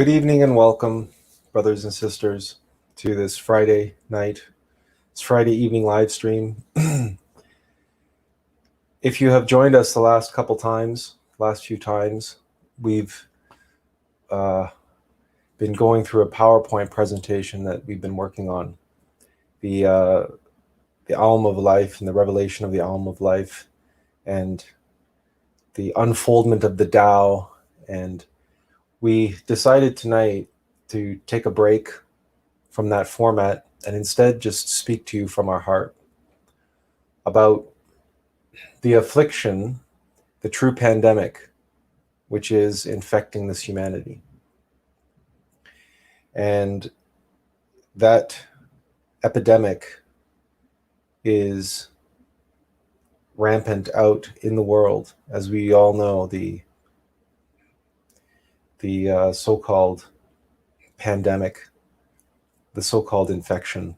Good evening and welcome, brothers and sisters, to this Friday night, this Friday evening live stream. If you have joined us the last few times, we've been going through a PowerPoint presentation that we've been working on, the Alm of Life and the revelation of the Alm of Life, and the unfoldment of the Tao. And we decided tonight to take a break from that format and instead just speak to you from our heart about the affliction, the true pandemic, which is infecting this humanity. And that epidemic is rampant out in the world. As we all know, the so-called pandemic, the so-called infection.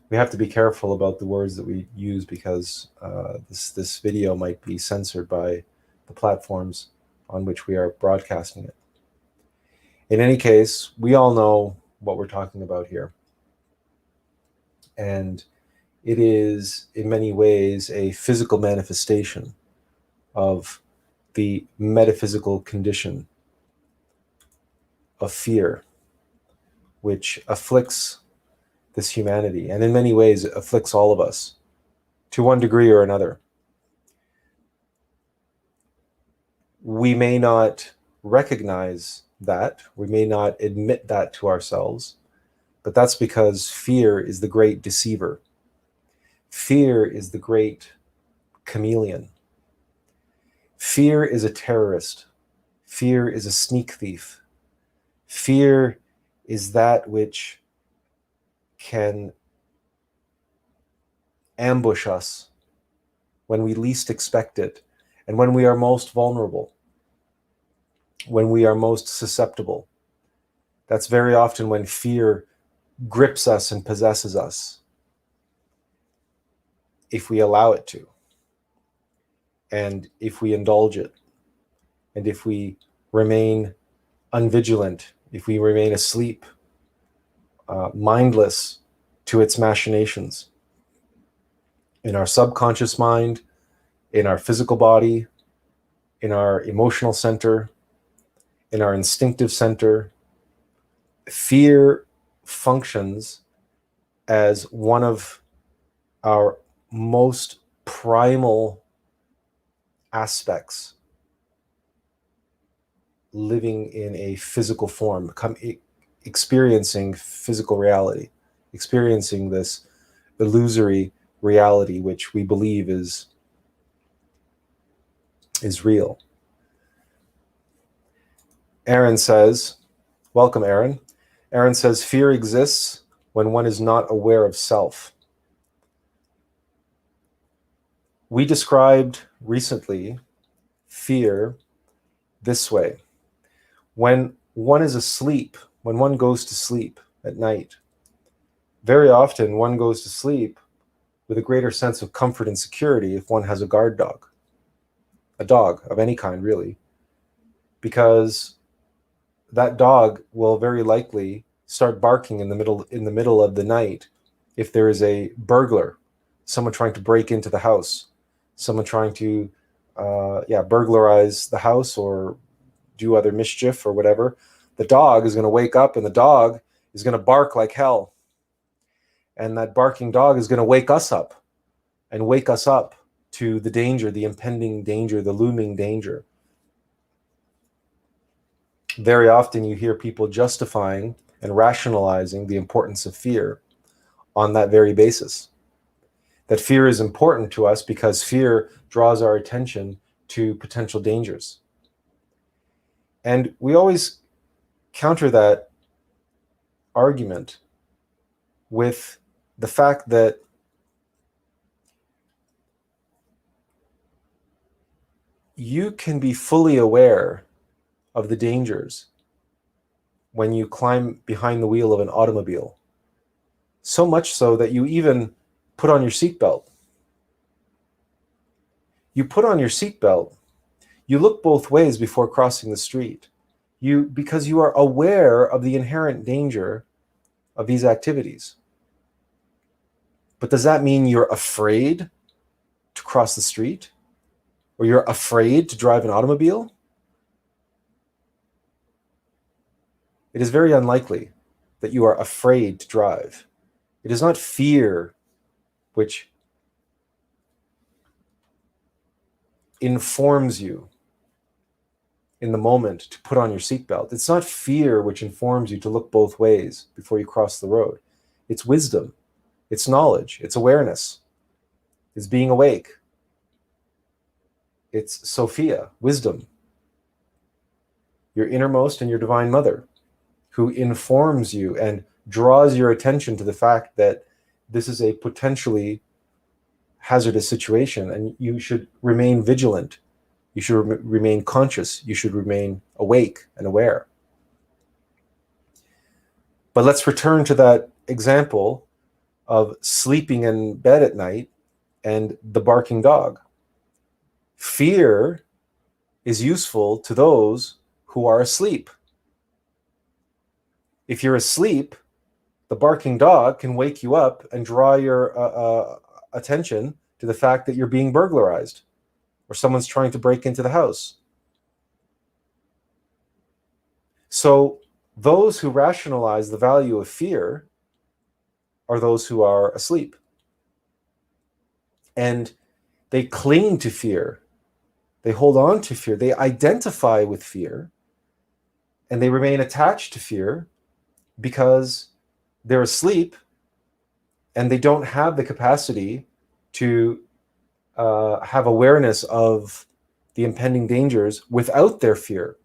We have to be careful about the words that we use because this video might be censored by the platforms on which we are broadcasting it. In any case, we all know what we're talking about here. And it is, in many ways, a physical manifestation of the metaphysical condition of fear, which afflicts this humanity, and in many ways it afflicts all of us to one degree or another. We may not recognize that, we may not admit that to ourselves, but that's because fear is the great deceiver. Fear is the great chameleon. Fear is a terrorist. Fear is a sneak thief. Fear is that which can ambush us when we least expect it and when we are most vulnerable, when we are most susceptible. That's very often when fear grips us and possesses us, if we allow it to, and if we indulge it, and if we remain unvigilant, if we remain asleep, mindless to its machinations. In our subconscious mind, in our physical body, in our emotional center, in our instinctive center, fear functions as one of our most primal aspects living in a physical form, experiencing physical reality, experiencing this illusory reality which we believe is real. Aaron says, welcome Aaron. Aaron says, fear exists when one is not aware of self. We described recently fear this way. When one is asleep, when one goes to sleep at night, very often one goes to sleep with a greater sense of comfort and security if one has a guard dog, a dog of any kind really, because that dog will very likely start barking in the middle of the night if there is a burglar, someone trying to break into the house, someone trying to burglarize the house or do other mischief or whatever. The dog is going to wake up and the dog is going to bark like hell. And that barking dog is going to wake us up and wake us up to the danger, the impending danger, the looming danger. Very often you hear people justifying and rationalizing the importance of fear on that very basis. That fear is important to us because fear draws our attention to potential dangers. And we always counter that argument with the fact that you can be fully aware of the dangers when you climb behind the wheel of an automobile. So much so that you even put on your seatbelt. You put on your seatbelt, you look both ways before crossing the street. because you are aware of the inherent danger of these activities. But does that mean you're afraid to cross the street? Or you're afraid to drive an automobile? It is very unlikely that you are afraid to drive. It is not fear which informs you in the moment to put on your seatbelt. It's not fear which informs you to look both ways before you cross the road. It's wisdom. It's knowledge. It's awareness. It's being awake. It's Sophia, wisdom, your innermost and your divine mother, who informs you and draws your attention to the fact that this is a potentially hazardous situation and you should remain vigilant. You should remain conscious. You should remain awake and aware. But let's return to that example of sleeping in bed at night and the barking dog. Fear is useful to those who are asleep. If you're asleep, the barking dog can wake you up and draw your attention to the fact that you're being burglarized or someone's trying to break into the house. So those who rationalize the value of fear are those who are asleep. And they cling to fear. They hold on to fear. They identify with fear. And they remain attached to fear because they're asleep and they don't have the capacity to have awareness of the impending dangers without their fear.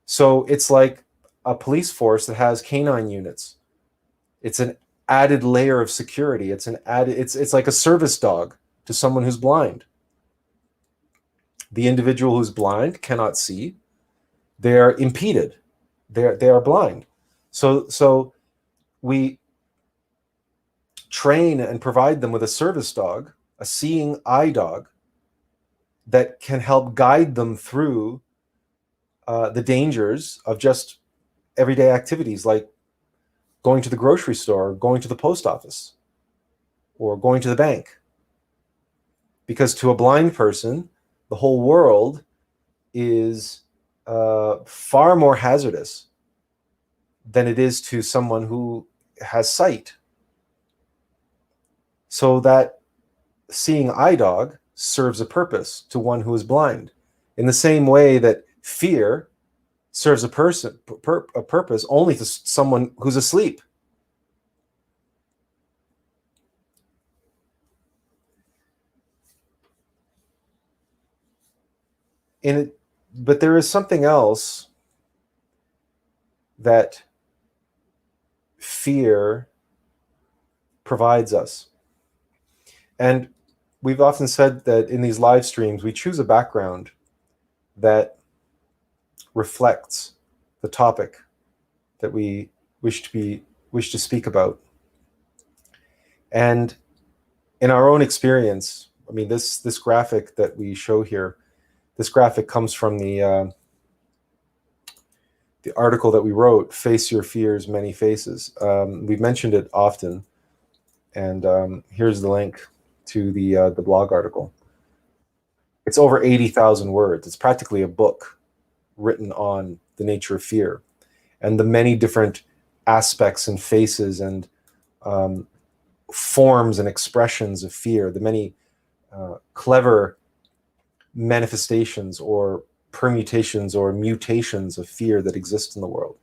So it's like a police force that has canine units. It's an added layer of security. It's like a service dog to someone who's blind. The individual who's blind cannot see. They're impeded. They are blind. So we train and provide them with a service dog, a seeing eye dog, that can help guide them through the dangers of just everyday activities like going to the grocery store, going to the post office, or going to the bank. Because to a blind person, the whole world is far more hazardous than it is to someone who has sight. So that seeing eye dog serves a purpose to one who is blind, in the same way that fear serves a purpose only to someone who's asleep. But there is something else that fear provides us. And we've often said that in these live streams, we choose a background that reflects the topic that we wish to speak about. And in our own experience, I mean, this graphic that we show here, this graphic comes from the article that we wrote, Face Your Fears, Many Faces. We've mentioned it often, and here's the link to the blog article. It's over 80,000 words. It's practically a book written on the nature of fear and the many different aspects and faces and forms and expressions of fear, the many clever manifestations or permutations or mutations of fear that exist in the world.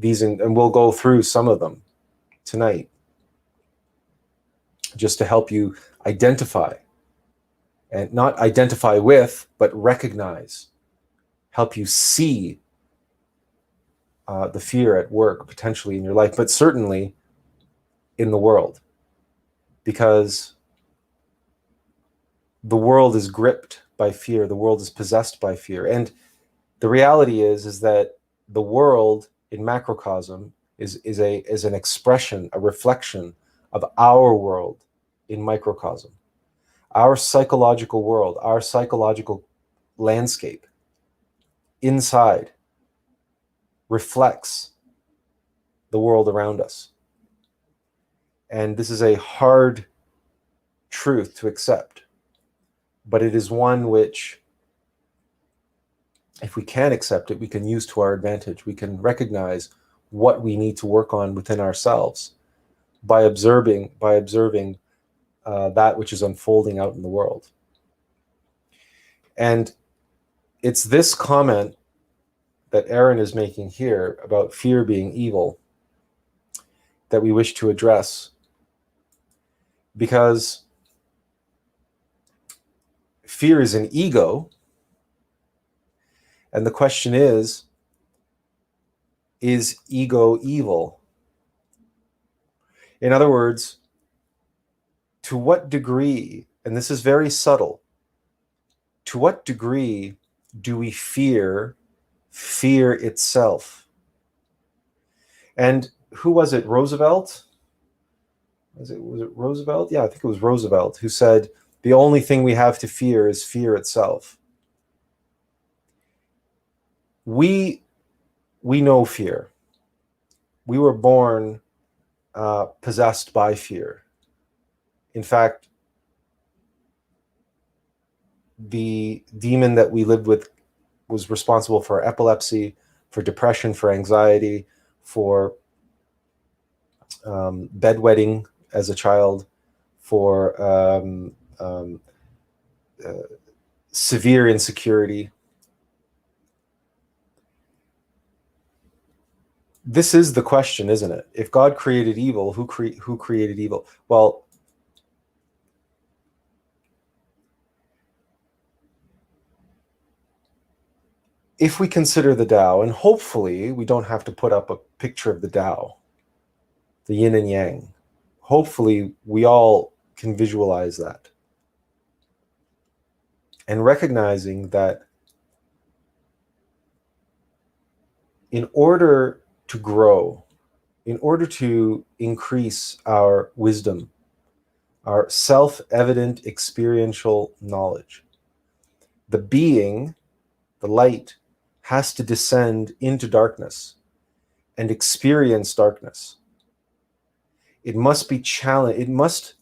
And we'll go through some of them tonight, just to help you identify, and not identify with, but recognize, help you see the fear at work potentially in your life, but certainly in the world, because the world is gripped by fear. The world is possessed by fear. And the reality is that the world in macrocosm is an expression, a reflection of our world in microcosm. Our psychological world, our psychological landscape inside reflects the world around us. And this is a hard truth to accept, but it is one which, if we can accept it, we can use to our advantage. We can recognize what we need to work on within ourselves by observing that which is unfolding out in the world. And it's this comment that Aaron is making here about fear being evil that we wish to address, because fear is an ego, and the question is ego evil? In other words, to what degree, and this is very subtle, to what degree do we fear itself? And who was it? Roosevelt? Was it Roosevelt? Yeah, I think it was Roosevelt who said, the only thing we have to fear is fear itself. We know fear. We were born possessed by fear. In fact, the demon that we lived with was responsible for epilepsy, for depression, for anxiety, for bedwetting as a child, for severe insecurity. This is the question, isn't it? If God created evil, who created evil? Well, if we consider the Tao, and hopefully we don't have to put up a picture of the Tao, the yin and yang. Hopefully we all can visualize that. And recognizing that in order to grow, in order to increase our wisdom, our self-evident experiential knowledge, the being, the light, has to descend into darkness and experience darkness. It must be challenged. It must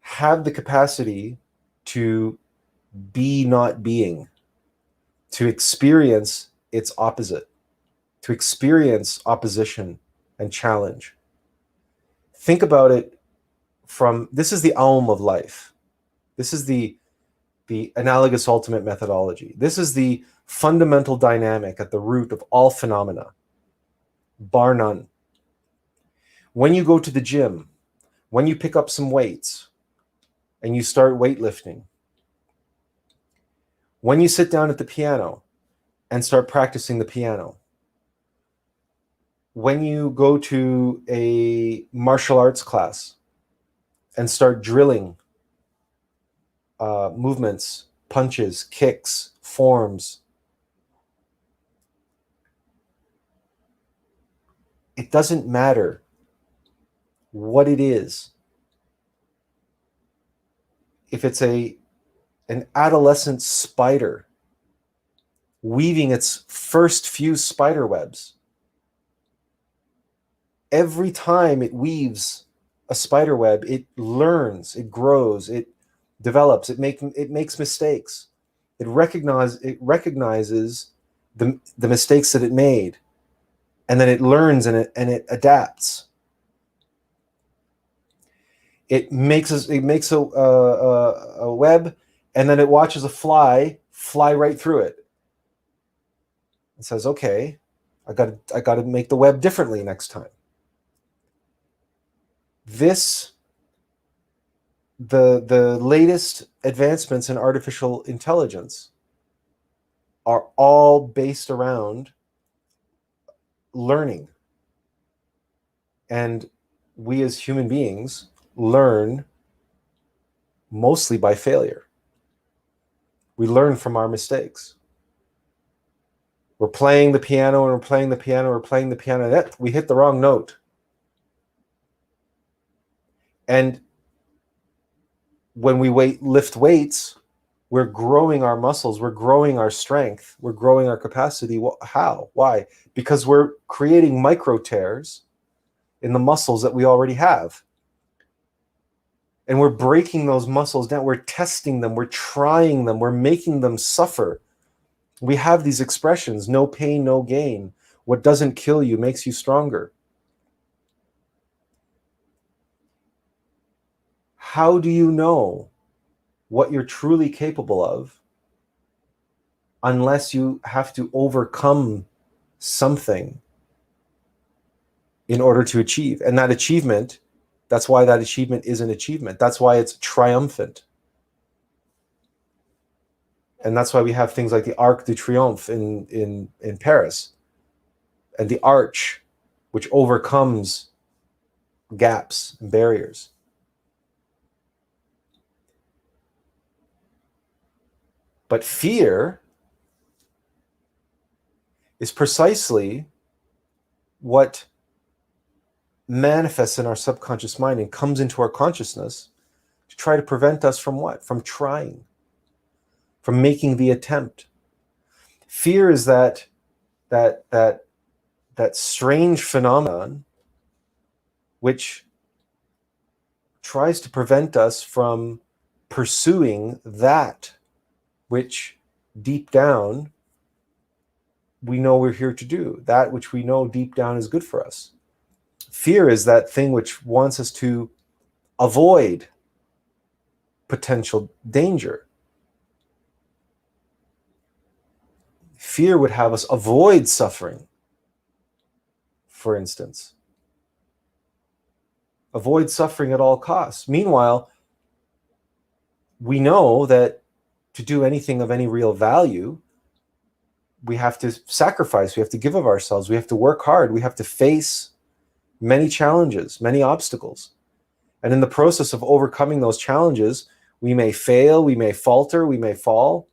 have the capacity to be not being, to experience its opposite, to experience opposition and challenge. Think about it from, this is the Aum of life. This is the analogous ultimate methodology. This is the fundamental dynamic at the root of all phenomena, bar none. When you go to the gym, when you pick up some weights and you start weightlifting, when you sit down at the piano and start practicing the piano, when you go to a martial arts class and start drilling movements, punches, kicks, forms, it doesn't matter what it is. If it's an adolescent spider weaving its first few spider webs, every time it weaves a spider web, it learns, it grows, it develops, it makes mistakes. It recognizes the mistakes that it made, and then it learns and it adapts. It makes a web, and then it watches a fly fly right through it. It says, "Okay, I got to make the web differently next time." The latest advancements in artificial intelligence are all based around learning, and we as human beings learn mostly by failure. We learn from our mistakes. We're playing the piano and we're playing the piano, and we hit the wrong note. And when we lift weights, We're growing our muscles, we're growing our strength, we're growing our capacity. How? Why? Because we're creating micro tears in the muscles that we already have. And we're breaking those muscles down. We're testing them. We're trying them. We're making them suffer. We have these expressions, no pain, no gain. What doesn't kill you makes you stronger. How do you know what you're truly capable of unless you have to overcome something in order to achieve? And that achievement, that's why that achievement is an achievement. That's why it's triumphant. And that's why we have things like the Arc de Triomphe in Paris, and the arch, which overcomes gaps and barriers. But fear is precisely what manifests in our subconscious mind and comes into our consciousness to try to prevent us from what? From trying, from making the attempt. Fear is that strange phenomenon which tries to prevent us from pursuing that which deep down we know we're here to do, that which we know deep down is good for us. Fear is that thing which wants us to avoid potential danger. Fear would have us avoid suffering, for instance. Avoid suffering at all costs. Meanwhile, we know that to do anything of any real value, we have to sacrifice, we have to give of ourselves, we have to work hard, we have to face many challenges, many obstacles. And in the process of overcoming those challenges, we may fail, we may falter, we may fall,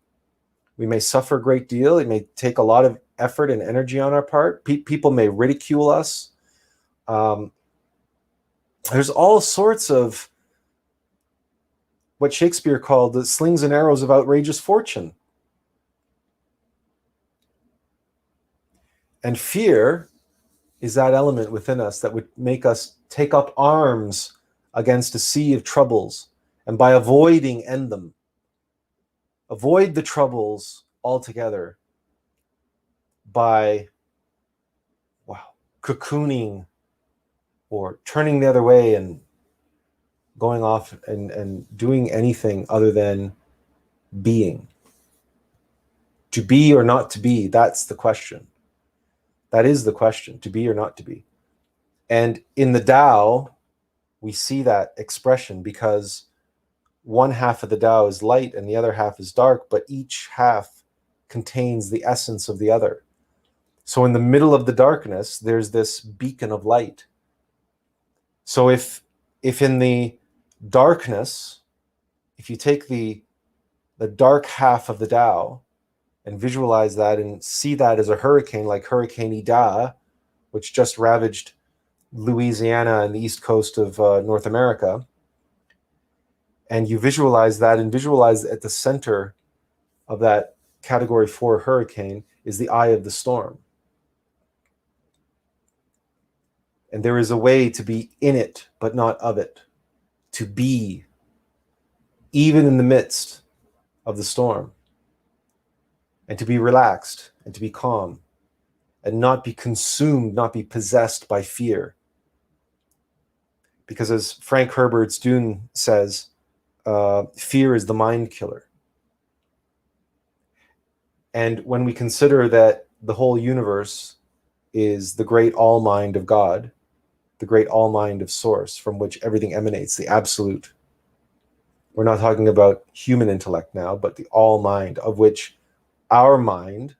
we may suffer a great deal. It may take a lot of effort and energy on our part. People may ridicule us. There's all sorts of what Shakespeare called the slings and arrows of outrageous fortune. And fear is that element within us that would make us take up arms against a sea of troubles, and by avoiding end them. Avoid the troubles altogether by, cocooning or turning the other way and going off and doing anything other than being. To be or not to be, that's the question. That is the question, to be or not to be. And in the Tao, we see that expression because one half of the Tao is light and the other half is dark, but each half contains the essence of the other. So in the middle of the darkness, there's this beacon of light. So if in the darkness, if you take the dark half of the Tao and visualize that and see that as a hurricane, like Hurricane Ida, which just ravaged Louisiana and the east coast of North America, and you visualize that and visualize at the center of that Category 4 hurricane is the eye of the storm. And there is a way to be in it, but not of it. To be, even in the midst of the storm. And to be relaxed, and to be calm. And not be consumed, not be possessed by fear. Because as Frank Herbert's Dune says, fear is the mind killer. And when we consider that the whole universe is the great all mind of God, the great all mind of source from which everything emanates, the absolute. We're not talking about human intellect now, but the all mind, of which our mind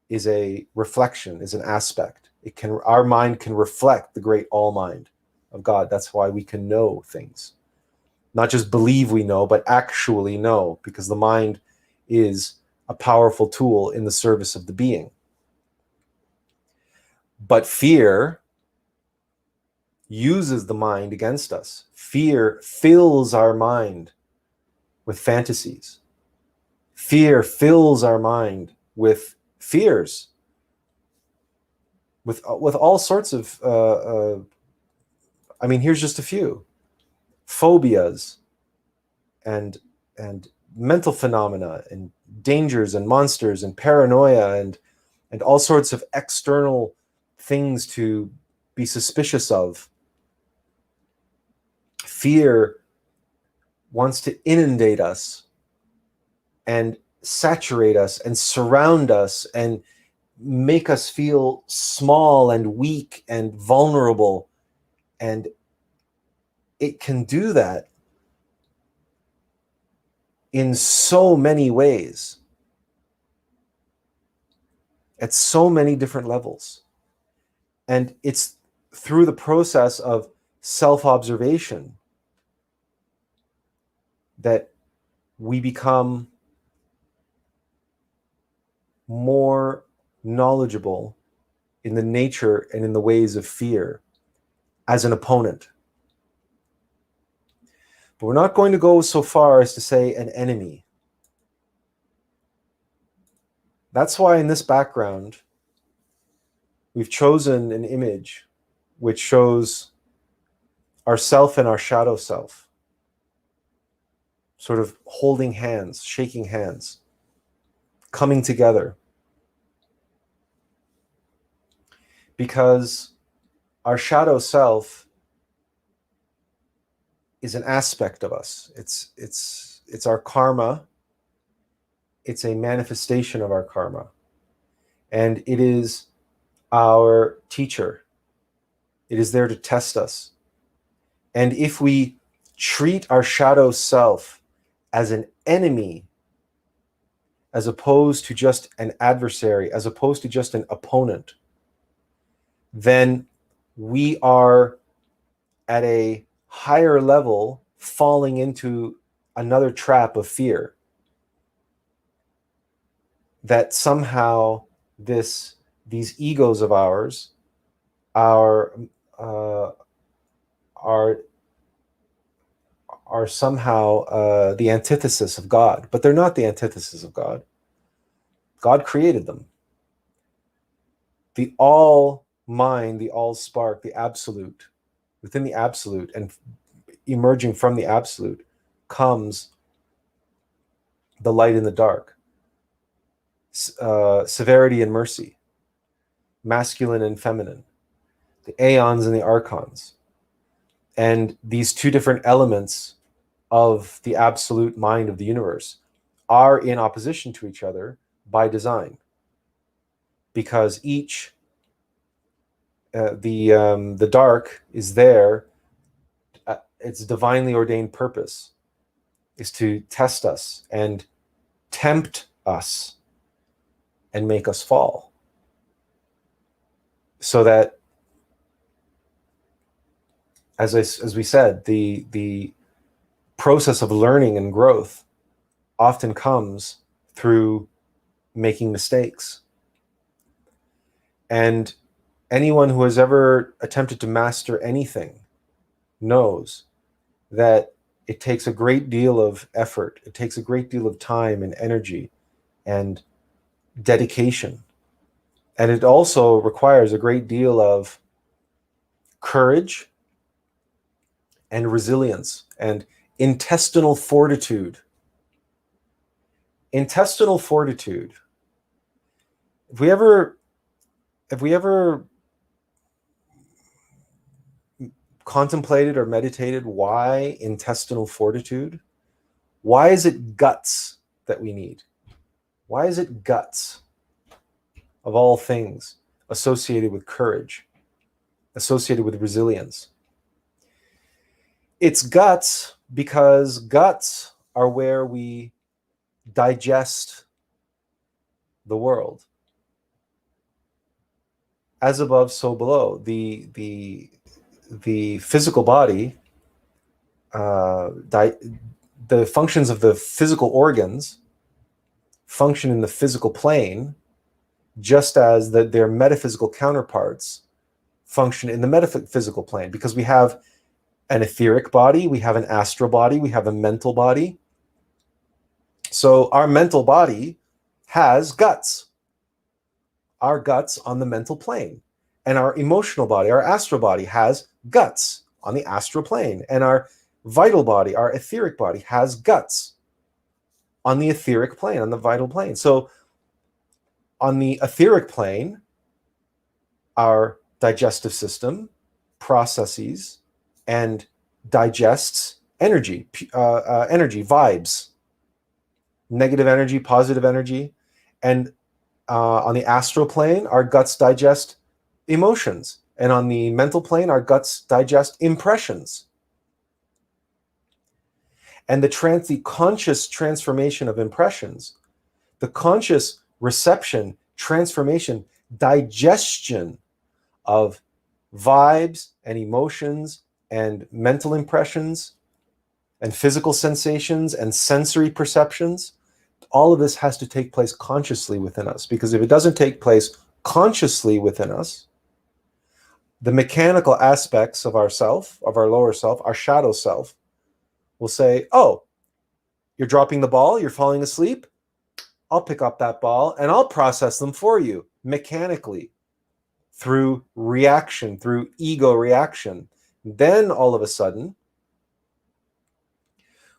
is a reflection, is an aspect. Our mind can reflect the great all mind of God. That's why we can know things. Not just believe we know, but actually know, because the mind is a powerful tool in the service of the being. But fear uses the mind against us. Fear fills our mind with fantasies. Fear fills our mind with fears, with all sorts of, I mean, here's just a few: phobias and mental phenomena and dangers and monsters and paranoia and all sorts of external things to be suspicious of. Fear wants to inundate us and saturate us and surround us and make us feel small and weak and vulnerable. And it can do that in so many ways, at so many different levels. And it's through the process of self-observation that we become more knowledgeable in the nature and in the ways of fear as an opponent. But we're not going to go so far as to say an enemy. That's why in this background, we've chosen an image which shows our self and our shadow self sort of holding hands, shaking hands, coming together. Because our shadow self is an aspect of us. It's our karma. It's a manifestation of our karma. And it is our teacher. It is there to test us. And if we treat our shadow self as an enemy, as opposed to just an adversary, as opposed to just an opponent, then we are at a higher level falling into another trap of fear. That somehow these egos of ours are somehow the antithesis of God, but they're not the antithesis of God. God created them. The all mind, the all spark, the absolute, within the absolute and emerging from the absolute comes the light and the dark, severity and mercy, masculine and feminine, the aeons and the archons. And these two different elements of the absolute mind of the universe are in opposition to each other by design, because each the dark is there. Its divinely ordained purpose is to test us and tempt us and make us fall, so that, as we said, the process of learning and growth often comes through making mistakes. And anyone who has ever attempted to master anything knows that it takes a great deal of effort. It takes a great deal of time and energy and dedication. And it also requires a great deal of courage and resilience and intestinal fortitude. Intestinal fortitude. Have we ever contemplated or meditated why intestinal fortitude? Why is it guts that we need? Why is it guts, of all things, associated with courage, associated with resilience? It's guts because guts are where we digest the world. As above, so below. The physical body, the functions of the physical organs function in the physical plane, just as their metaphysical counterparts function in the metaphysical plane, because we have an etheric body, we have an astral body, we have a mental body. So our mental body has guts, our guts on the mental plane. And our emotional body, our astral body, has guts on the astral plane. And our vital body, our etheric body, has guts on the etheric plane, on the vital plane. So on the etheric plane, our digestive system processes and digests energy, vibes, negative energy, positive energy. And on the astral plane, our guts digest emotions. And on the mental plane, our guts digest impressions. And the conscious transformation of impressions, the conscious reception, transformation, digestion of vibes and emotions and mental impressions and physical sensations and sensory perceptions, all of this has to take place consciously within us. Because if it doesn't take place consciously within us, the mechanical aspects of our self, of our lower self, our shadow self, will say, oh, you're dropping the ball, you're falling asleep, I'll pick up that ball and I'll process them for you mechanically through reaction, through ego reaction. Then all of a sudden,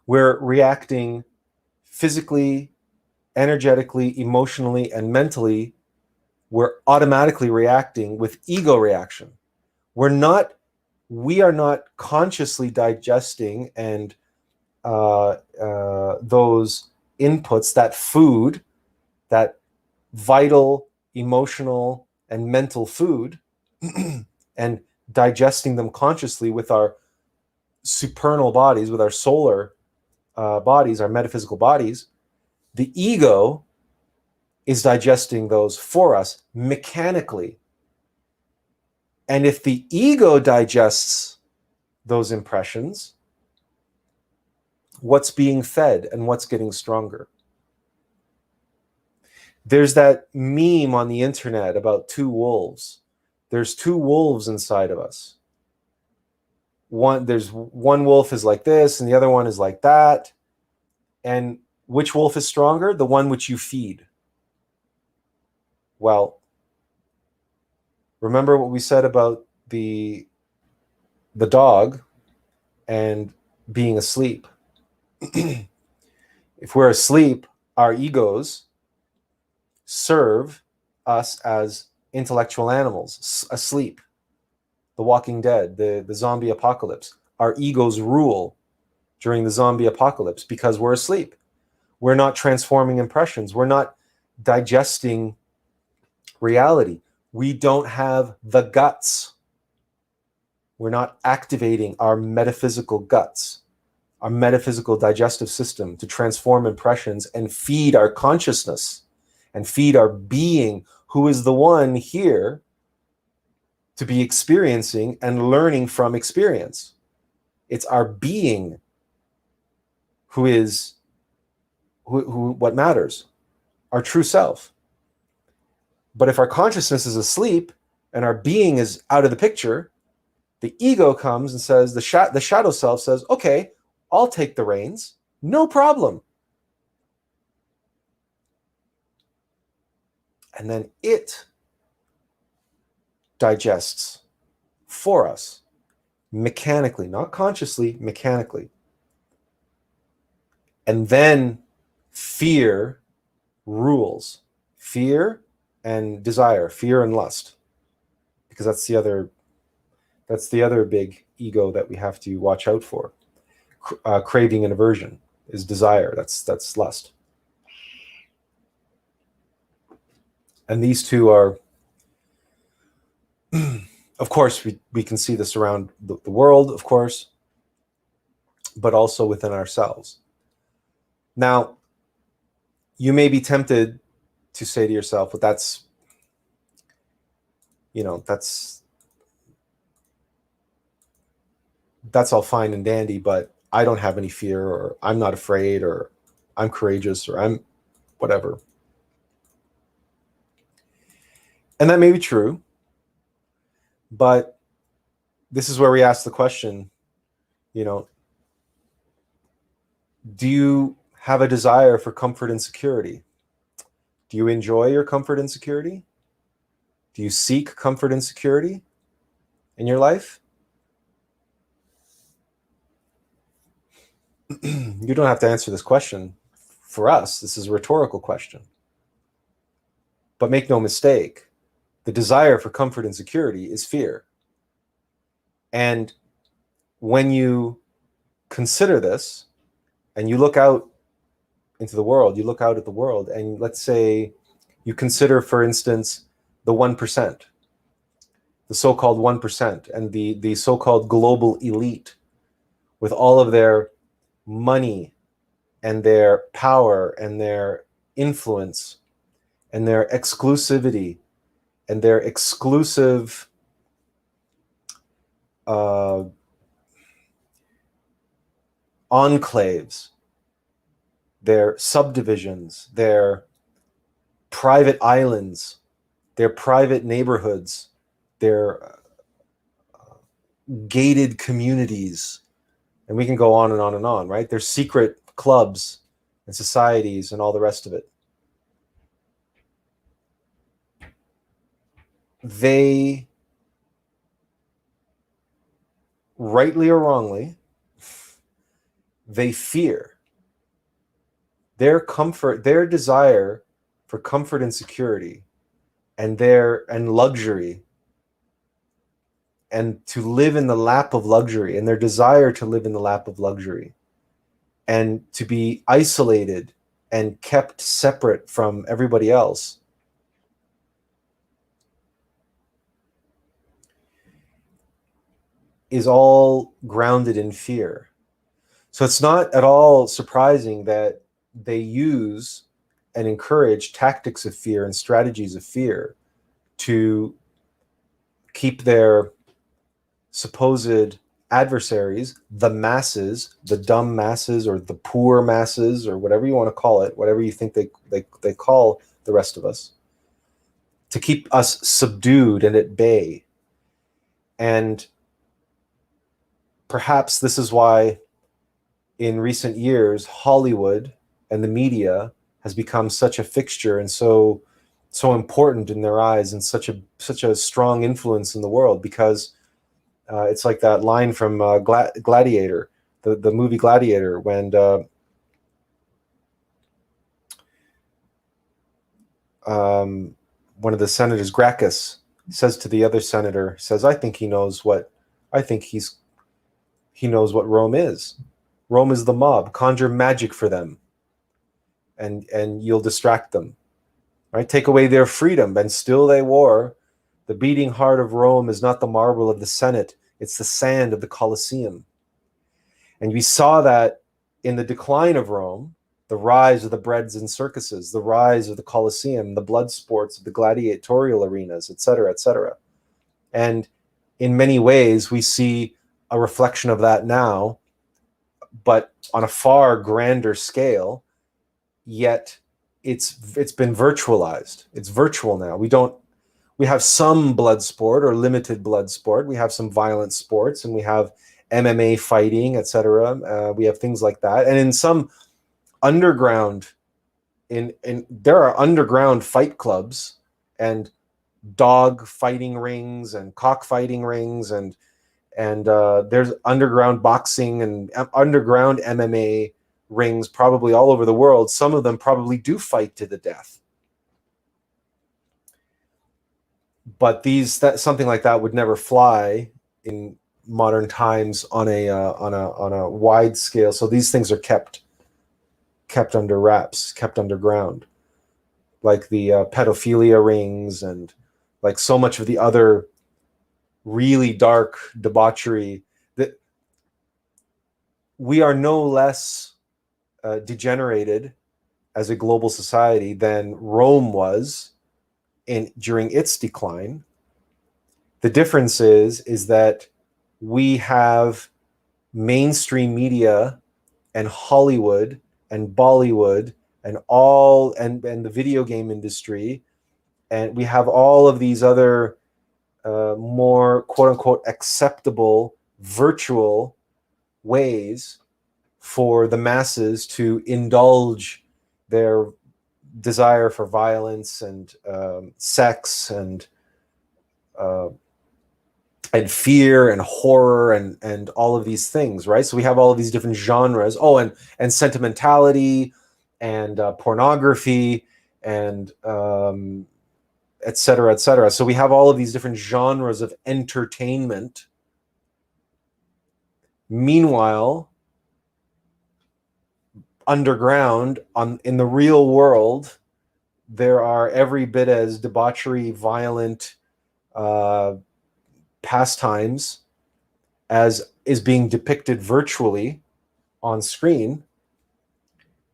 we're reacting physically, energetically, emotionally, and mentally. We're automatically reacting with ego reaction. We are not consciously digesting and those inputs, that food, that vital, emotional, and mental food, and digesting them consciously with our supernal bodies, with our solar bodies, our metaphysical bodies. The ego is digesting those for us mechanically. And if the ego digests those impressions, what's being fed and what's getting stronger? There's that meme on the internet about two wolves. There's two wolves inside of us. There's one wolf is like this and the other one is like that. And which wolf is stronger? The one which you feed. Well, remember what we said about the dog and being asleep. If we're asleep, our egos serve us as intellectual animals, asleep. The Walking Dead, the zombie apocalypse. Our egos rule during the zombie apocalypse because we're asleep. We're not transforming impressions. We're not digesting reality. We don't have the guts. We're not activating our metaphysical guts, our metaphysical digestive system to transform impressions and feed our consciousness and feed our being, who is the one here to be experiencing and learning from experience. It's our being who is what matters, our true self. But if our consciousness is asleep and our being is out of the picture, the ego comes and says, the shadow self says, okay, I'll take the reins, no problem. And then it digests for us mechanically, not consciously, mechanically. And then fear rules. Fear and desire, fear and lust. Because that's the other big ego that we have to watch out for. Craving and aversion is desire. That's lust. And these two are, of course, we can see this around the world, of course, but also within ourselves. Now, you may be tempted to say to yourself, well, that's all fine and dandy, but I don't have any fear, or I'm not afraid, or I'm courageous, or I'm whatever. And that may be true, but this is where we ask the question, do you have a desire for comfort and security. Do you enjoy your comfort and security? Do you seek comfort and security in your life? You don't have to answer this question. For us, this is a rhetorical question. But make no mistake, the desire for comfort and security is fear. And when you consider this and you look out into the world, you look out at the world, and let's say you consider, for instance, the 1%, the so-called 1%, and the so-called global elite with all of their money and their power and their influence and their exclusivity and their exclusive enclaves, their subdivisions, their private islands, their private neighborhoods, their gated communities, and we can go on and on and on, right? Their secret clubs and societies and all the rest of it. They, rightly or wrongly, they fear their comfort, their desire for comfort and security and luxury, and to live in the lap of luxury, and their desire to live in the lap of luxury and to be isolated and kept separate from everybody else, is all grounded in fear. So it's not at all surprising that they use and encourage tactics of fear and strategies of fear to keep their supposed adversaries, the masses, the dumb masses, or the poor masses, or whatever you want to call it, whatever you think they call the rest of us, to keep us subdued and at bay. And perhaps this is why in recent years Hollywood and the media has become such a fixture and so important in their eyes, and such a strong influence in the world, because it's like that line from Gladiator, the movie Gladiator, when one of the senators, Gracchus, says to the other senator, says, I think he knows what Rome is. Rome is the mob. Conjure magic for them, and you'll distract them. Right? Take away their freedom, and still they war. The beating heart of Rome is not the marble of the Senate, it's the sand of the Colosseum. And we saw that in the decline of Rome, the rise of the breads and circuses, the rise of the Colosseum, the blood sports of the gladiatorial arenas, etc., etc. And in many ways, we see a reflection of that now, but on a far grander scale, yet it's been virtualized. It's virtual now. We have some blood sport or limited blood sport. We have some violent sports, and we have MMA fighting, etc. We have things like that. And in some underground, there are underground fight clubs and dog fighting rings and cockfighting rings, and there's underground boxing and underground MMA rings probably all over the world. Some of them probably do fight to the death. But something like that would never fly in modern times on a wide scale. So these things are kept under wraps, kept underground, like the pedophilia rings, and like so much of the other really dark debauchery. That we are no less degenerated as a global society than Rome was during its decline. The difference is that we have mainstream media and Hollywood and Bollywood and the video game industry, and we have all of these other more quote unquote acceptable virtual ways for the masses to indulge their desire for violence and sex and fear and horror and all of these things, right? So we have all of these different genres. Oh, and sentimentality and pornography and et cetera, et cetera. So we have all of these different genres of entertainment. Meanwhile, underground, in the real world, there are every bit as debauchery, violent pastimes as is being depicted virtually on screen,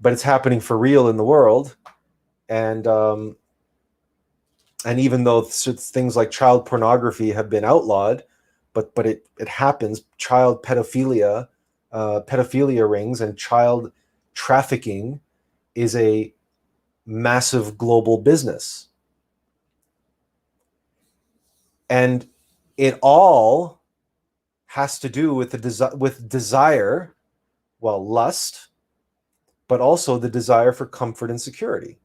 but it's happening for real in the world. And even though things like child pornography have been outlawed, but it happens. Child pedophilia, pedophilia rings, and child trafficking is a massive global business. And it all has to do with with desire, well, lust, but also the desire for comfort and security,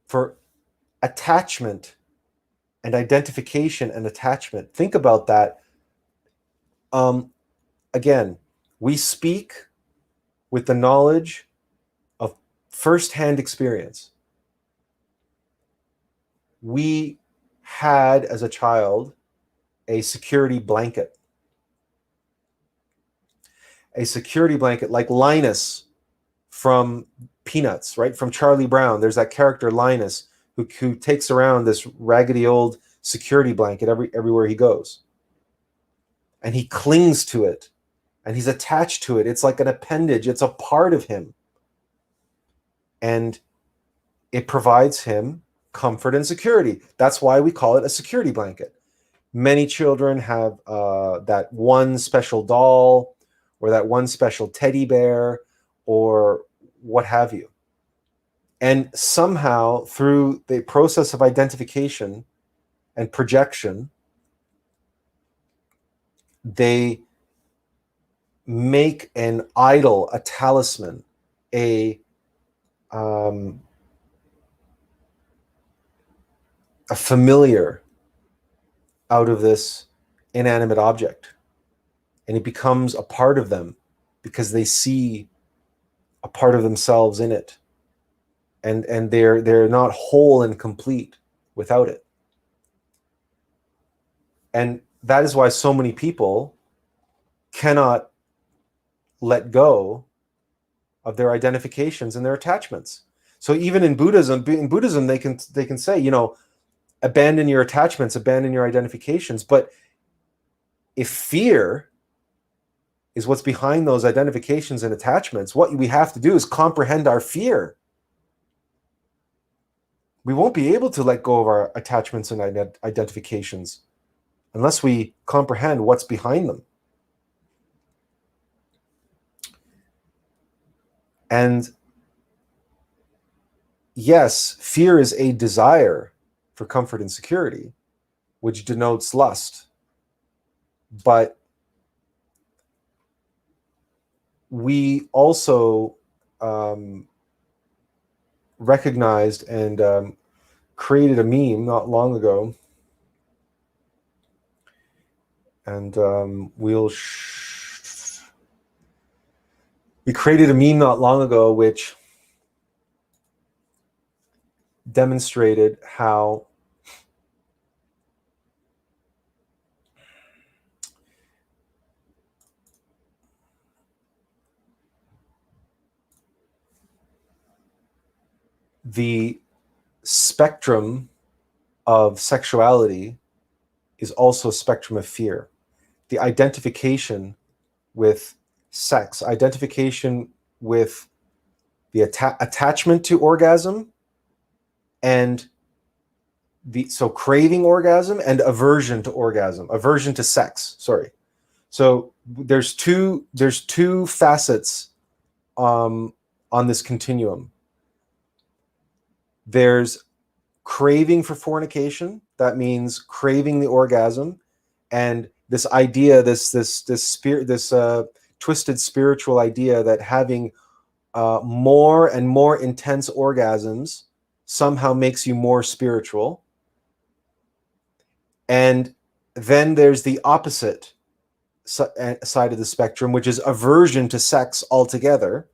for attachment and identification and attachment. Think about that. Again, we speak with the knowledge of firsthand experience. We had, as a child, a security blanket. A security blanket like Linus from Peanuts, right? From Charlie Brown. There's that character Linus who takes around this raggedy old security blanket everywhere he goes. And he clings to it. And he's attached to it. It's like an appendage. It's a part of him. And it provides him comfort and security. That's why we call it a security blanket. Many children have that one special doll or that one special teddy bear or what have you. And somehow, through the process of identification and projection, they make an idol, a talisman, a familiar out of this inanimate object. And it becomes a part of them because they see a part of themselves in it. And they're not whole and complete without it. And that is why so many people cannot let go of their identifications and their attachments. So even in Buddhism, they can say, you know, abandon your attachments, abandon your identifications. But if fear is what's behind those identifications and attachments, what we have to do is comprehend our fear. We won't be able to let go of our attachments and identifications unless we comprehend what's behind them. And yes, fear is a desire for comfort and security, which denotes lust. But we also recognized and created a meme not long ago, and we created a meme not long ago which demonstrated how the spectrum of sexuality is also a spectrum of fear. The identification with sex, identification with the attachment to orgasm, and so craving orgasm and aversion to orgasm, aversion to sex. Sorry. So there's two facets on this continuum. There's craving for fornication. That means craving the orgasm and this idea, this spirit, this twisted spiritual idea that having more and more intense orgasms somehow makes you more spiritual. And then there's the opposite side of the spectrum, which is aversion to sex altogether,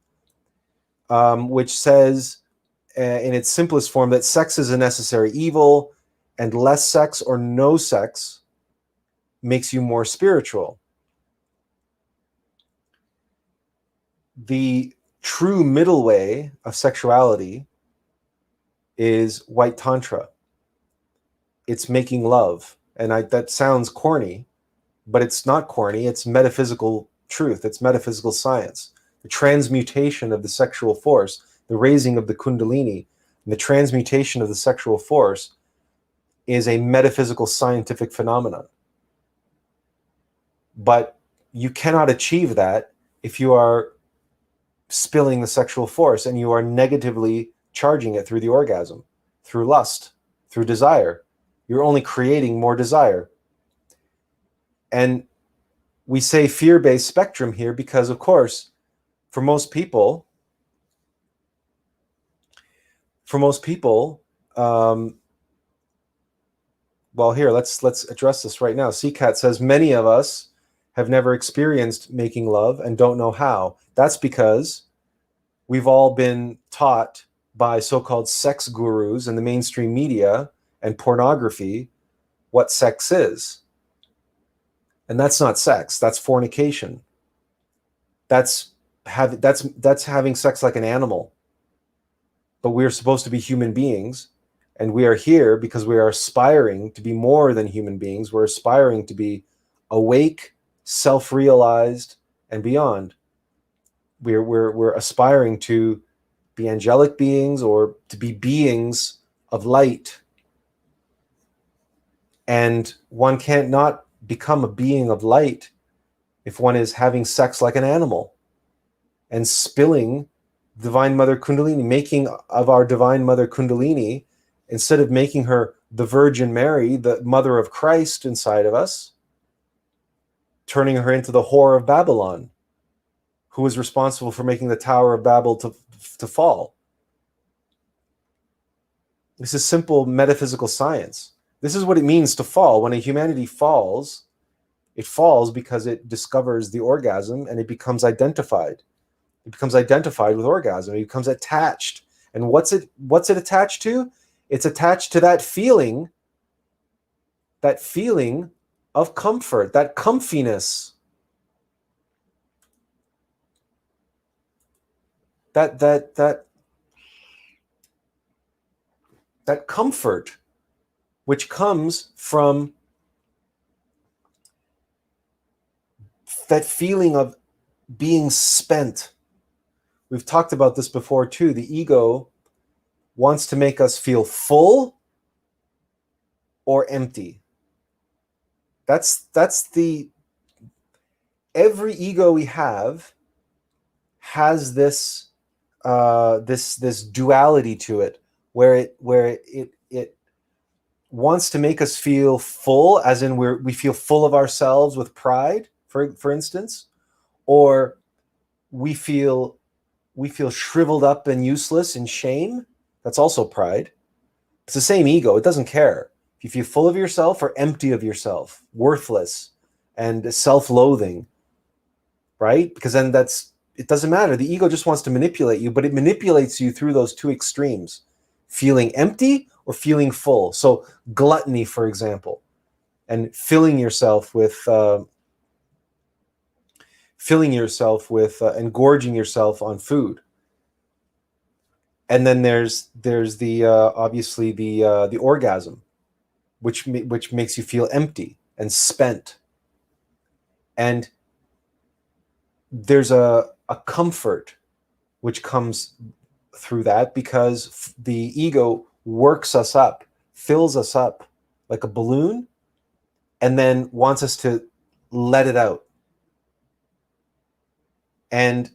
which says, in its simplest form, that sex is a necessary evil, and less sex or no sex makes you more spiritual. The true middle way of sexuality is white tantra. It's making love. And that sounds corny, but it's not corny. It's metaphysical truth. It's metaphysical science. The transmutation of the sexual force, the raising of the kundalini, and the transmutation of the sexual force is a metaphysical scientific phenomenon. But you cannot achieve that if you are spilling the sexual force and you are negatively charging it through the orgasm, through lust, through desire. You're only creating more desire. And we say fear-based spectrum here because, of course, for most people, well, here, let's address this right now. CCAT says many of us have never experienced making love and don't know how. That's because we've all been taught by so-called sex gurus in the mainstream media and pornography what sex is. And that's not sex. That's fornication. That's having sex like an animal. But we're supposed to be human beings, and we are here because we are aspiring to be more than human beings. We're aspiring to be awake, self-realized, and beyond. We're aspiring to be angelic beings or to be beings of light. And one can't not become a being of light if one is having sex like an animal and spilling Divine Mother Kundalini, making of our Divine Mother Kundalini, instead of making her the Virgin Mary, the Mother of Christ inside of us, turning her into the whore of Babylon, who was responsible for making the Tower of Babel to fall. This is simple metaphysical science. This is what it means to fall. When a humanity falls, it falls because it discovers the orgasm and it becomes identified. It becomes identified with orgasm. It becomes attached. And what's it attached to? It's attached to that feeling of comfort, that comfiness, that comfort which comes from that feeling of being spent. We've talked about this before too. The ego wants to make us feel full or empty. That's every ego we have has this this duality to it, where it wants to make us feel full, as in we feel full of ourselves with pride, for instance, or we feel shriveled up and useless in shame. That's also pride. It's the same ego. It doesn't care if you feel full of yourself or empty of yourself, worthless and self-loathing, right? Because then it doesn't matter. The ego just wants to manipulate you, but it manipulates you through those two extremes, feeling empty or feeling full. So gluttony, for example, and filling yourself with and gorging yourself on food. And then there's the obviously the orgasm, which makes you feel empty and spent. And there's a comfort which comes through that, because the ego works us up, fills us up like a balloon, and then wants us to let it out. And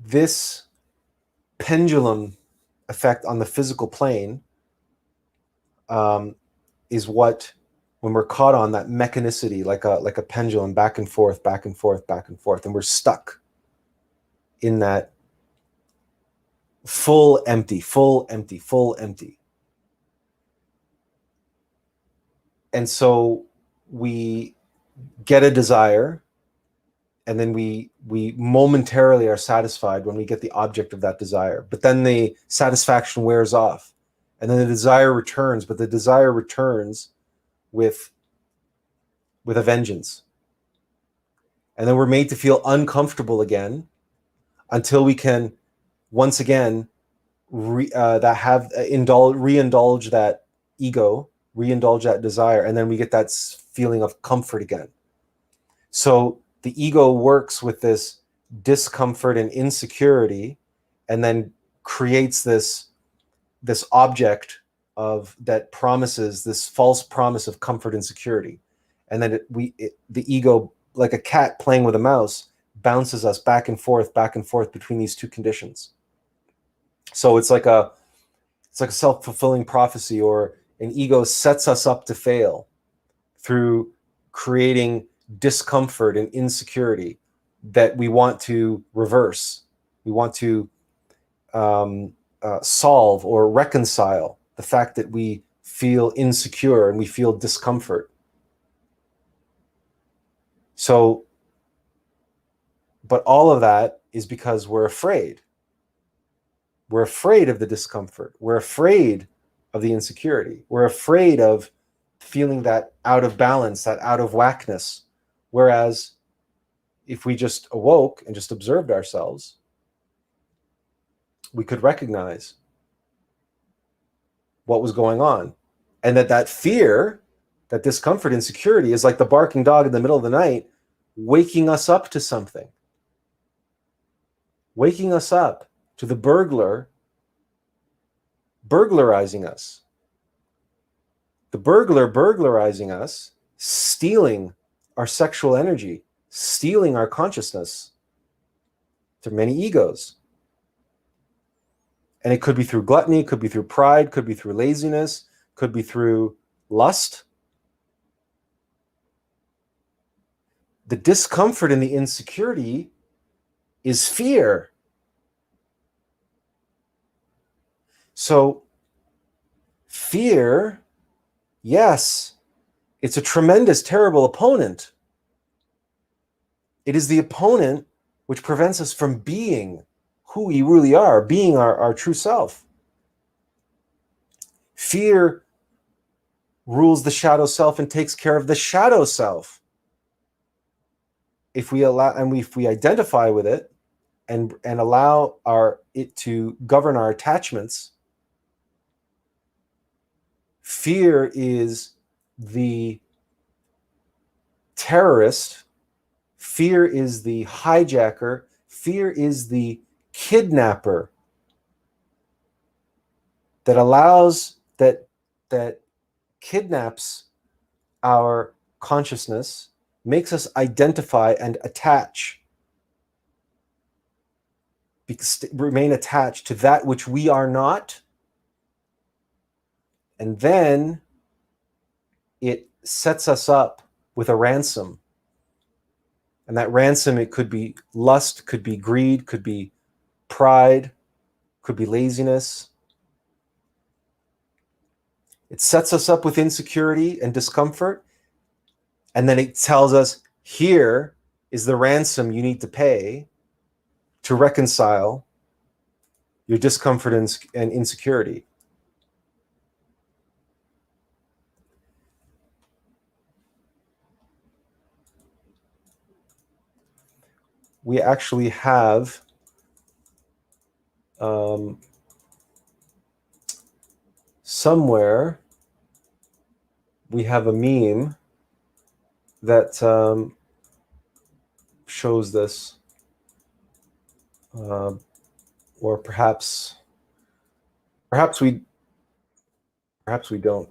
this pendulum effect on the physical plane is what, when we're caught on that mechanicity, like a pendulum, back and forth, back and forth, back and forth, and we're stuck in that full empty, full empty, full empty. And so we get a desire, and then we momentarily are satisfied when we get the object of that desire. But then the satisfaction wears off, and then the desire returns, but the desire returns with a vengeance. And then we're made to feel uncomfortable again until we can once again re-indulge that ego, re-indulge that desire, and then we get that feeling of comfort again. So the ego works with this discomfort and insecurity, and then creates this object of that promises this false promise of comfort and security, and then the ego, like a cat playing with a mouse, bounces us back and forth between these two conditions. So it's like a self-fulfilling prophecy, or an ego sets us up to fail through creating discomfort and insecurity that we want to reverse. We want to solve or reconcile the fact that we feel insecure and we feel discomfort. So, but all of that is because we're afraid. We're afraid of the discomfort. We're afraid of the insecurity. We're afraid of feeling that out of balance, that out of whackness. Whereas if we just awoke and just observed ourselves, we could recognize what was going on. And that fear, that discomfort, insecurity is like the barking dog in the middle of the night, waking us up to something. Waking us up to the burglar burglarizing us. The burglar burglarizing us, stealing our sexual energy, stealing our consciousness through many egos. And it could be through gluttony, could be through pride, could be through laziness, could be through lust. The discomfort and the insecurity is fear. So fear, yes, it's a tremendous, terrible opponent. It is the opponent which prevents us from being who we really are, being our true self. Fear rules the shadow self and takes care of the shadow self. If we allow, and if we identify with it and allow it to govern our attachments, fear is the terrorist, fear is the hijacker, fear is the kidnapper that allows, that kidnaps our consciousness, makes us identify and attach, remain attached to that which we are not. And then it sets us up with a ransom. And that ransom, it could be lust, could be greed, could be pride, could be laziness. It sets us up with insecurity and discomfort. And then it tells us, here is the ransom you need to pay to reconcile your discomfort and insecurity. We actually have somewhere, we have a meme that shows this, or perhaps we don't.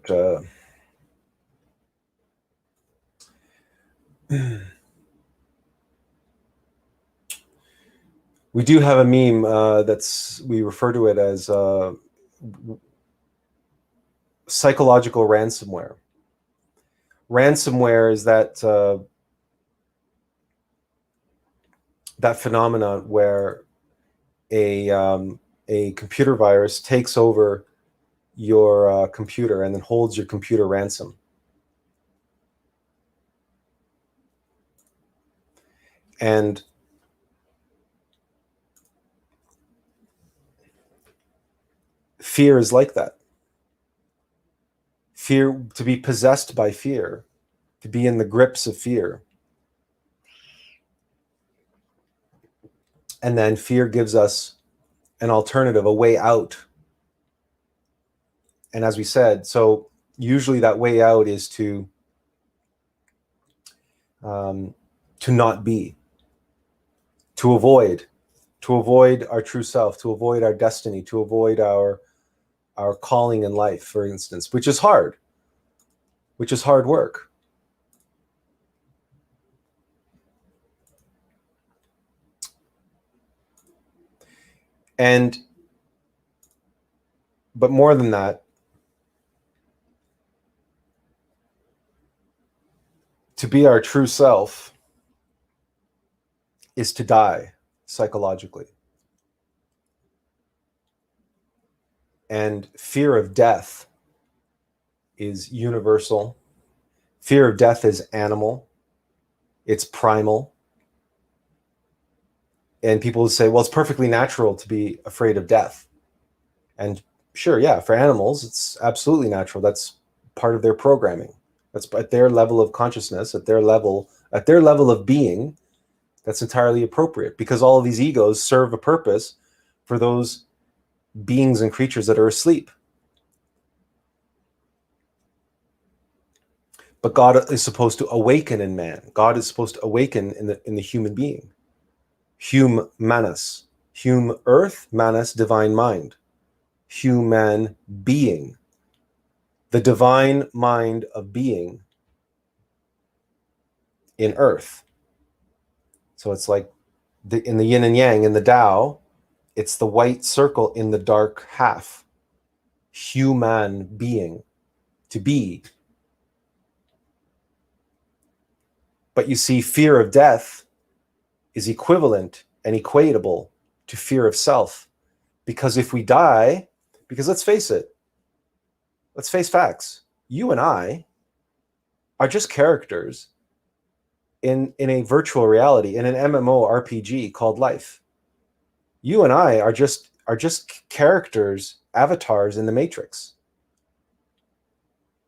We do have a meme we refer to it as psychological ransomware. Ransomware is that that phenomenon where a computer virus takes over your computer and then holds your computer ransom. And fear is like that. Fear, to be possessed by fear, to be in the grips of fear. And then fear gives us an alternative, a way out. And as we said, so usually that way out is to not be, to avoid our true self, to avoid our destiny, to avoid our calling in life, for instance, which is hard work. But more than that, to be our true self is to die psychologically. And fear of death is universal. Fear of death is animal. It's primal. And people will say, well, it's perfectly natural to be afraid of death. And sure, yeah, for animals, it's absolutely natural. That's part of their programming. That's at their level of consciousness, at their level of being. That's entirely appropriate, because all of these egos serve a purpose for those beings and creatures that are asleep. But God is supposed to awaken in man. God is supposed to awaken in the human being. Hum manus. Hum earth, manus divine mind. Human being. The divine mind of being in earth. So it's like in the yin and yang, in the Tao, it's the white circle in the dark half. Human being, to be. But you see, fear of death is equivalent and equatable to fear of self. Because if we die, because let's face facts, you and I are just characters in a virtual reality, in an MMORPG called life. You and I are just characters, avatars in the Matrix.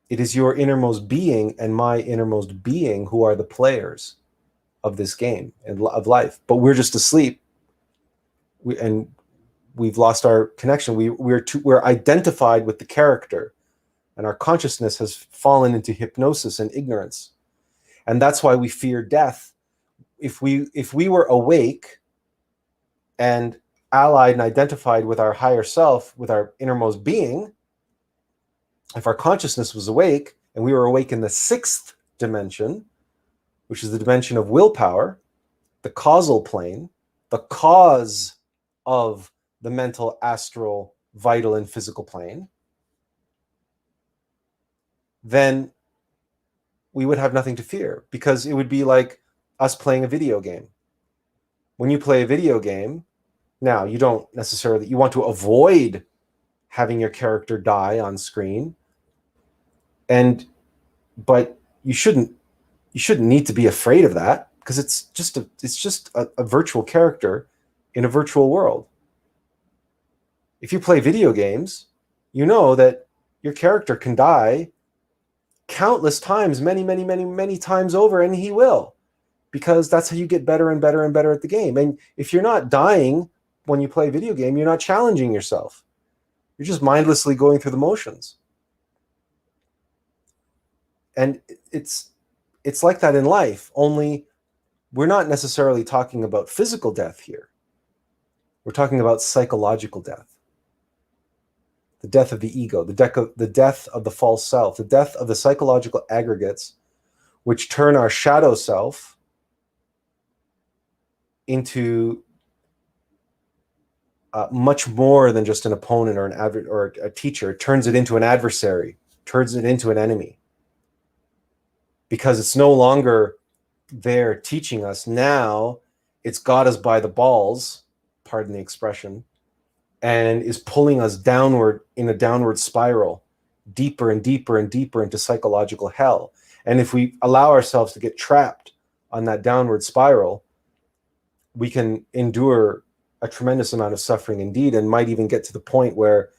It is your innermost being and my innermost being who are the players of this game and of life. But we're just asleep, and we've lost our connection. We're identified with the character, and our consciousness has fallen into hypnosis and ignorance. And that's why we fear death. If we were awake and allied and identified with our higher self, with our innermost being, if our consciousness was awake and we were awake in the sixth dimension, which is the dimension of willpower, the causal plane, the cause of the mental, astral, vital, and physical plane, then we would have nothing to fear, because it would be like us playing a video game. When you play a video game, now you don't necessarily, you want to avoid having your character die on screen, but you shouldn't need to be afraid of that, because it's just a virtual character in a virtual world. If you play video games, you know that your character can die countless times, many times over, and he will, because that's how you get better and better and better at the game. And if you're not dying when you play a video game, you're not challenging yourself. You're just mindlessly going through the motions. And it's like that in life, only we're not necessarily talking about physical death here. We're talking about psychological death. The death of the ego, the death of the false self, the death of the psychological aggregates which turn our shadow self into much more than just an opponent or a teacher. It turns it into an adversary, turns it into an enemy. Because it's no longer there teaching us. Now it's got us by the balls, pardon the expression, and is pulling us downward in a downward spiral, deeper and deeper and deeper into psychological hell. And if we allow ourselves to get trapped on that downward spiral, we can endure a tremendous amount of suffering indeed, and might even get to the point where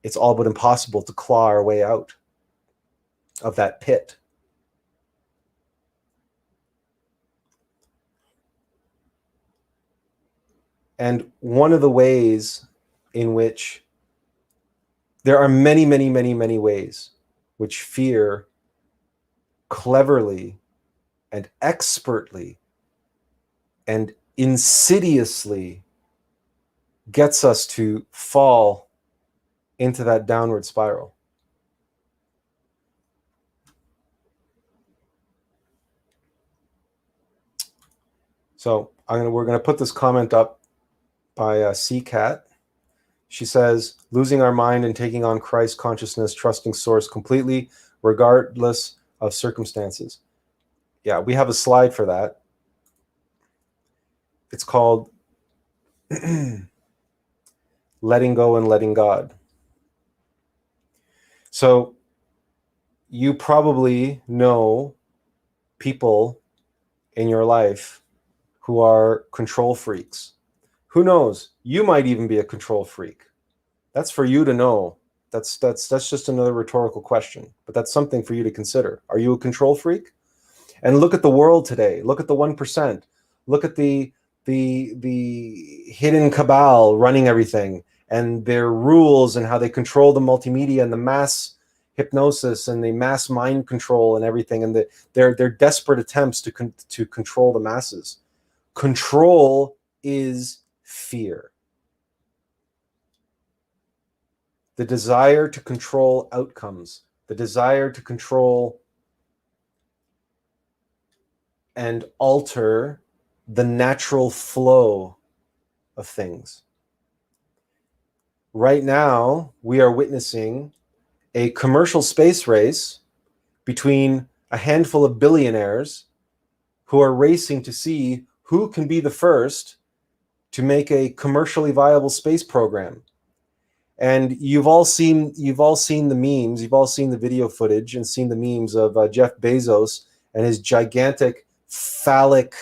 it's all but impossible to claw our way out of that pit. And one of the ways in which there are many, many, many, many ways which fear cleverly and expertly and insidiously gets us to fall into that downward spiral. So we're going to put this comment up by CCAT. She says, losing our mind and taking on Christ consciousness, trusting source completely, regardless of circumstances. Yeah, we have a slide for that. It's called letting go and letting God. So you probably know people in your life who are control freaks. Who knows? You might even be a control freak. That's for you to know. That's just another rhetorical question, but that's something for you to consider. Are you a control freak? And look at the world today. Look at the 1%. Look at the hidden cabal running everything, and their rules and how they control the multimedia and the mass hypnosis and the mass mind control and everything, and their desperate attempts to control the masses. Control is fear. The desire to control outcomes, the desire to control and alter the natural flow of things. Right now, we are witnessing a commercial space race between a handful of billionaires who are racing to see who can be the first to make a commercially viable space program. And you've all seen the memes, you've all seen the video footage and seen the memes of Jeff Bezos and his gigantic phallic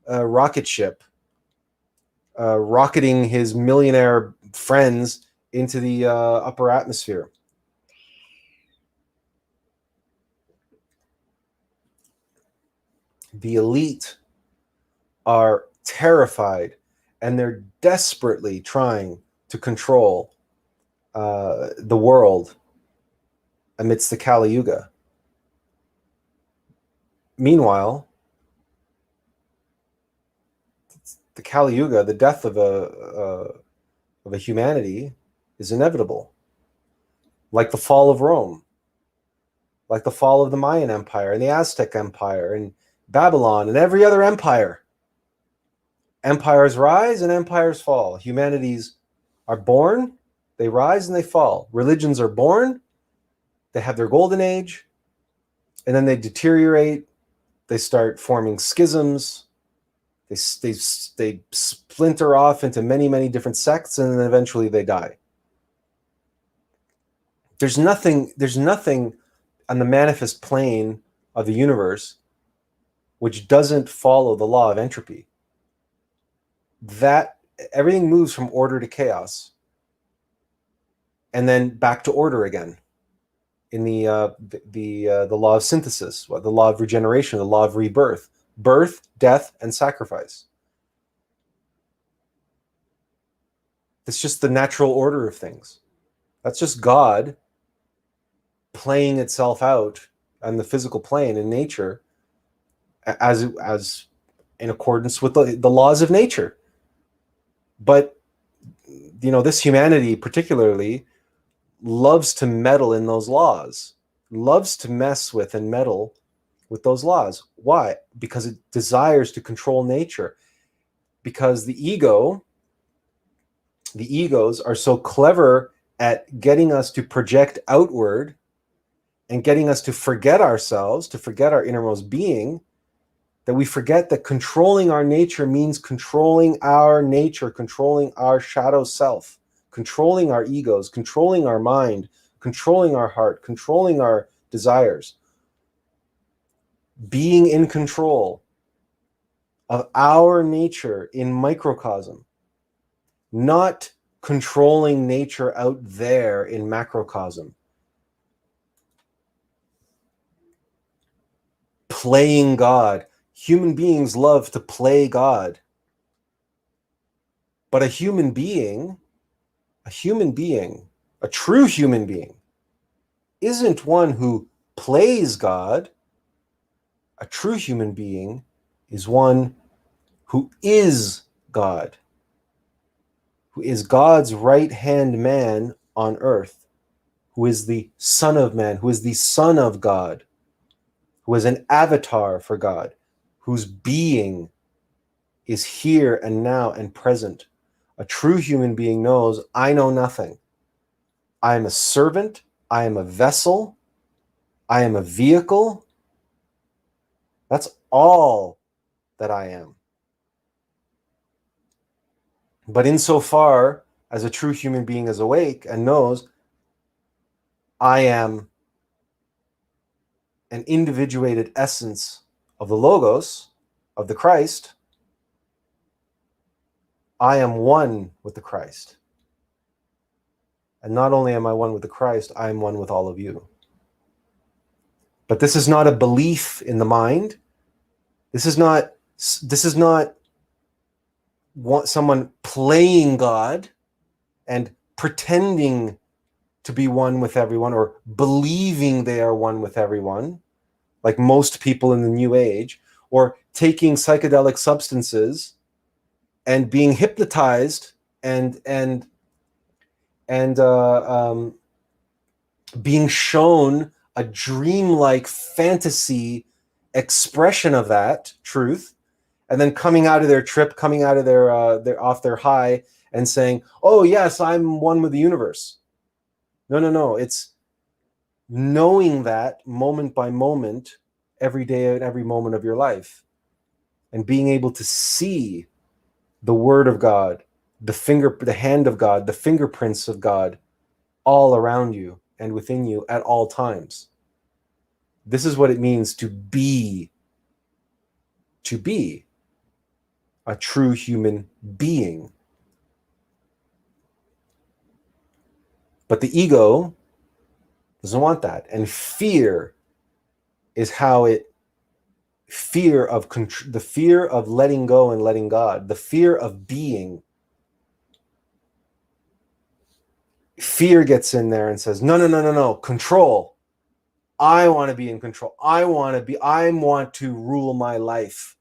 rocket ship rocketing his millionaire friends into the upper atmosphere. The elite are terrified, and they're desperately trying to control the world amidst the Kali Yuga. Meanwhile, the Kali Yuga, the death of a humanity, is inevitable. Like the fall of Rome, like the fall of the Mayan Empire and the Aztec Empire and Babylon and every other empire. Empires rise and empires fall. Humanities are born, they rise and they fall. Religions are born, they have their golden age, and then they deteriorate. They start forming schisms. They splinter off into many, many different sects, and then eventually they die. There's nothing on the manifest plane of the universe which doesn't follow the law of entropy. That everything moves from order to chaos, and then back to order again. In the law of synthesis, the law of regeneration, the law of rebirth, birth, death, and sacrifice. It's just the natural order of things. That's just God playing itself out on the physical plane in nature, as in accordance with the laws of nature. But this humanity particularly loves to meddle in those laws, loves to mess with and meddle with those laws. Why? Because it desires to control nature. Because the egos are so clever at getting us to project outward and getting us to forget ourselves, to forget our innermost being, that we forget that controlling our nature means controlling our nature, controlling our shadow self, controlling our egos, controlling our mind, controlling our heart, controlling our desires, being in control of our nature in microcosm, not controlling nature out there in macrocosm. Playing God. Human beings love to play God. But a human being, a true human being, isn't one who plays God. A true human being is one who is God, who is God's right-hand man on earth, who is the Son of Man, who is the Son of God, who is an avatar for God, whose being is here and now and present. A true human being knows, I know nothing. I am a servant. I am a vessel. I am a vehicle. That's all that I am. But insofar as a true human being is awake and knows, I am an individuated essence of the Logos, of the Christ, I am one with the Christ. And not only am I one with the Christ, I am one with all of you. But this is not a belief in the mind. This is not someone playing God and pretending to be one with everyone or believing they are one with everyone, like most people in the New Age, or taking psychedelic substances and being hypnotized and being shown a dreamlike fantasy expression of that truth, and then coming out of their trip, coming out of their off their high, and saying, "Oh yes, I'm one with the universe." No. It's knowing that moment by moment, every day and every moment of your life, and being able to see the Word of God, the hand of God, the fingerprints of God, all around you and within you at all times. This is what it means to be a true human being. But the ego doesn't want that. And fear is how the fear of letting go and letting God, the fear of being. Fear gets in there and says, no, control. I want to be in control. I want to rule my life.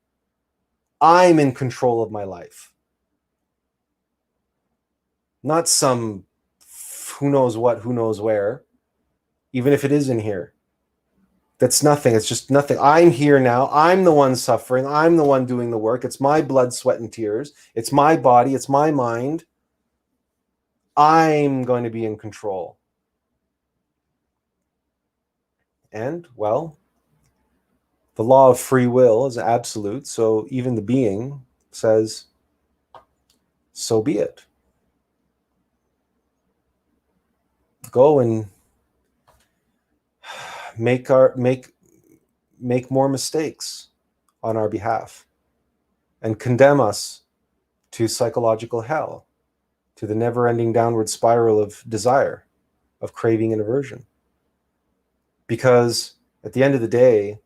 I'm in control of my life. Not some who knows what, who knows where, even if it is in here. That's nothing. It's just nothing. I'm here now. I'm the one suffering. I'm the one doing the work. It's my blood, sweat, and tears. It's my body. It's my mind. I'm going to be in control. And, well, the law of free will is absolute. So even the being says, so be it. Go and make more mistakes on our behalf and condemn us to psychological hell, to the never-ending downward spiral of desire, of craving and aversion. Because at the end of the day,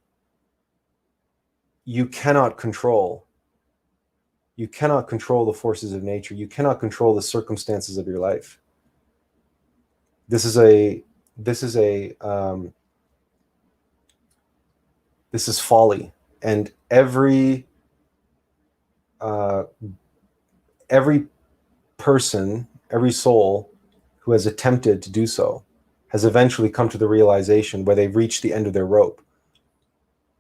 you cannot control the forces of nature. You cannot control the circumstances of your life. This is folly, and every person, every soul who has attempted to do so has eventually come to the realization where they've reached the end of their rope.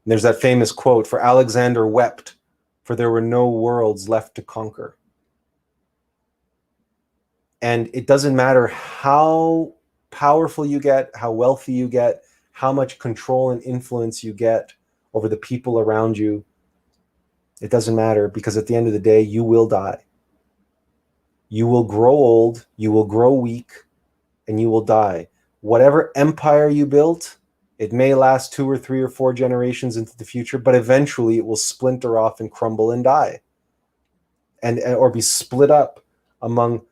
And there's that famous quote, "For Alexander wept, for there were no worlds left to conquer." And it doesn't matter how powerful you get, how wealthy you get, how much control and influence you get over the people around you, it doesn't matter, because at the end of the day, you will die. You will grow old, you will grow weak, and you will die. Whatever empire you built, it may last 2 or 3 or 4 generations into the future, but eventually it will splinter off and crumble and die, and or be split up among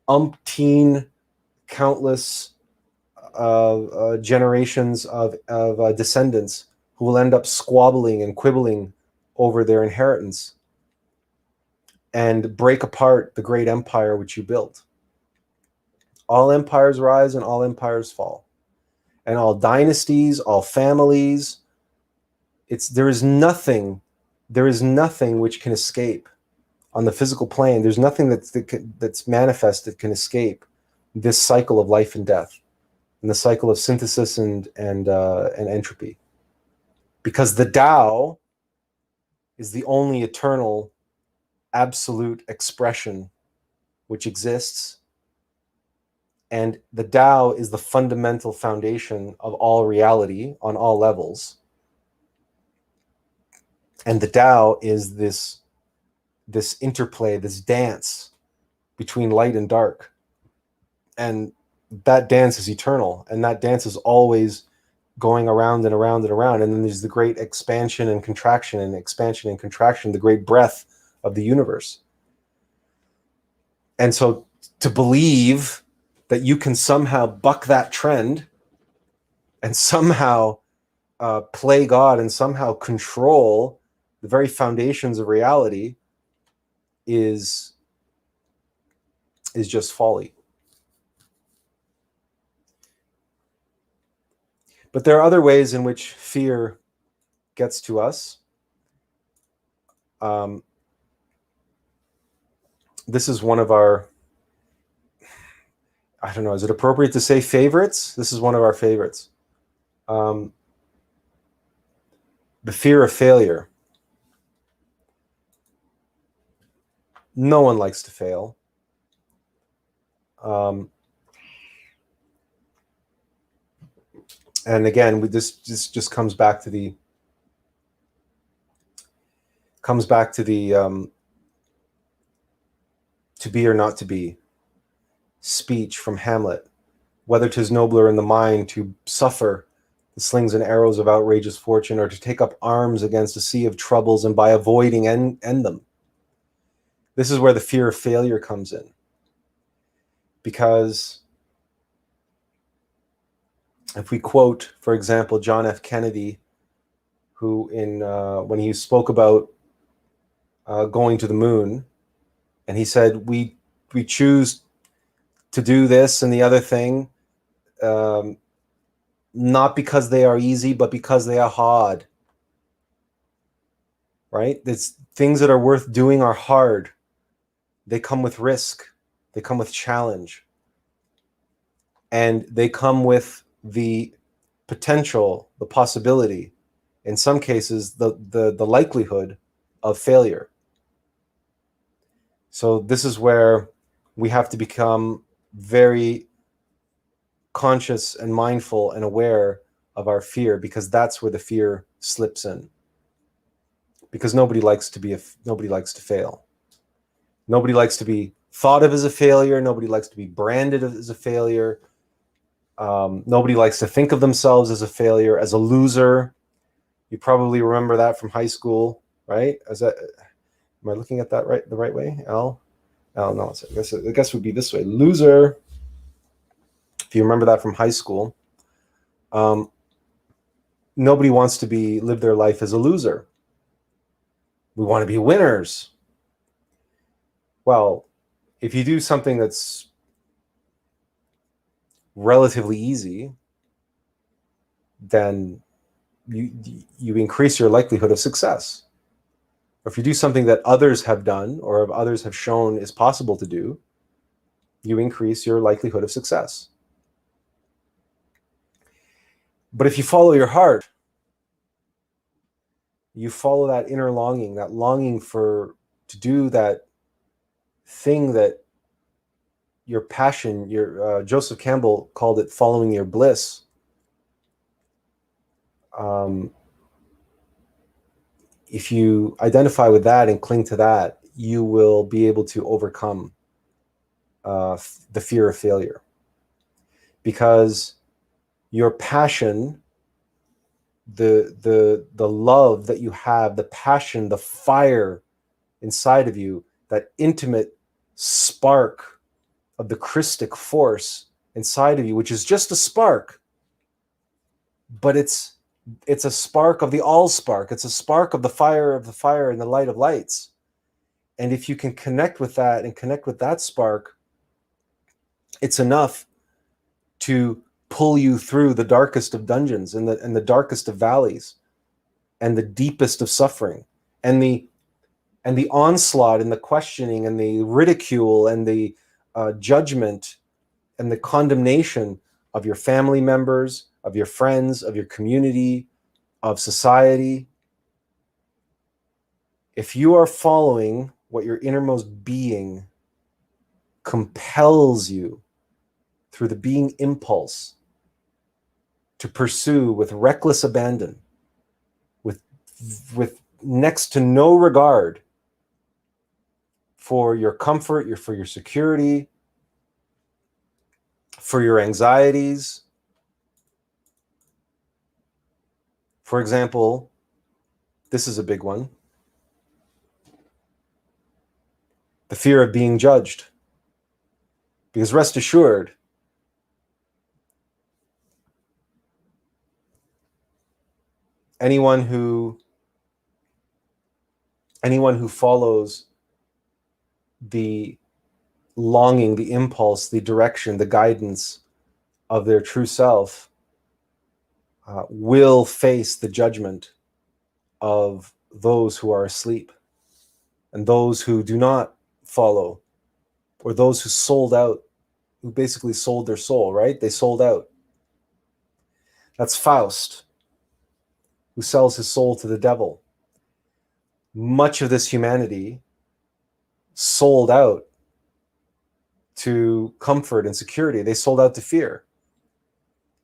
umpteen, countless generations of descendants who will end up squabbling and quibbling over their inheritance and break apart the great empire which you built. All empires rise and all empires fall, and all dynasties, all families. There is nothing which can escape on the physical plane. There's nothing that's manifest that can escape this cycle of life and death, and the cycle of synthesis and entropy, because the Tao is the only eternal, absolute expression which exists, and the Tao is the fundamental foundation of all reality on all levels. And the Tao is this interplay, this dance between light and dark, and that dance is eternal, and that dance is always going around and around and around. And then there's the great expansion and contraction, and expansion and contraction, the great breath of the universe. And so to believe that you can somehow buck that trend and somehow play God and somehow control the very foundations of reality is just folly. But there are other ways in which fear gets to us. This is one of our, I don't know, is it appropriate to say favorites? This is one of our favorites. The fear of failure. No one likes to fail. And again, this just comes back to the to be or not to be speech from Hamlet. Whether 'tis nobler in the mind to suffer the slings and arrows of outrageous fortune, or to take up arms against a sea of troubles and by avoiding end them. This is where the fear of failure comes in, because if we quote, for example, John F. Kennedy, who when he spoke about going to the moon, and he said, we choose to do this and the other thing, not because they are easy, but because they are hard. Right? It's things that are worth doing are hard. They come with risk. They come with challenge. And they come with the potential, the possibility, in some cases, the likelihood of failure. So this is where we have to become very conscious and mindful and aware of our fear, because that's where the fear slips in. Because nobody likes to fail. Nobody likes to be thought of as a failure. Nobody likes to be branded as a failure. Nobody likes to think of themselves as a failure, as a loser. You probably remember that from high school, right? Am I looking at that the right way? No, I guess it would be this way. Loser. If you remember that from high school, nobody wants to live their life as a loser. We want to be winners. Well, if you do something that's relatively easy, then you increase your likelihood of success. Or if you do something that others have done or others have shown is possible to do, you increase your likelihood of success. But if you follow your heart, you follow that inner longing, that longing to do that thing that your passion, Joseph Campbell called it following your bliss. if you identify with that and cling to that, you will be able to overcome the fear of failure, because your passion, the love that you have, the passion, the fire inside of you, that intimate spark of the Christic force inside of you, which is just a spark, but it's a spark of the all spark. It's a spark of the fire and the light of lights. And if you can connect with that and connect with that spark, it's enough to pull you through the darkest of dungeons and the darkest of valleys and the deepest of suffering, and the onslaught and the questioning and the ridicule and the judgment and the condemnation of your family members, of your friends, of your community, of society. If you are following what your innermost being compels you through the being impulse to pursue with reckless abandon, with next to no regard for your comfort, for your security, for your anxieties. For example, this is a big one: the fear of being judged. Because rest assured, anyone who follows the longing, the impulse, the direction, the guidance of their true self will face the judgment of those who are asleep, and those who do not follow, or those who sold out, who basically sold their soul, right? They sold out. That's Faust, who sells his soul to the devil. Much of this humanity sold out to comfort and security. They sold out to fear.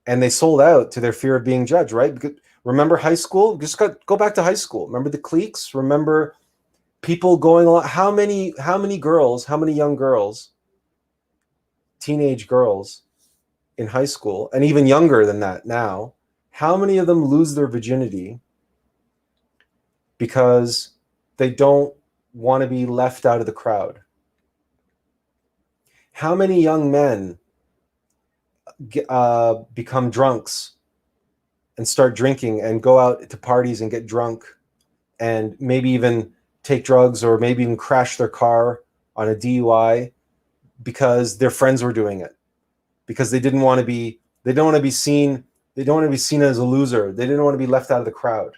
And they sold out to their fear of being judged, right? Because remember high school? Go back to high school. Remember the cliques? Remember people going along? How many girls, how many young girls, teenage girls in high school, and even younger than that now, how many of them lose their virginity because they don't want to be left out of the crowd? How many young men become drunks and start drinking and go out to parties and get drunk and maybe even take drugs, or maybe even crash their car on a DUI because their friends were doing it, because they don't want to be seen as a loser. They didn't want to be left out of the crowd.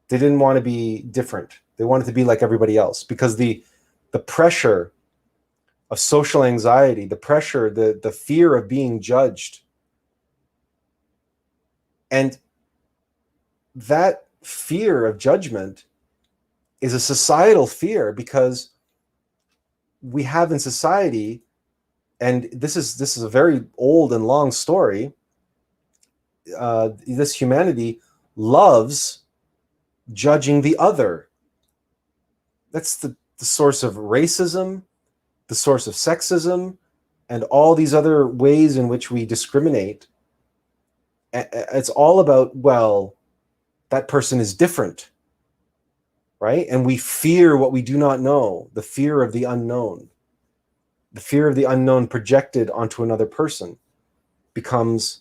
They didn't want to be different. They wanted to be like everybody else, because the pressure of social anxiety, the pressure, the fear of being judged, and that fear of judgment is a societal fear, because we have in society, and this is a very old and long story, this humanity loves judging the other. That's the source of racism, the source of sexism, and all these other ways in which we discriminate. It's all about, well, that person is different, right? And we fear what we do not know, the fear of the unknown. The fear of the unknown projected onto another person becomes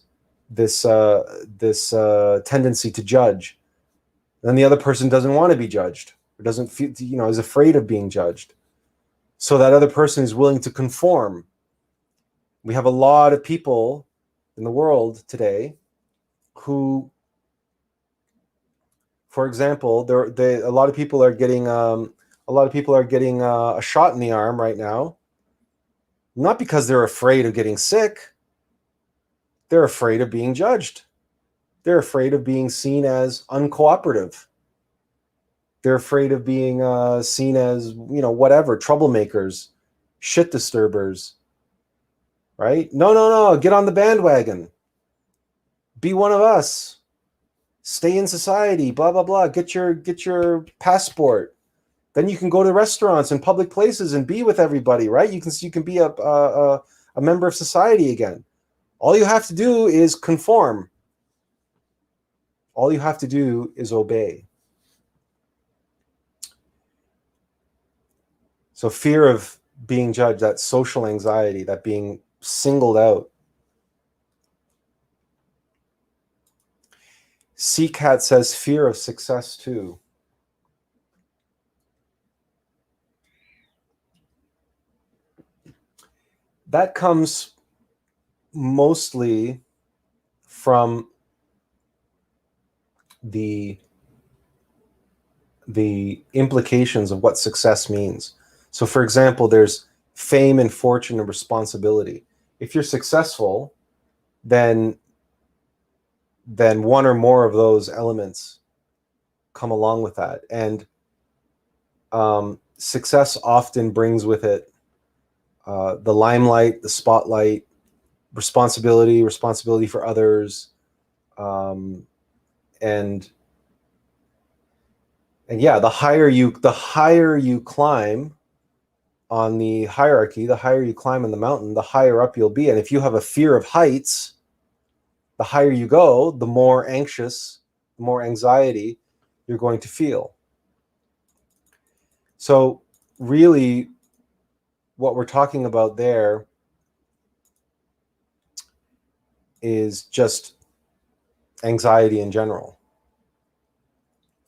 this tendency to judge. Then the other person doesn't want to be judged, or doesn't feel, is afraid of being judged. So that other person is willing to conform. We have a lot of people in the world today who, for example, a lot of people are getting a shot in the arm right now, not because they're afraid of getting sick. They're afraid of being judged. They're afraid of being seen as uncooperative. They're afraid of being seen as, whatever, troublemakers, shit disturbers, right? No, get on the bandwagon. Be one of us. Stay in society, blah blah blah. Get your passport. Then you can go to restaurants and public places and be with everybody, right? You can be a member of society again. All you have to do is conform. All you have to do is obey. So fear of being judged, that social anxiety, that being singled out. CCAT says fear of success too. That comes mostly from the implications of what success means. So for example, there's fame and fortune and responsibility. If you're successful, then one or more of those elements come along with that. And success often brings with it the limelight, the spotlight, responsibility for others, and yeah, the higher you climb on the hierarchy, the higher you climb in the mountain, the higher up you'll be. And if you have a fear of heights, the higher you go, the more anxious, the more anxiety you're going to feel. So really, what we're talking about there is just anxiety in general,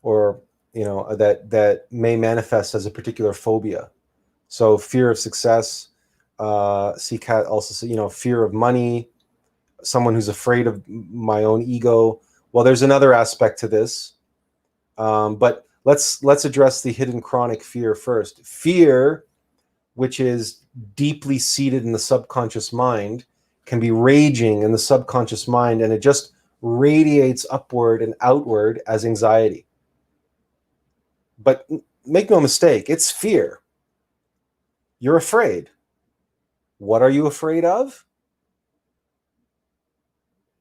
or that may manifest as a particular phobia. So fear of success, CCAT also say, fear of money, someone who's afraid of my own ego. Well, there's another aspect to this, but let's address the hidden chronic fear first. Fear, which is deeply seated in the subconscious mind, can be raging in the subconscious mind, and it just radiates upward and outward as anxiety. But make no mistake, it's fear. You're afraid. What are you afraid of?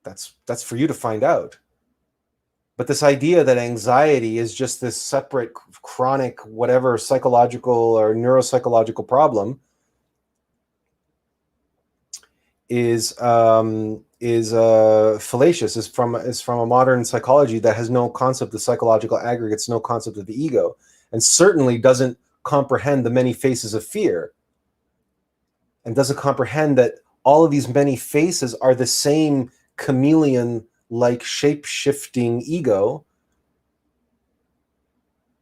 That's for you to find out. But this idea that anxiety is just this separate, chronic, whatever psychological or neuropsychological problem is fallacious. Is from a modern psychology that has no concept of psychological aggregates, no concept of the ego, and certainly doesn't comprehend the many faces of fear, and doesn't comprehend that all of these many faces are the same chameleon-like shape-shifting ego,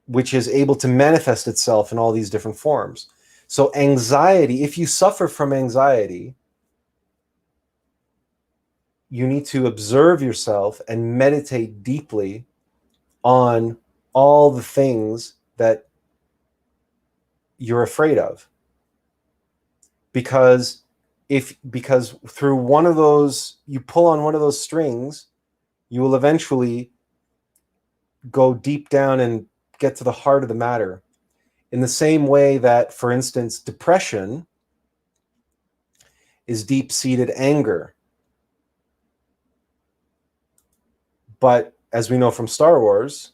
which is able to manifest itself in all these different forms. So anxiety, if you suffer from anxiety, you need to observe yourself and meditate deeply on all the things that you're afraid of. Because through one of those, you pull on one of those strings, you will eventually go deep down and get to the heart of the matter. In the same way that, for instance, depression is deep-seated anger. But as we know from Star Wars,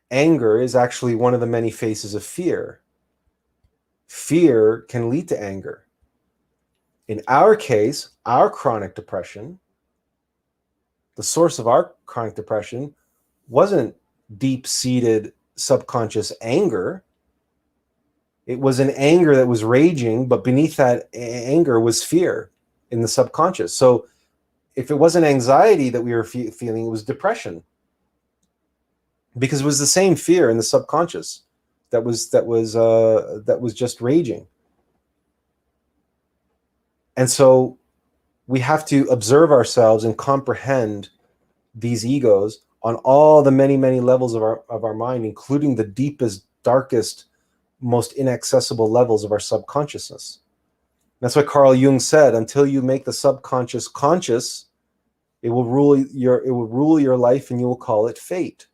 anger is actually one of the many faces of fear. Fear can lead to anger. In our case, our chronic depression, the source of our chronic depression wasn't deep-seated subconscious anger. It was an anger that was raging, but beneath that anger was fear in the subconscious. So if it wasn't anxiety that we were feeling, it was depression, because it was the same fear in the subconscious that was just raging. And so we have to observe ourselves and comprehend these egos on all the many, many levels of our mind, including the deepest, darkest, most inaccessible levels of our subconsciousness. That's why Carl Jung said, until you make the subconscious conscious, it will rule your life, and you will call it fate.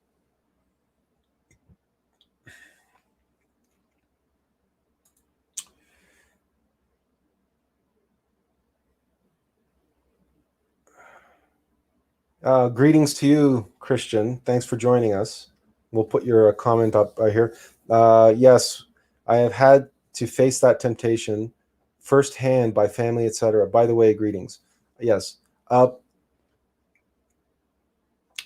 Greetings to you, Christian. Thanks for joining us. We'll put your comment up here. Yes, I have had to face that temptation firsthand by family, etc. By the way, greetings. Yes.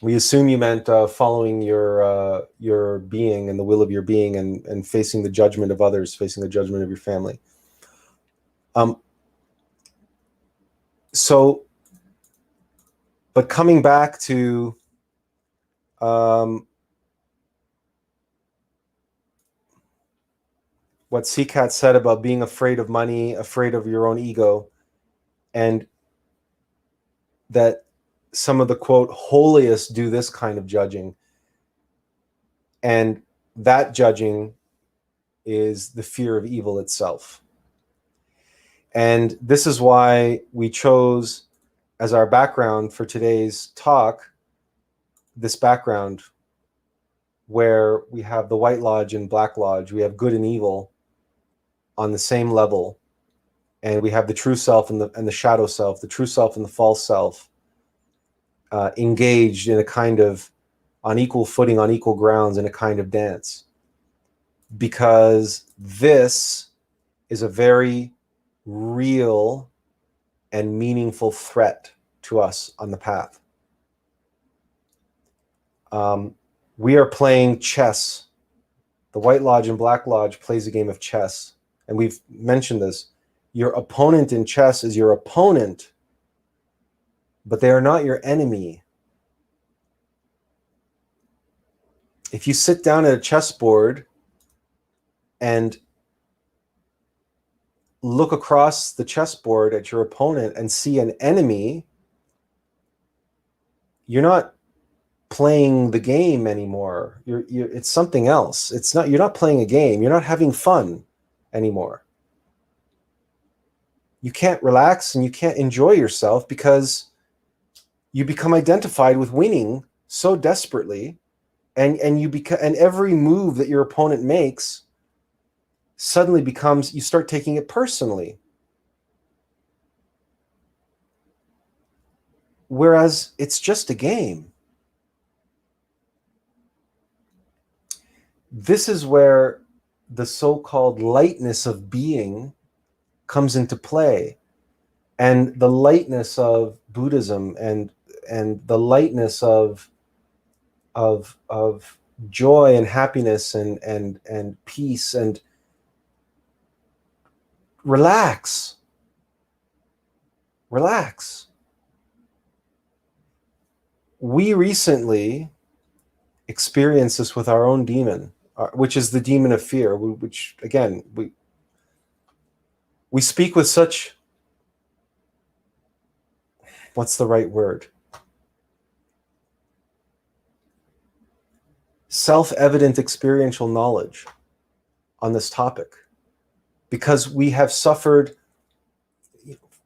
We assume you meant following your being and the will of your being, and facing the judgment of others, facing the judgment of your family. So, but coming back to what CCAT said about being afraid of money, afraid of your own ego, and that some of the quote holiest do this kind of judging, and that judging is the fear of evil itself. And this is why we chose as our background for today's talk this background where we have the White Lodge and Black Lodge, we have good and evil on the same level, and we have the true self and the shadow self, the true self and the false self, engaged in a kind of on equal footing, on equal grounds, in a kind of dance. Because this is a very real and meaningful threat to us on the path. We are playing chess. The White Lodge and Black Lodge plays a game of chess. And we've mentioned this. Your opponent in chess is your opponent, but they are not your enemy. If you sit down at a chessboard and look across the chessboard at your opponent and see an enemy, you're not playing the game anymore. It's something else. It's not. You're not playing a game. You're not having fun anymore. You can't relax and you can't enjoy yourself because you become identified with winning so desperately, and every move that your opponent makes suddenly becomes, you start taking it personally. Whereas it's just a game. This is where the so-called lightness of being comes into play, and the lightness of Buddhism, and the lightness of joy and happiness and peace, and relax. We recently experienced this with our own demon, which is the demon of fear, which again we speak with such, what's the right word? Self-evident experiential knowledge on this topic, because we have suffered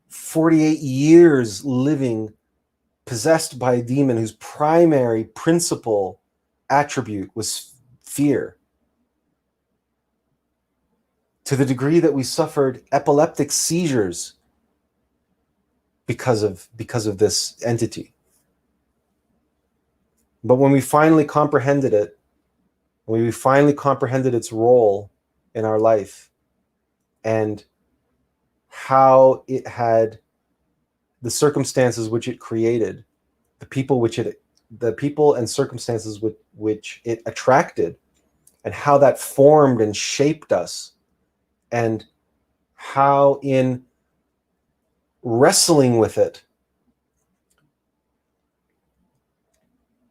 48 years living possessed by a demon whose primary principal attribute was fear, to the degree that we suffered epileptic seizures because of this entity. But when we finally comprehended it, when we finally comprehended its role in our life, and how it had the circumstances which it created, the people and circumstances which it attracted, and how that formed and shaped us, and how in wrestling with it,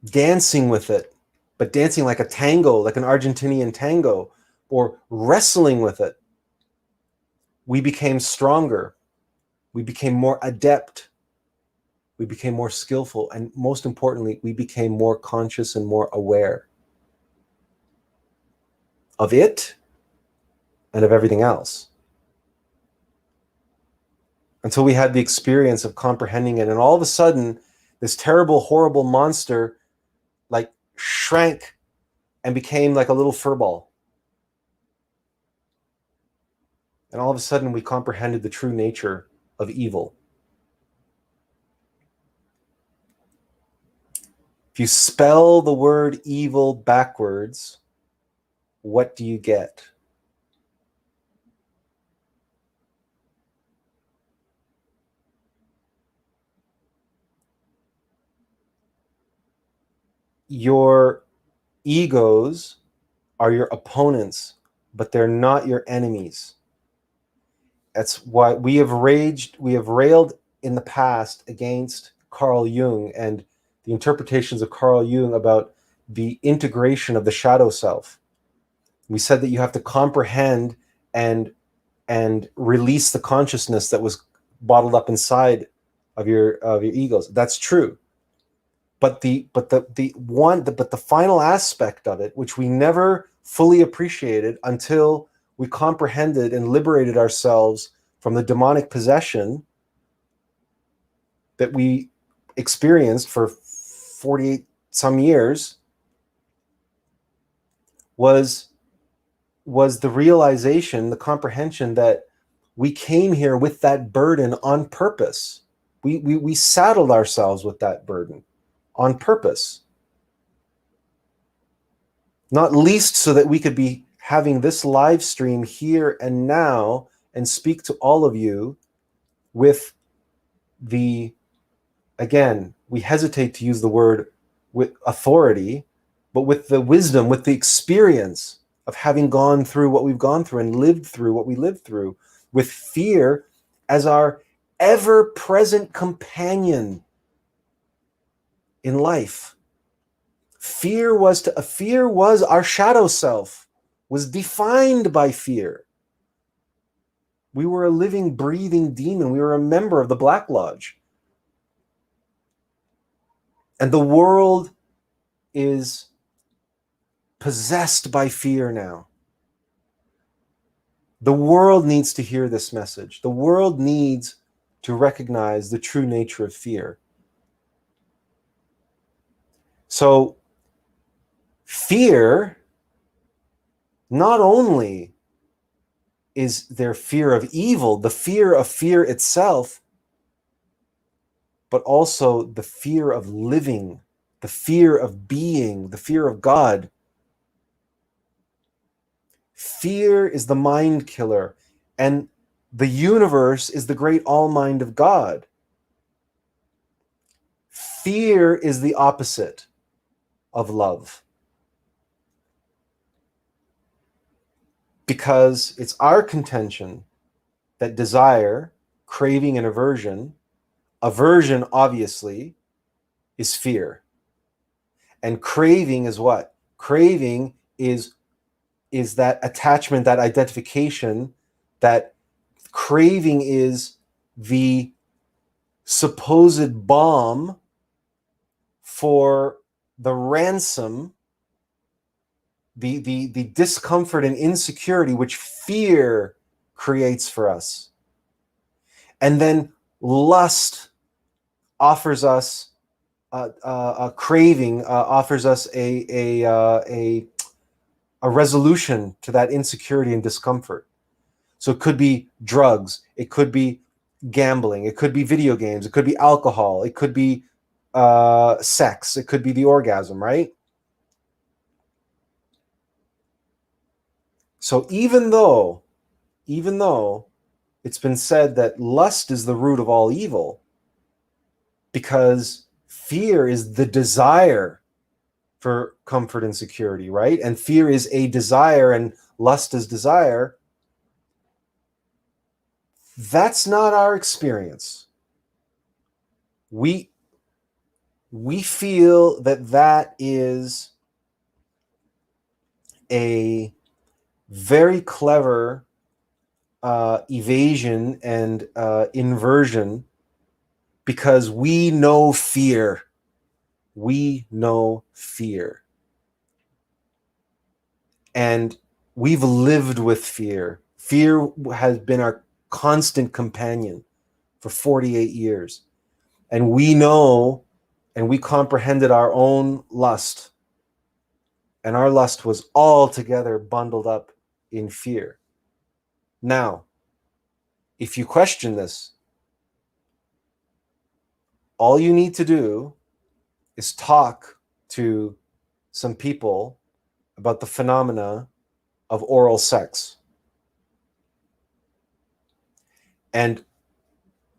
dancing with it, but dancing like a tango, like an Argentinian tango, or wrestling with it, we became stronger, we became more adept, we became more skillful, and most importantly, we became more conscious and more aware of it and of everything else, until we had the experience of comprehending it. And all of a sudden, this terrible, horrible monster like shrank and became like a little furball. And all of a sudden, we comprehended the true nature of evil. If you spell the word evil backwards, what do you get? Your egos are your opponents, but they're not your enemies. That's why we have railed in the past against Carl Jung and the interpretations of Carl Jung about the integration of the shadow self. We said that you have to comprehend and release the consciousness that was bottled up inside of your egos. That's true. But the final aspect of it, which we never fully appreciated until we comprehended and liberated ourselves from the demonic possession that we experienced for 48 some years, was the realization, the comprehension that we came here with that burden on purpose. We saddled ourselves with that burden on purpose. Not least so that we could be having this live stream here and now and speak to all of you with the, again, we hesitate to use the word with authority, but with the wisdom, with the experience of having gone through what we've gone through and lived through what we lived through, with fear as our ever-present companion in life. Fear was our shadow self, was defined by fear. We were a living, breathing demon. We were a member of the Black Lodge. And the world is possessed by fear now. The world needs to hear this message. The world needs to recognize the true nature of fear. So, fear, not only is there fear of evil, the fear of fear itself, but also the fear of living, the fear of being, the fear of God. Fear is the mind killer, and the universe is the great all mind of God. Fear is the opposite of love, because it's our contention that desire, craving, and aversion obviously is fear. And craving is what? Craving is that attachment, that identification, that craving is the supposed balm for the ransom, the discomfort and insecurity which fear creates for us. And then lust offers us a craving, offers us a resolution to that insecurity and discomfort. So it could be drugs, it could be gambling, it could be video games, it could be alcohol, it could be sex, it could be the orgasm, right? So even though it's been said that lust is the root of all evil, because fear is the desire for comfort and security, right? And fear is a desire and lust is desire. That's not our experience. We feel that is a very clever evasion and inversion, because we know fear. We know fear. And we've lived with fear. Fear has been our constant companion for 48 years. And we know, and we comprehended our own lust. And our lust was all together bundled up in fear. Now, if you question this, all you need to do is talk to some people about the phenomena of oral sex, and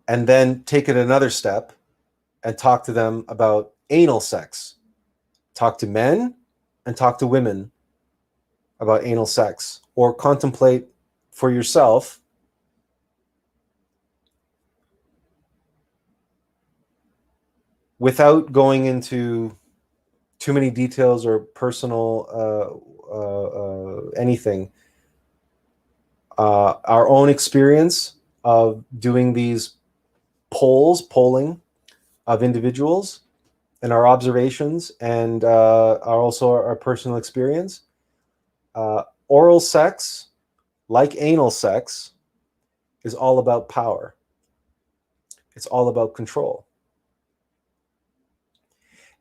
then take it another step and talk to them about anal sex. Talk to men and talk to women about anal sex, or contemplate for yourself without going into too many details or personal anything. Our own experience of doing these polling of individuals, and our observations, and also our personal experience. Oral sex, like anal sex, is all about power. It's all about control.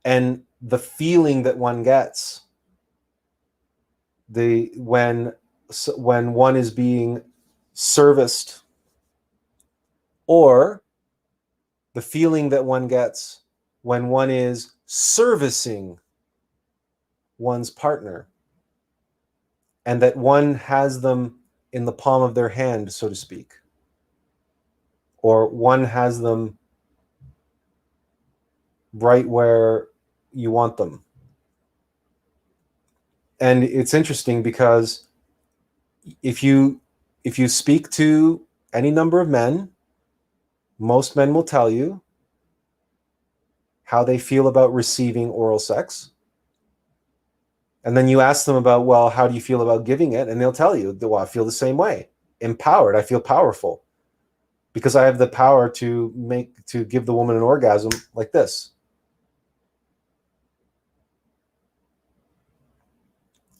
And the feeling that one gets when one is being serviced, or the feeling that one gets when one is servicing one's partner, and that one has them in the palm of their hand, so to speak, or one has them right where you want them. And it's interesting because if you speak to any number of men, most men will tell you how they feel about receiving oral sex. And then you ask them about, well, how do you feel about giving it? And they'll tell you, well, I feel the same way. Empowered. I feel powerful because I have the power to give the woman an orgasm like this.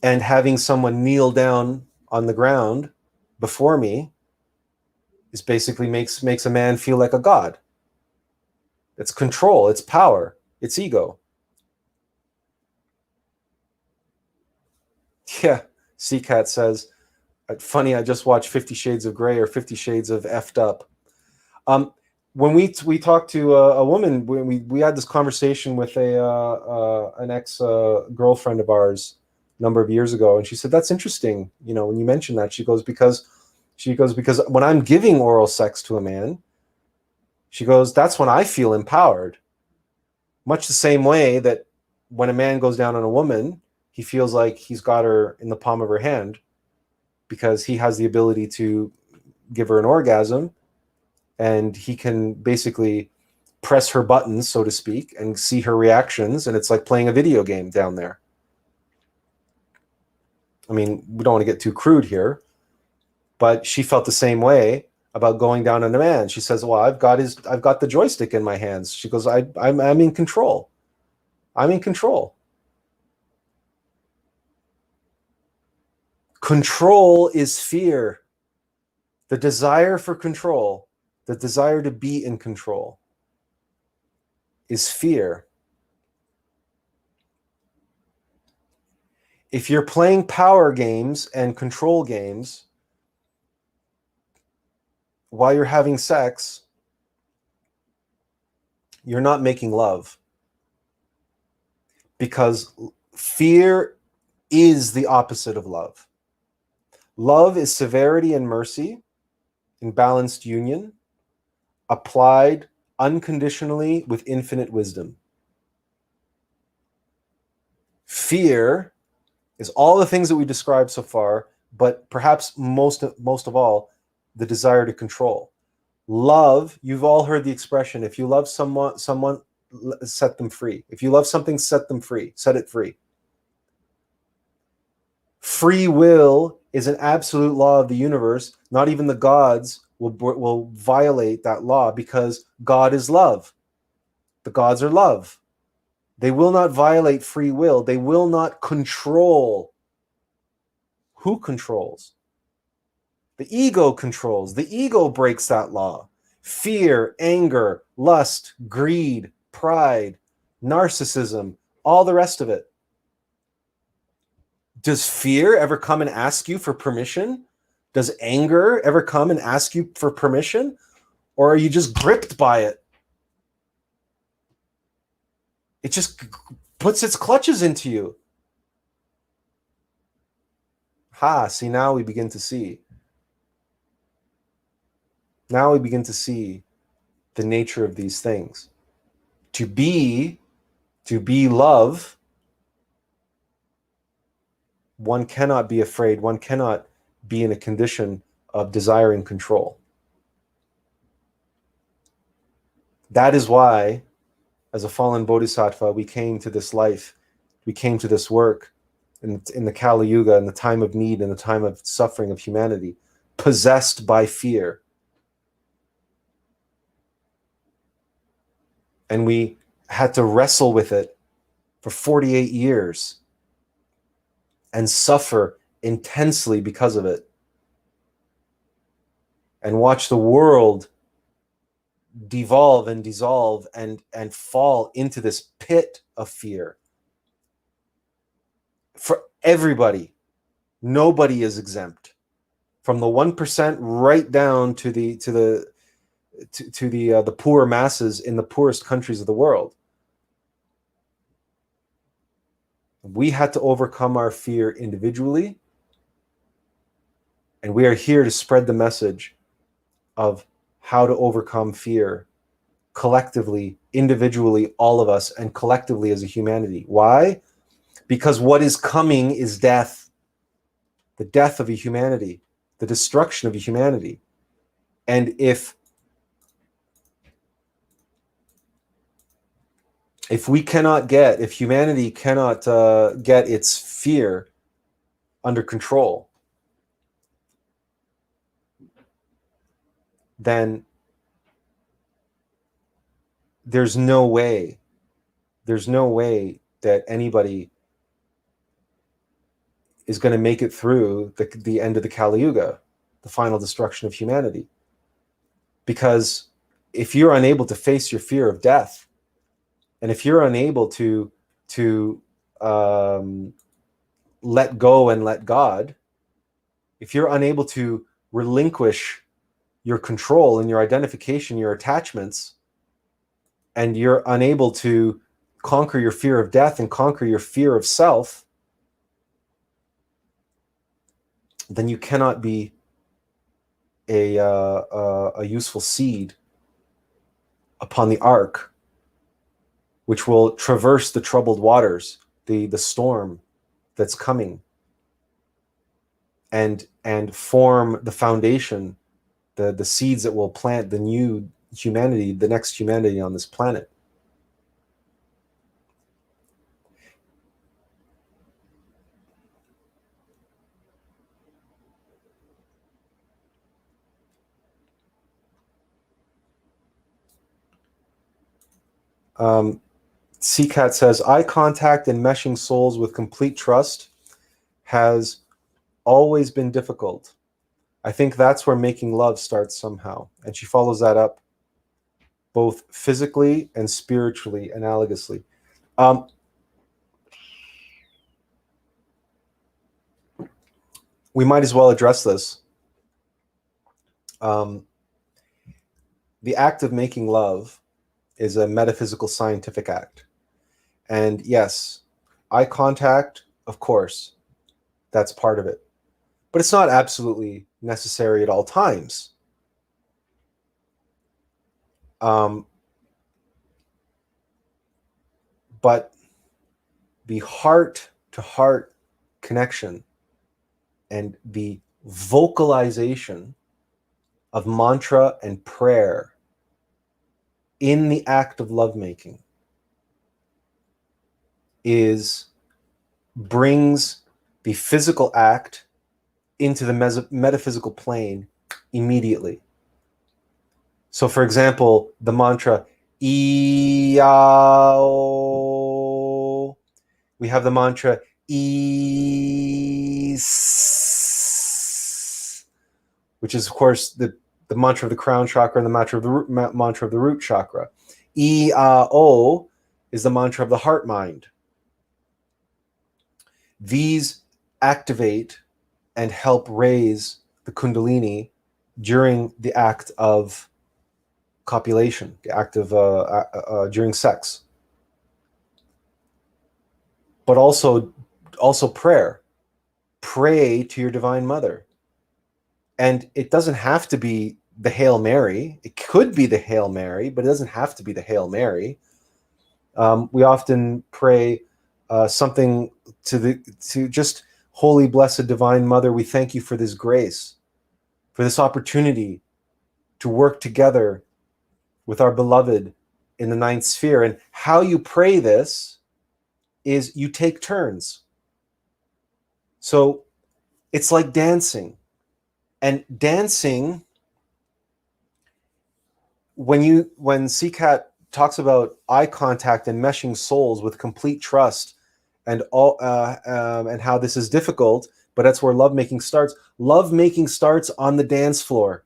And having someone kneel down on the ground before me is basically makes a man feel like a god. It's control, it's power, it's ego. Yeah, CCAT says, funny, I just watched 50 Shades of Grey or 50 Shades of Effed Up. When we talked to a woman, we had this conversation with an ex girlfriend of ours a number of years ago, and she said, that's interesting, when you mentioned that. She goes, because when I'm giving oral sex to a man, she goes, that's when I feel empowered. Much the same way that when a man goes down on a woman, he feels like he's got her in the palm of her hand because he has the ability to give her an orgasm, and he can basically press her buttons, so to speak, and see her reactions. And it's like playing a video game down there. I mean, we don't want to get too crude here, but she felt the same way about going down on a man. She says, well, I've got the joystick in my hands. She goes, I'm in control. I'm in control. Control is fear. The desire for control, the desire to be in control, is fear. If you're playing power games and control games while you're having sex, you're not making love. Because fear is the opposite of love. Love is severity and mercy in balanced union, applied unconditionally with infinite wisdom. Fear is all the things that we described so far, but perhaps most of all, the desire to control. Love, you've all heard the expression, if you love someone, set them free. If you love something, set them free. Set it free. Free will is an absolute law of the universe. Not even the gods will violate that law, because God is love. The gods are love. They will not violate free will. They will not control. Who controls? The ego controls. The ego breaks that law. Fear, anger, lust, greed, pride, narcissism, all the rest of it. Does fear ever come and ask you for permission? Does anger ever come and ask you for permission? Or are you just gripped by it? It just puts its clutches into you. See, now we begin to see. Now we begin to see the nature of these things. To be love, one cannot be afraid. One cannot be in a condition of desiring control. That is why, as a fallen bodhisattva, we came to this life, we came to this work in the Kali Yuga, in the time of need, in the time of suffering of humanity, possessed by fear. And we had to wrestle with it for 48 years and suffer intensely because of it. And watch the world devolve and dissolve and fall into this pit of fear. For everybody, nobody is exempt. From the 1% right down to the poor masses in the poorest countries of the world. We had to overcome our fear individually, and we are here to spread the message of how to overcome fear collectively, individually, all of us, and collectively as a humanity. Why? Because what is coming is death. The death of a humanity, the destruction of a humanity. And if humanity cannot get its fear under control, then there's no way that anybody is going to make it through the end of the Kali Yuga, the final destruction of humanity. Because if you're unable to face your fear of death, and if you're unable to let go and let God, if you're unable to relinquish your control and your identification, your attachments, and you're unable to conquer your fear of death and conquer your fear of self, then you cannot be a useful seed upon the ark, which will traverse the troubled waters, the storm that's coming, and form the foundation, the seeds that will plant the new humanity, the next humanity on this planet. CCAT says, eye contact and meshing souls with complete trust has always been difficult. I think that's where making love starts somehow. And she follows that up both physically and spiritually, analogously. We might as well address this. The act of making love is a metaphysical scientific act. And yes, eye contact, of course, that's part of it. But it's not absolutely necessary at all times. But the heart-to-heart connection and the vocalization of mantra and prayer in the act of lovemaking brings the physical act into the metaphysical plane immediately. So, for example, the mantra E-A-O. We have the mantra E-S, which is, of course, the mantra of the crown chakra and the mantra of the root chakra. E-A-O is the mantra of the heart mind. These activate and help raise the kundalini during the act of copulation, the act of during sex. but also prayer. Pray to your Divine Mother. And it doesn't have to be the Hail Mary. It could be the Hail Mary, but it doesn't have to be the Hail Mary. We often pray something to just Holy Blessed Divine Mother. We thank you for this grace, for this opportunity to work together with our beloved in the ninth sphere. And how you pray this is you take turns. So it's like dancing. And dancing, when CCAT talks about eye contact and meshing souls with complete trust, and how this is difficult, but that's where lovemaking starts. Lovemaking starts on the dance floor.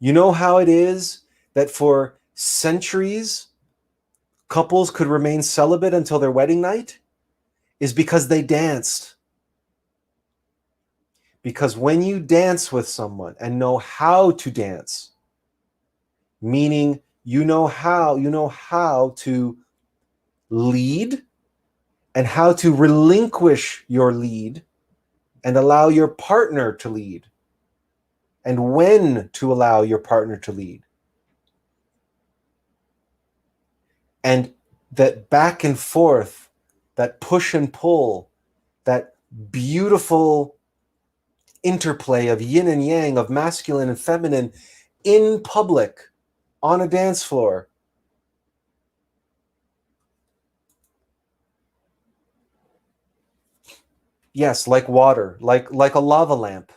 You know how it is that for centuries couples could remain celibate until their wedding night? Is because they danced. Because when you dance with someone and know how to dance, meaning you know how to lead and how to relinquish your lead and allow your partner to lead, and when to allow your partner to lead. And that back and forth, that push and pull, that beautiful interplay of yin and yang, of masculine and feminine in public on a dance floor. Yes, like water, like a lava lamp,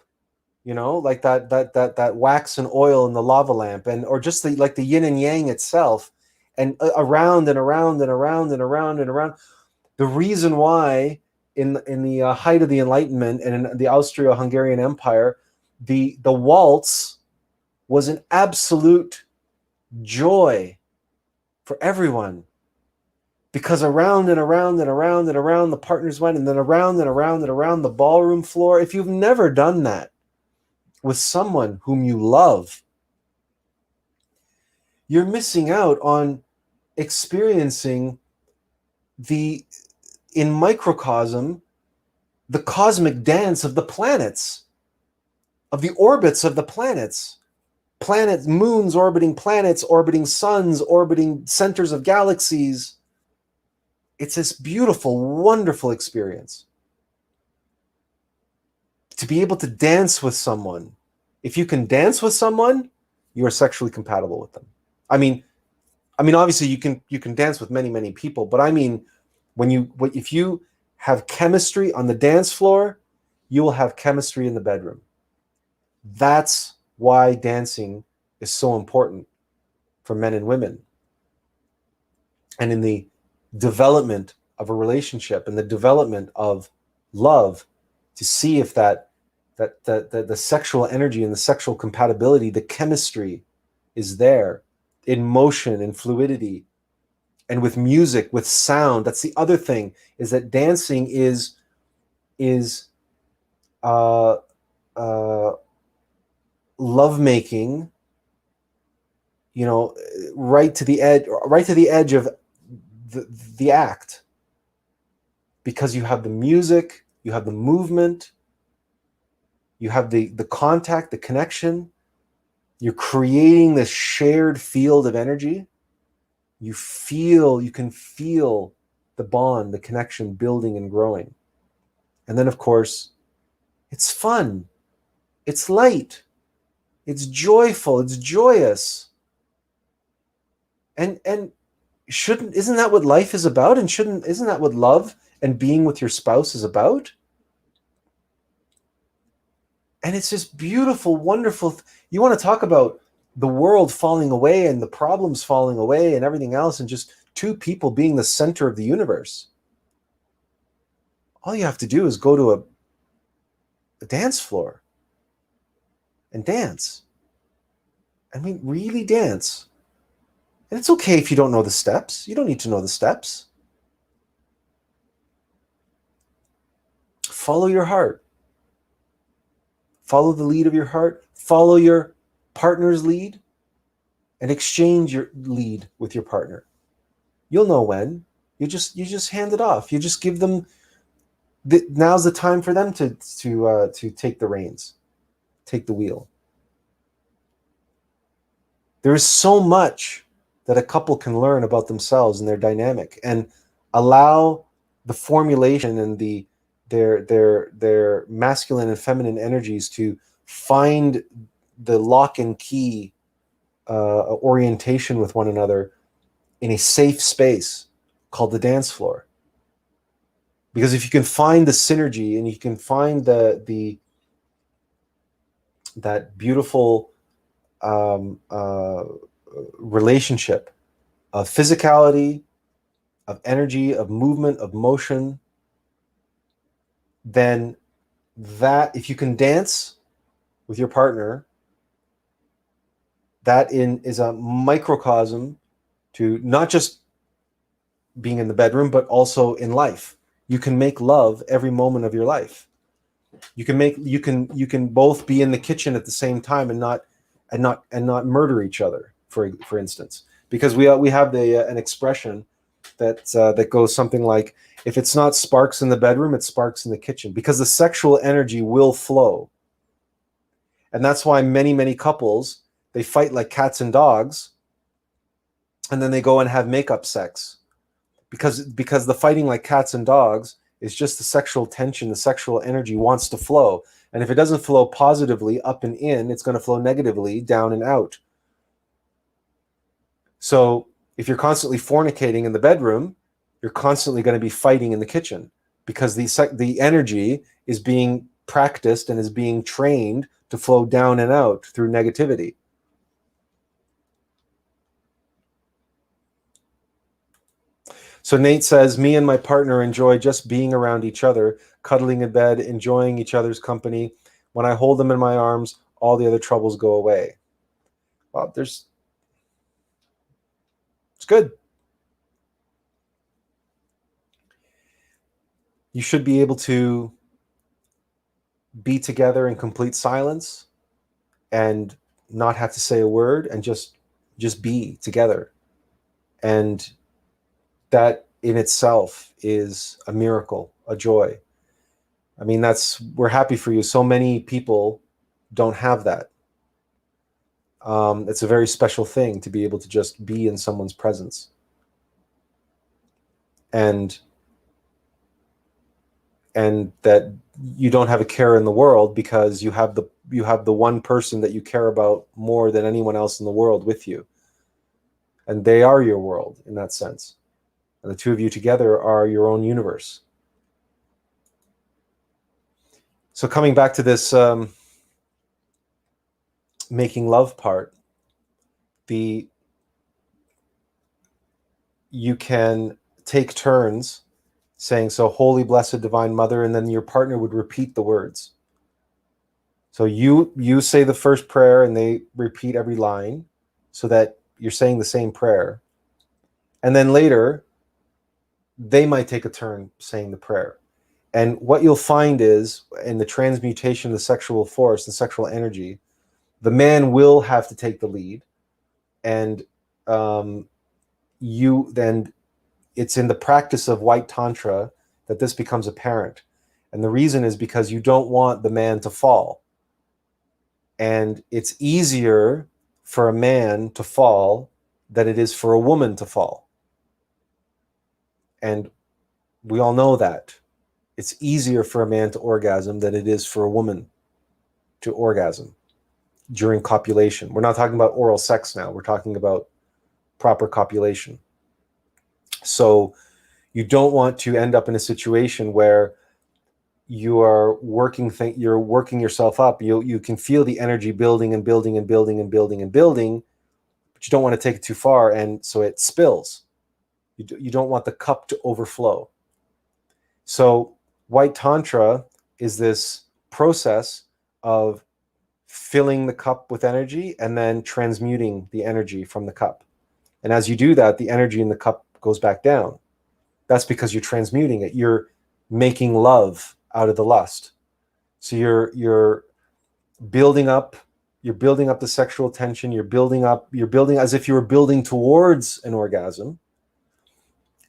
like that wax and oil in the lava lamp, and or just like the yin and yang itself, and around and around and around and around and around. The reason why in the height of the Enlightenment and in the Austro-Hungarian Empire, the waltz was an absolute joy for everyone, because around and around and around and around the partners went, and then around and around and around the ballroom floor. If you've never done that with someone whom you love, you're missing out on experiencing in microcosm, the cosmic dance of the planets, of the orbits of the planets. Planets, moons orbiting planets, orbiting suns, orbiting centers of galaxies. It's this beautiful, wonderful experience. To be able to dance with someone. If you can dance with someone, you are sexually compatible with them. I mean, obviously you can dance with many, many people, but I mean, if you have chemistry on the dance floor, you will have chemistry in the bedroom. That's why dancing is so important for men and women. And in the development of a relationship and the development of love, to see if the sexual energy and the sexual compatibility, the chemistry is there in motion and fluidity, and with music, with sound. That's the other thing, is that dancing is lovemaking, right to the edge of the act, because you have the music, you have the movement, you have the contact, the connection. You're creating this shared field of energy. You can feel the bond, the connection building and growing. And then, of course, it's fun, it's light, it's joyful, it's joyous. And isn't that what life is about? And isn't that what love and being with your spouse is about? And it's just beautiful, wonderful. You want to talk about the world falling away and the problems falling away and everything else, and just two people being the center of the universe. All you have to do is go to a dance floor and dance. I mean, really dance. And it's okay if you don't know the steps. You don't need to know the steps. Follow your heart. Follow the lead of your heart. Follow your partner's lead, and exchange your lead with your partner. You'll know when. You just hand it off. You just give them. Now's the time for them to take the reins, take the wheel. There is so much that a couple can learn about themselves and their dynamic, and allow the formulation and their masculine and feminine energies to find the lock and key orientation with one another in a safe space called the dance floor. Because if you can find the synergy and you can find that beautiful relationship of physicality, of energy, of movement, of motion, then that, if you can dance with your partner, that is a microcosm to not just being in the bedroom, but also in life. You can make love every moment of your life. You can both be in the kitchen at the same time and not murder each other, for instance, because we have an expression that goes something like, if it's not sparks in the bedroom, it's sparks in the kitchen, because the sexual energy will flow. And that's why many couples, they fight like cats and dogs, and then they go and have makeup sex, because the fighting like cats and dogs is just the sexual tension. The sexual energy wants to flow, and if it doesn't flow positively up and in, it's going to flow negatively down and out. So if you're constantly fornicating in the bedroom, you're constantly going to be fighting in the kitchen, because the energy is being practiced and is being trained to flow down and out through negativity. So Nate says, me and my partner enjoy just being around each other, cuddling in bed, enjoying each other's company. When I hold them in my arms, all the other troubles go away. Well, it's good. You should be able to be together in complete silence and not have to say a word, and just be together. And that in itself is a miracle, a joy. I mean, we're happy for you. So many people don't have that. It's a very special thing to be able to just be in someone's presence. And that you don't have a care in the world, because you have the one person that you care about more than anyone else in the world with you. And they are your world in that sense. And the two of you together are your own universe. So coming back to this making love part, you can take turns saying, so holy, blessed, divine mother, and then your partner would repeat the words. So you say the first prayer and they repeat every line, so that you're saying the same prayer. And then later, they might take a turn saying the prayer. And what you'll find is, in the transmutation of the sexual force and sexual energy, the man will have to take the lead. And it's in the practice of white tantra that this becomes apparent. And the reason is because you don't want the man to fall. And it's easier for a man to fall than it is for a woman to fall. And we all know that. It's easier for a man to orgasm than it is for a woman to orgasm during copulation. We're not talking about oral sex now. We're talking about proper copulation. So you don't want to end up in a situation where you're working yourself up. You can feel the energy building and building and building and building and building, but you don't want to take it too far, and so it spills. You don't want the cup to overflow. So white tantra is this process of filling the cup with energy and then transmuting the energy from the cup. And as you do that, the energy in the cup goes back down. That's because you're transmuting it. You're making love out of the lust. So you're building up the sexual tension. You're building as if you were building towards an orgasm.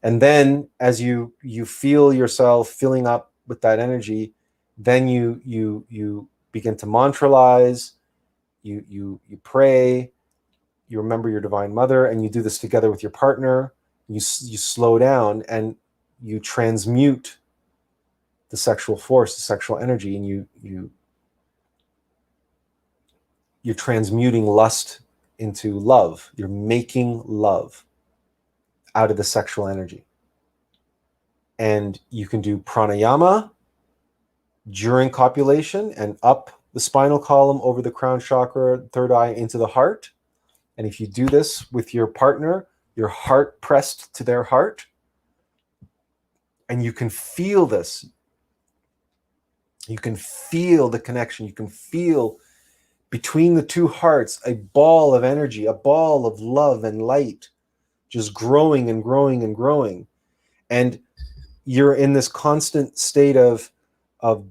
And then as you feel yourself filling up with that energy, then you begin to mantralize, you pray, you remember your divine mother, and you do this together with your partner. You slow down and you transmute the sexual force, the sexual energy, and you're transmuting lust into love. You're making love out of the sexual energy. And you can do pranayama during copulation and up the spinal column over the crown chakra, third eye into the heart. And if you do this with your partner, your heart pressed to their heart, and you can feel this. You can feel the connection. You can feel between the two hearts a ball of energy, a ball of love and light, just growing and growing and growing. And you're in this constant state of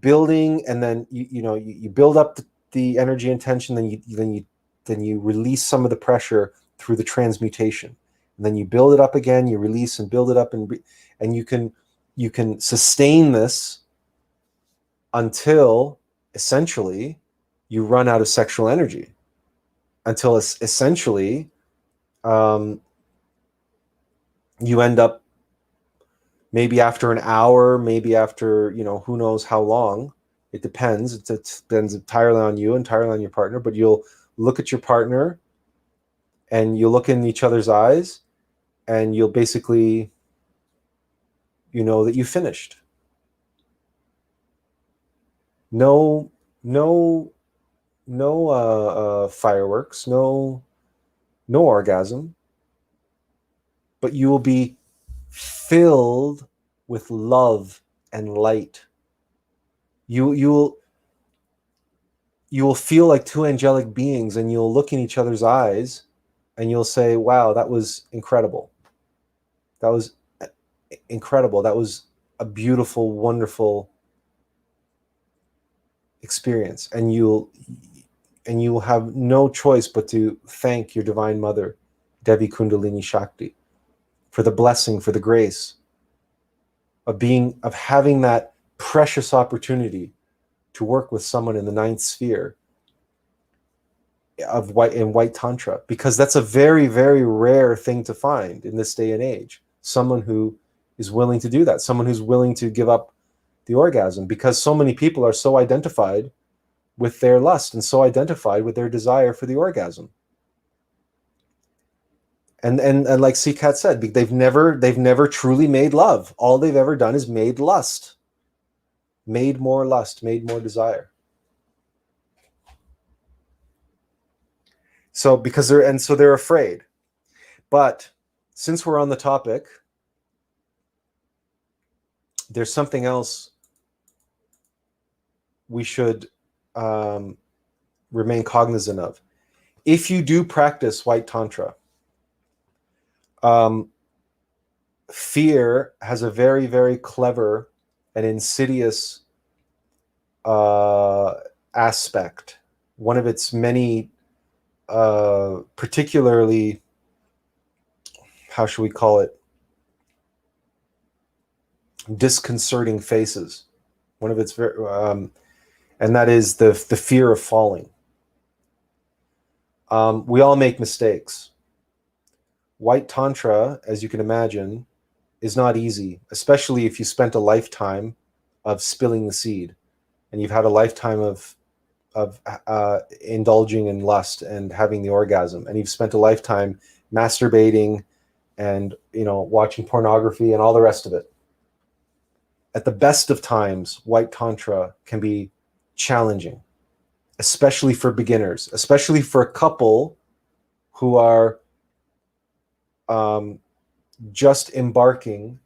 building, and then you build up the energy and tension, then you release some of the pressure through the transmutation, and then you build it up again, you release and build it up, and you can sustain this until essentially you run out of sexual energy, until essentially you end up, maybe after an hour, maybe after, who knows how long. It depends. It depends entirely on you, entirely on your partner. But you'll look at your partner and you'll look in each other's eyes, and you'll basically, that you finished. No fireworks, no orgasm, but you will be filled with love and light. You will feel like two angelic beings, and you'll look in each other's eyes and you'll say, wow, that was incredible. That was incredible. That was a beautiful, wonderful experience. And you'll have no choice but to thank your divine mother, Devi Kundalini Shakti, for the blessing, for the grace of having that precious opportunity to work with someone in the ninth sphere of white tantra, because that's a very, very rare thing to find in this day and age. Someone who is willing to do that, someone who's willing to give up the orgasm, because so many people are so identified with their lust and so identified with their desire for the orgasm. And like C-Cat said, they've never truly made love. All they've ever done is made lust, made more desire. So they're afraid. But since we're on the topic, there's something else we should remain cognizant of. If you do practice white tantra, fear has a very, very clever and insidious aspect. One of its many particularly, how should we call it, disconcerting faces. One of its very, and that is the fear of falling. We all make mistakes. White tantra, as you can imagine, is not easy, especially if you spent a lifetime of spilling the seed, and you've had a lifetime of indulging in lust and having the orgasm, and you've spent a lifetime masturbating and watching pornography and all the rest of it. At the best of times, white tantra can be challenging, especially for beginners, especially for a couple who are just embarking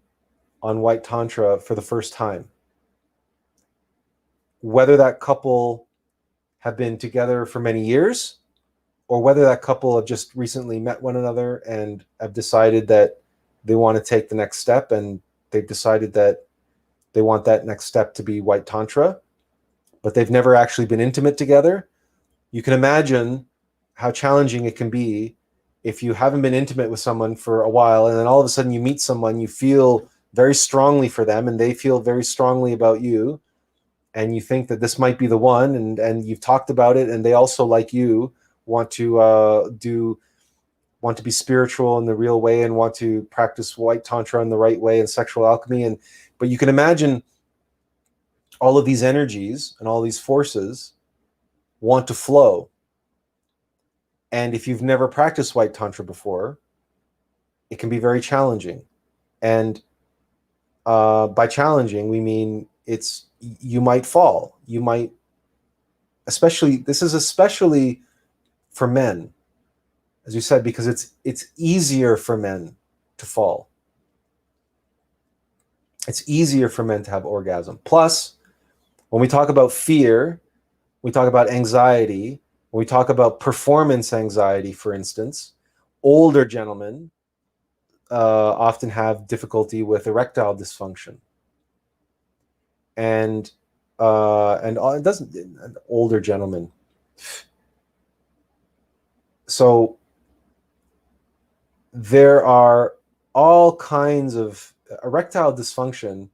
on white tantra for the first time. Whether that couple have been together for many years, or whether that couple have just recently met one another and have decided that they want to take the next step, and they've decided that they want that next step to be white tantra, but they've never actually been intimate together. You can imagine how challenging it can be if you haven't been intimate with someone for a while, and then all of a sudden you meet someone, you feel very strongly for them, and they feel very strongly about you, and you think that this might be the one, and you've talked about it, and they also, like you, want to be spiritual in the real way and want to practice white tantra in the right way and sexual alchemy. But you can imagine all of these energies and all these forces want to flow. And if you've never practiced white tantra before, it can be very challenging. And by challenging, we mean you might fall. You might, this is especially for men, as you said, because it's easier for men to fall. It's easier for men to have orgasm. Plus, when we talk about fear, we talk about anxiety, when we talk about performance anxiety, for instance, older gentlemen often have difficulty with erectile dysfunction. And it doesn't, older gentlemen. So there are all kinds of erectile dysfunction.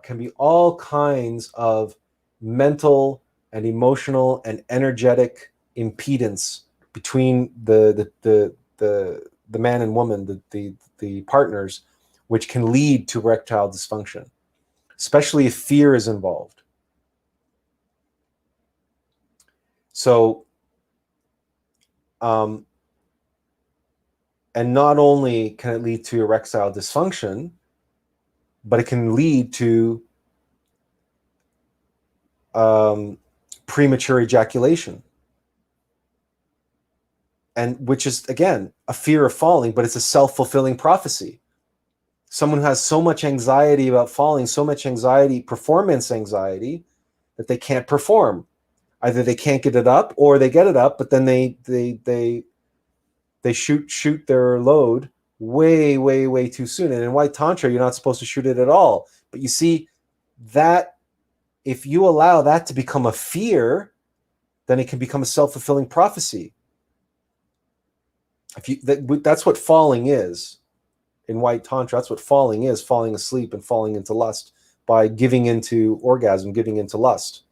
Can be all kinds of mental and emotional and energetic impedance between the man and woman, the partners, which can lead to erectile dysfunction, especially if fear is involved. So, and not only can it lead to erectile dysfunction, but it can lead to premature ejaculation, and which is, again, a fear of falling, but it's a self-fulfilling prophecy. Someone who has so much anxiety about falling, so much anxiety, performance anxiety, that they can't perform. Either they can't get it up, or they get it up, but then they shoot their load way too soon. And in white tantra, you're not supposed to shoot it at all. But you see that if you allow that to become a fear, then it can become a self-fulfilling prophecy. That's what falling is in white tantra. That's what falling is: falling asleep and falling into lust by giving into orgasm, giving into lust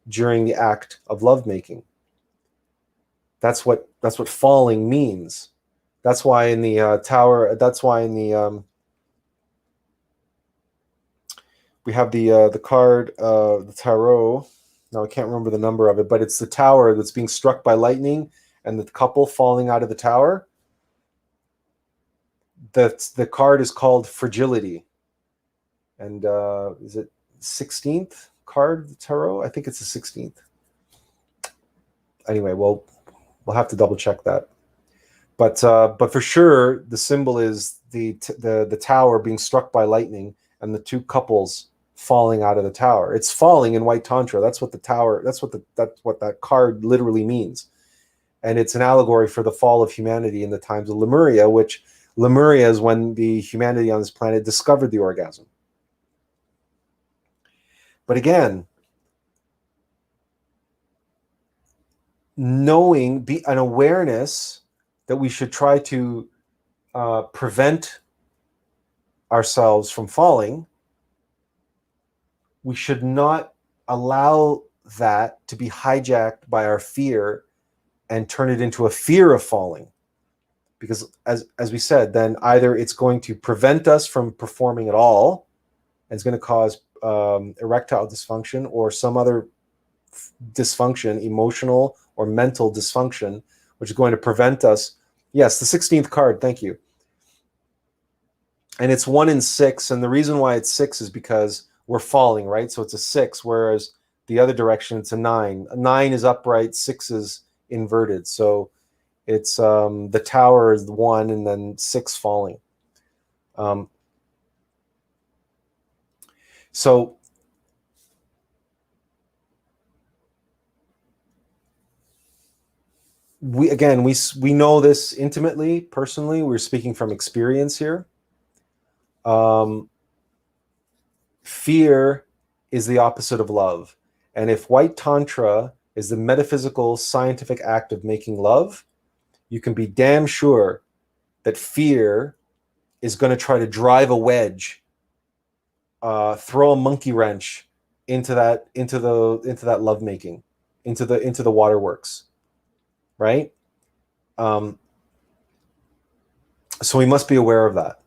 during the act of lovemaking. That's what falling means. That's why in the tower. That's why in the we have the card, the tarot. Now I can't remember the number of it, but it's the tower that's being struck by lightning and the couple falling out of the tower. The card is called fragility. And is it 16th card of the tarot? I think it's the 16th. Anyway, we'll have to double check that. But for sure, the symbol is the tower being struck by lightning and the two couples falling out of the tower. It's falling in white tantra. That's what the tower. That's what that card literally means, and it's an allegory for the fall of humanity in the times of Lemuria, which Lemuria is when the humanity on this planet discovered the orgasm. But again, knowing, an awareness that we should try to prevent ourselves from falling. We should not allow that to be hijacked by our fear and turn it into a fear of falling. Because as we said, then either it's going to prevent us from performing at all, and it's going to cause erectile dysfunction or some other dysfunction, emotional or mental dysfunction, which is going to prevent us. Yes, the 16th card, thank you. And it's 1 in 6, and the reason why it's 6 is because we're falling, right? So it's a 6, whereas the other direction, it's a 9. A 9 is upright, 6 is inverted. So it's the tower is 1 and then 6 falling. So we know this intimately, personally. We're speaking from experience here. Fear is the opposite of love. And if white tantra is the metaphysical, scientific act of making love, you can be damn sure that fear is going to try to drive a wedge, throw a monkey wrench into that lovemaking, into the waterworks, right? So we must be aware of that.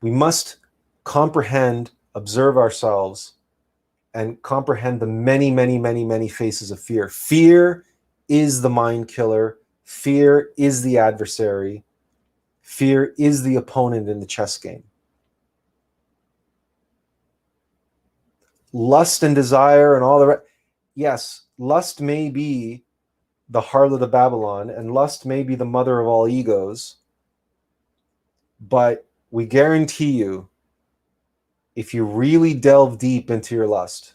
We must comprehend, observe ourselves, and comprehend the many, many, many, many faces of fear. Fear is the mind killer. Fear is the adversary. Fear is the opponent in the chess game. Lust and desire and all the rest. Yes, lust may be the harlot of Babylon, and lust may be the mother of all egos. But we guarantee you, if you really delve deep into your lust,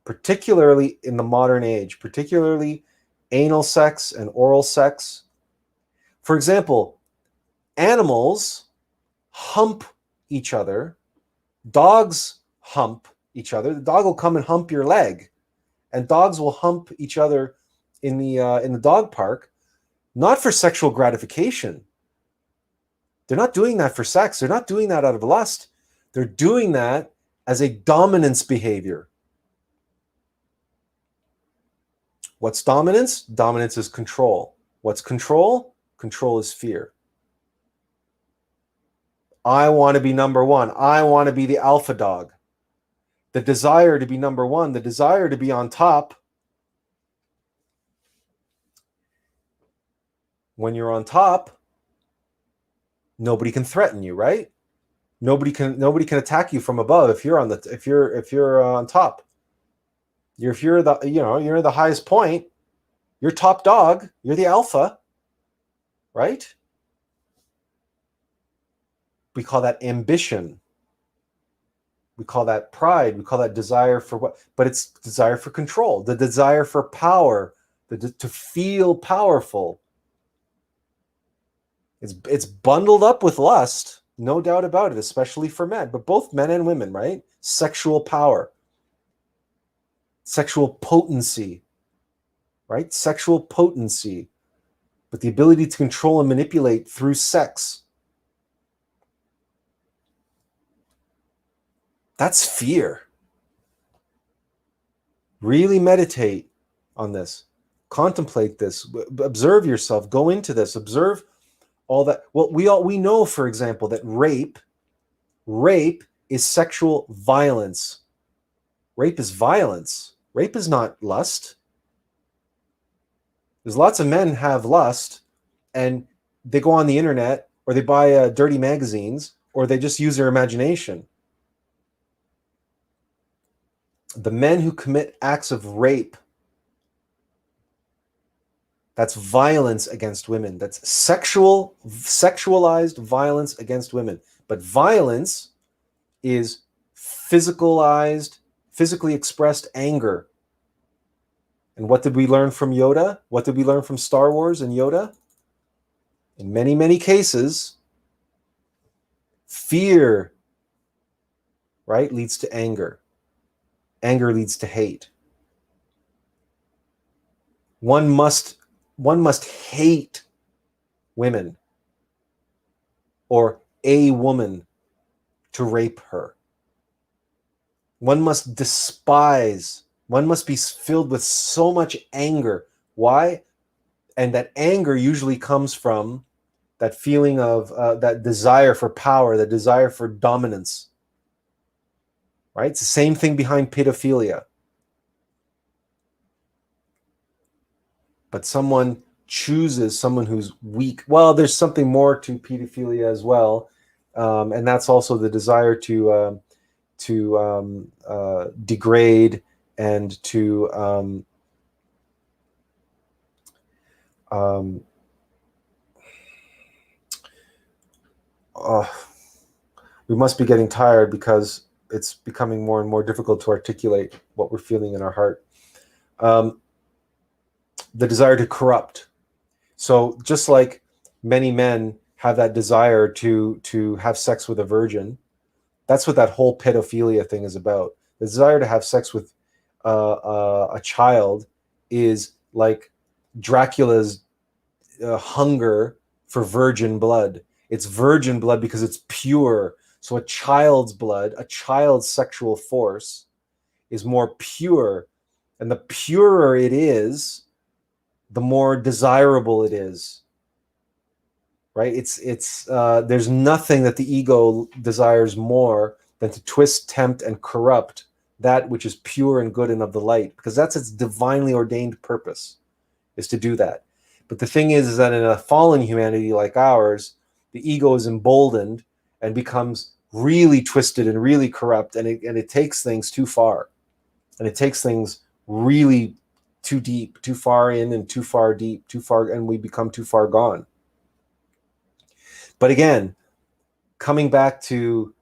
particularly in the modern age, particularly anal sex and oral sex. For example, animals hump each other. Dogs hump each other. The dog will come and hump your leg, and dogs will hump each other in the dog park, not for sexual gratification. They're not doing that for sex. They're not doing that out of lust. They're doing that as a dominance behavior. What's dominance? Dominance is control. What's control? Control is fear. I want to be number one. I want to be the alpha dog. The desire to be number one, the desire to be on top. When you're on top, nobody can threaten you, right? Nobody can attack you from above if you're on top. If you're the highest point, you're top dog, you're the alpha, right? We call that ambition. We call that pride. We call that desire for what? But it's desire for control, the desire for power, to feel powerful. It's bundled up with lust, no doubt about it, especially for men, but both men and women, right? Sexual power, sexual potency, right? Sexual potency, but the ability to control and manipulate through sex. That's fear. Really meditate on this. Contemplate this. Observe yourself. Go into this. Observe all that. Well, we know, for example, that rape is sexual violence. Rape is violence. Rape is not lust. There's lots of men have lust, and they go on the internet, or they buy dirty magazines, or they just use their imagination. The men who commit acts of rape, that's violence against women. That's sexualized violence against women. But violence is physicalized, physically expressed anger. And what did we learn from Yoda? What did we learn from Star Wars and Yoda? In many, many cases, fear, right, leads to anger. Anger leads to hate. One must hate women or a woman to rape her. One must despise. One must be filled with so much anger. Why? And that anger usually comes from that feeling of that desire for power, the desire for dominance. Right? It's the same thing behind pedophilia. But someone chooses someone who's weak. Well, there's something more to pedophilia as well, and that's also the desire to degrade and to we must be getting tired because it's becoming more and more difficult to articulate what we're feeling in our heart. The desire to corrupt. So just like many men have that desire to have sex with a virgin, that's what that whole pedophilia thing is about. The desire to have sex with a child is like Dracula's hunger for virgin blood. It's virgin blood because it's pure. So a child's blood, a child's sexual force is more pure. And the purer it is, the more desirable it is. Right? There's nothing that the ego desires more than to twist, tempt, and corrupt that which is pure and good and of the light, because that's its divinely ordained purpose, is to do that. But the thing is that in a fallen humanity like ours, the ego is emboldened and becomes really twisted and really corrupt, and it takes things too far, and it takes things really too deep, too far in and too far deep, too far, and we become too far gone. But again, coming back to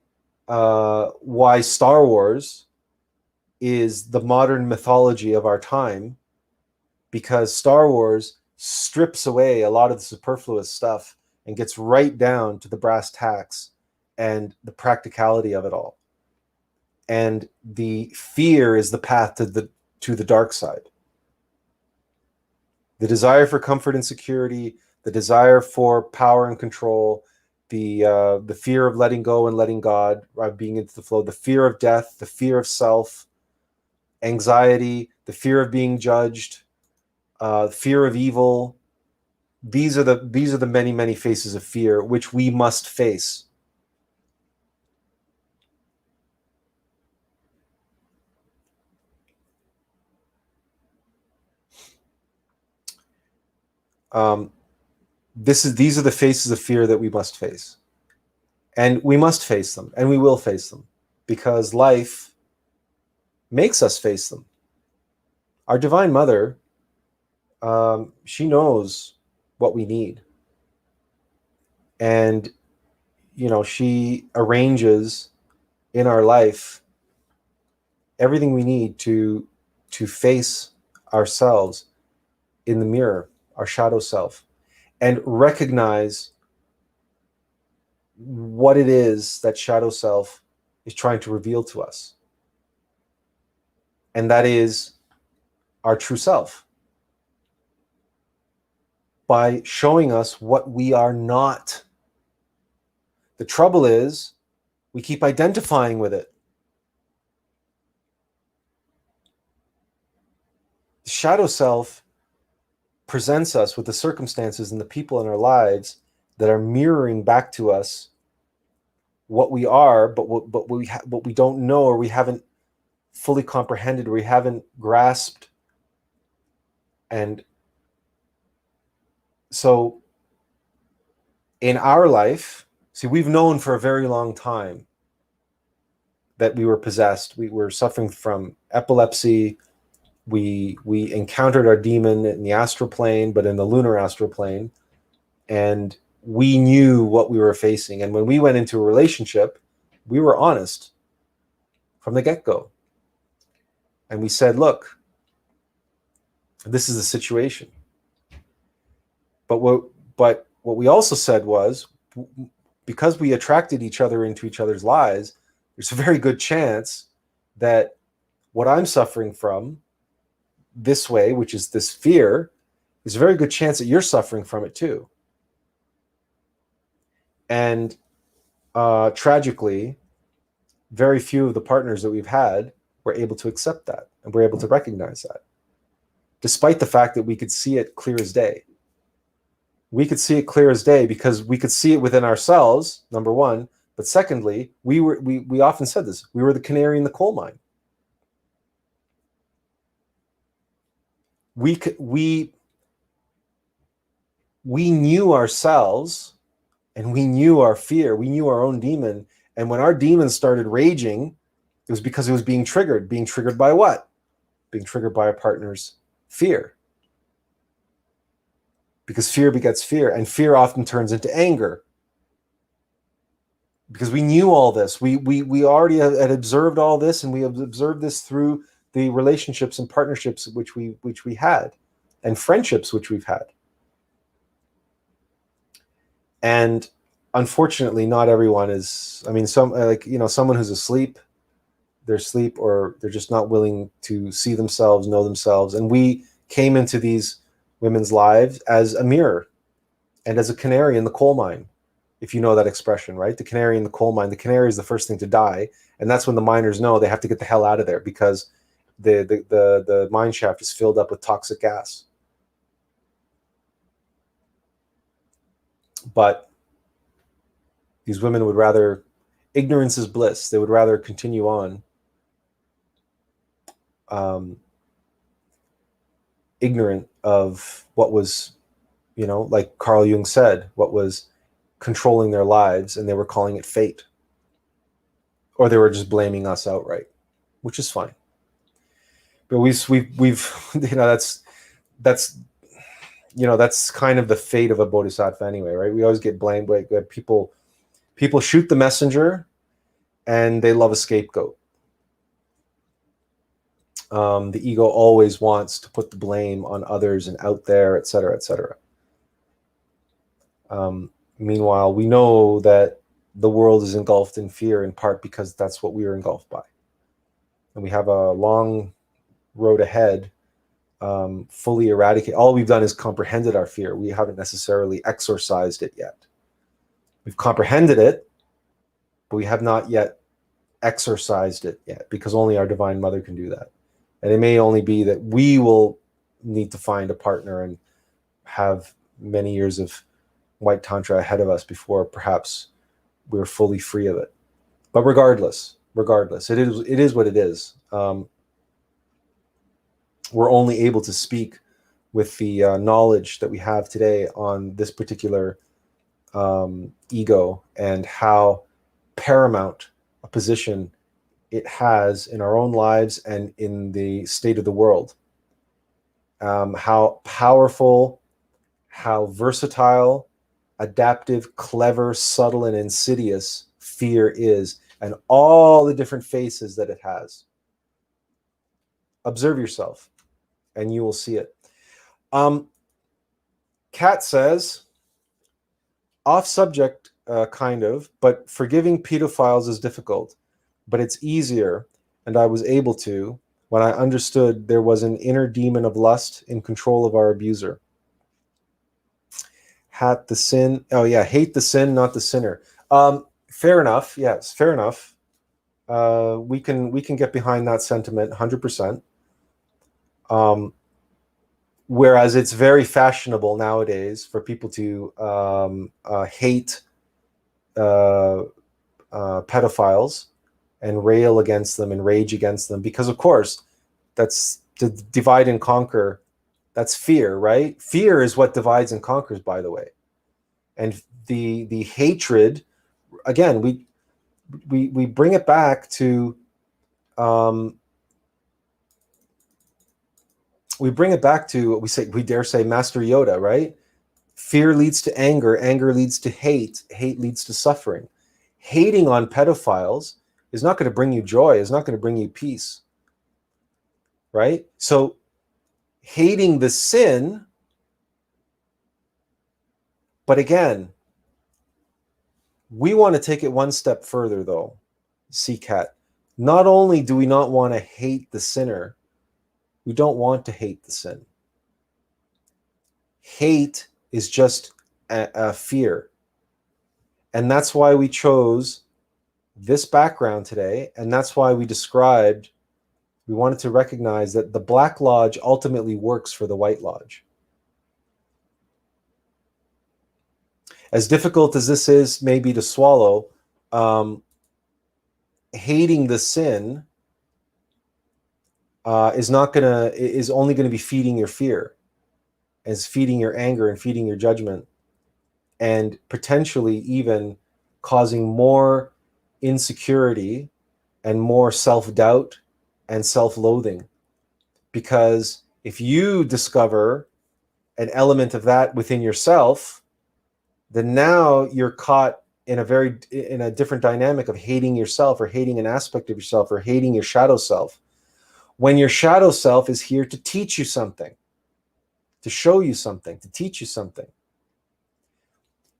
why Star Wars is the modern mythology of our time, because Star Wars strips away a lot of the superfluous stuff and gets right down to the brass tacks and the practicality of it all. And the fear is the path to the dark side. The desire for comfort and security, the desire for power and control, the fear of letting go and letting God, being into the flow, the fear of death, the fear of self, anxiety, the fear of being judged, fear of evil. These are the many, many faces of fear which we must face. These are the faces of fear that we must face, and we must face them, and we will face them, because life makes us face them. Our Divine Mother, she knows what we need, and she arranges in our life everything we need to face ourselves in the mirror, our shadow self, and recognize what it is that shadow self is trying to reveal to us. And that is our true self, by showing us what we are not. The trouble is, we keep identifying with it. The shadow self presents us with the circumstances and the people in our lives that are mirroring back to us what we are, but what we don't know, or we haven't fully comprehended, or we haven't grasped. And so in our life, see, we've known for a very long time that we were possessed. We were suffering from epilepsy. We encountered our demon in the astral plane, but in the lunar astral plane, and we knew what we were facing. And when we went into a relationship, we were honest from the get-go. And we said, look, this is the situation. But what we also said was, because we attracted each other into each other's lives, there's a very good chance that what I'm suffering from this way, which is this fear, there's a very good chance that you're suffering from it too. And tragically, very few of the partners that we've had were able to accept that, and were able to recognize that, despite the fact that we could see it clear as day. We could see it clear as day because we could see it within ourselves, number one, but secondly, we often said this, we were the canary in the coal mine. We knew ourselves, and we knew our fear, we knew our own demon, and when our demon started raging, it was because it was being triggered by what? Being triggered by a partner's fear. Because fear begets fear, and fear often turns into anger. Because we knew all this, we already had observed all this, and we have observed this through the relationships and partnerships which we had, and friendships which we've had. And unfortunately, not everyone is. I mean, someone who's asleep, they're asleep, or they're just not willing to see themselves, know themselves. And we came into these women's lives as a mirror. And as a canary in the coal mine, if you know that expression, right? The canary in the coal mine, the canary is the first thing to die. And that's when the miners know they have to get the hell out of there because the mine shaft is filled up with toxic gas. But these women would rather, ignorance is bliss. They would rather continue on ignorant of what was, like Carl Jung said, what was controlling their lives, and they were calling it fate. Or they were just blaming us outright, which is fine. But we've that's kind of the fate of a bodhisattva anyway, right? We always get blamed. Like people shoot the messenger, and they love a scapegoat. The ego always wants to put the blame on others and out there, et cetera, et cetera. Meanwhile, we know that the world is engulfed in fear in part because that's what we are engulfed by. And we have a long road ahead, fully eradicate. All we've done is comprehended our fear. We haven't necessarily exorcised it yet. We've comprehended it, but we have not yet exorcised it yet, because only our Divine Mother can do that. And it may only be that we will need to find a partner and have many years of white tantra ahead of us before perhaps we're fully free of it. But regardless, it is what it is. We're only able to speak with the knowledge that we have today on this particular ego and how paramount a position it has in our own lives and in the state of the world. How powerful, how versatile, adaptive, clever, subtle, and insidious fear is, and all the different faces that it has. Observe yourself, and you will see it. Kat says, off subject, kind of, but forgiving pedophiles is difficult, but it's easier, and I was able to, when I understood there was an inner demon of lust in control of our abuser. Hate the sin, not the sinner. Fair enough, yes, fair enough. We can get behind that sentiment 100%. Whereas it's very fashionable nowadays for people to hate pedophiles and rail against them and rage against them, because of course that's to divide and conquer. That's fear, right? Fear is what divides and conquers, by the way. And the hatred, again, we bring it back to we dare say Master Yoda, right? Fear leads to anger, anger leads to hate, hate leads to suffering. Hating on pedophiles is not going to bring you joy, is not going to bring you peace, right? So hating the sin, but again, we want to take it one step further though, CCAT. Not only do we not want to hate the sinner, we don't want to hate the sin. Hate is just a fear. And that's why we chose this background today, and that's why we wanted to recognize that the Black Lodge ultimately works for the White Lodge. As difficult as this is maybe to swallow, hating the sin is only going to be feeding your fear, is feeding your anger and feeding your judgment, and potentially even causing more insecurity and more self-doubt and self-loathing. Because if you discover an element of that within yourself, then now you're caught in a different dynamic of hating yourself, or hating an aspect of yourself, or hating your shadow self, when your shadow self is here to teach you something, to show you something, to teach you something.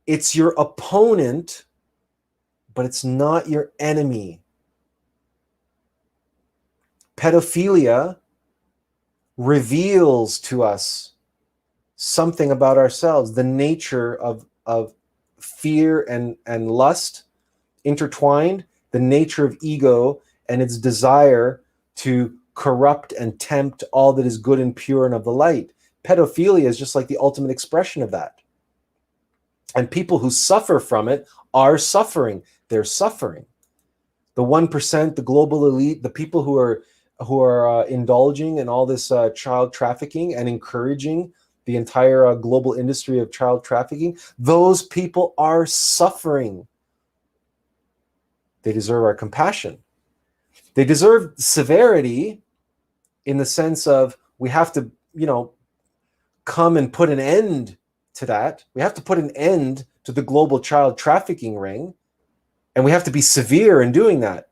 It's your opponent, but it's not your enemy. Pedophilia reveals to us something about ourselves, the nature of fear and lust intertwined, the nature of ego and its desire to corrupt and tempt all that is good and pure and of the light. Pedophilia is just like the ultimate expression of that. And people who suffer from it are suffering. They're suffering. The 1%, the global elite, the people who are indulging in all this child trafficking and encouraging the entire global industry of child trafficking, those people are suffering. They deserve our compassion. They deserve severity in the sense of we have to, come and put an end to that. We have to put an end to the global child trafficking ring, and we have to be severe in doing that.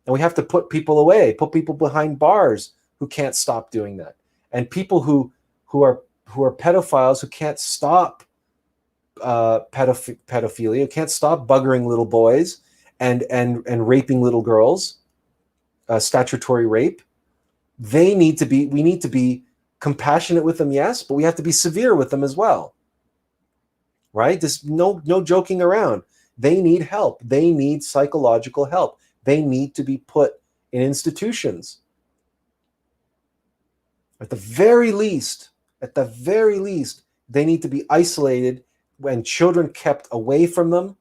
And we have to put people away, put people behind bars who can't stop doing that, and people who are pedophiles who can't stop pedophilia, can't stop buggering little boys and raping little girls, statutory rape. We need to be compassionate with them, yes, but we have to be severe with them as well. Right? There's no joking around. They need help. They need psychological help. They need to be put in institutions. At the very least, they need to be isolated when children kept away from them,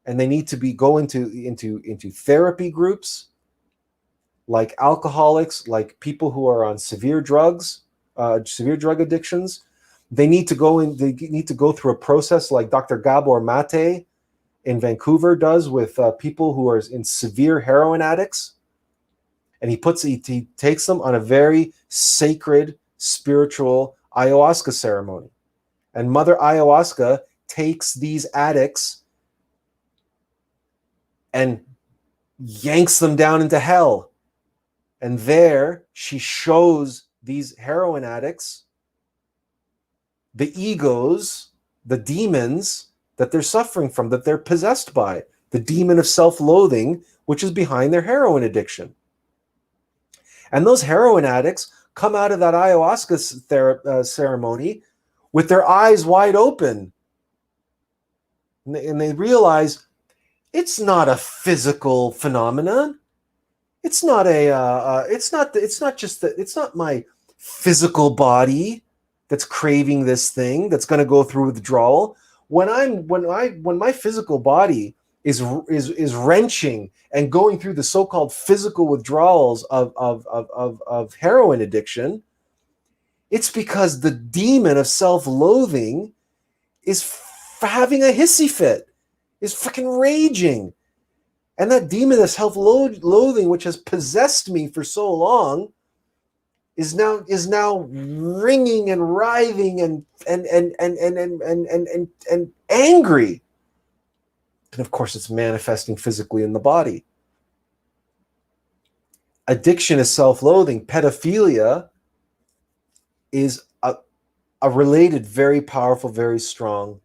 and they need to be go into therapy groups, like alcoholics, like people who are on severe drugs, severe drug addictions. They need to go through a process like Dr. Gabor Mate in Vancouver does with people who are in severe heroin addicts. And he takes them on a very sacred, spiritual ayahuasca ceremony. And Mother Ayahuasca takes these addicts and yanks them down into hell. And there she shows these heroin addicts the egos, the demons that they're suffering from, that they're possessed by, the demon of self-loathing, which is behind their heroin addiction. And those heroin addicts come out of that ayahuasca ceremony with their eyes wide open. And they realize it's not a physical phenomenon. It's not my physical body that's craving this thing, that's going to go through withdrawal. When my physical body is wrenching and going through the so-called physical withdrawals of heroin addiction, it's because the demon of self-loathing is having a hissy fit, is freaking raging. And that demon of self-loathing, which has possessed me for so long, is now ringing and writhing and angry. And of course, it's manifesting physically in the body. Addiction is self-loathing. Pedophilia is a related, very powerful, very strong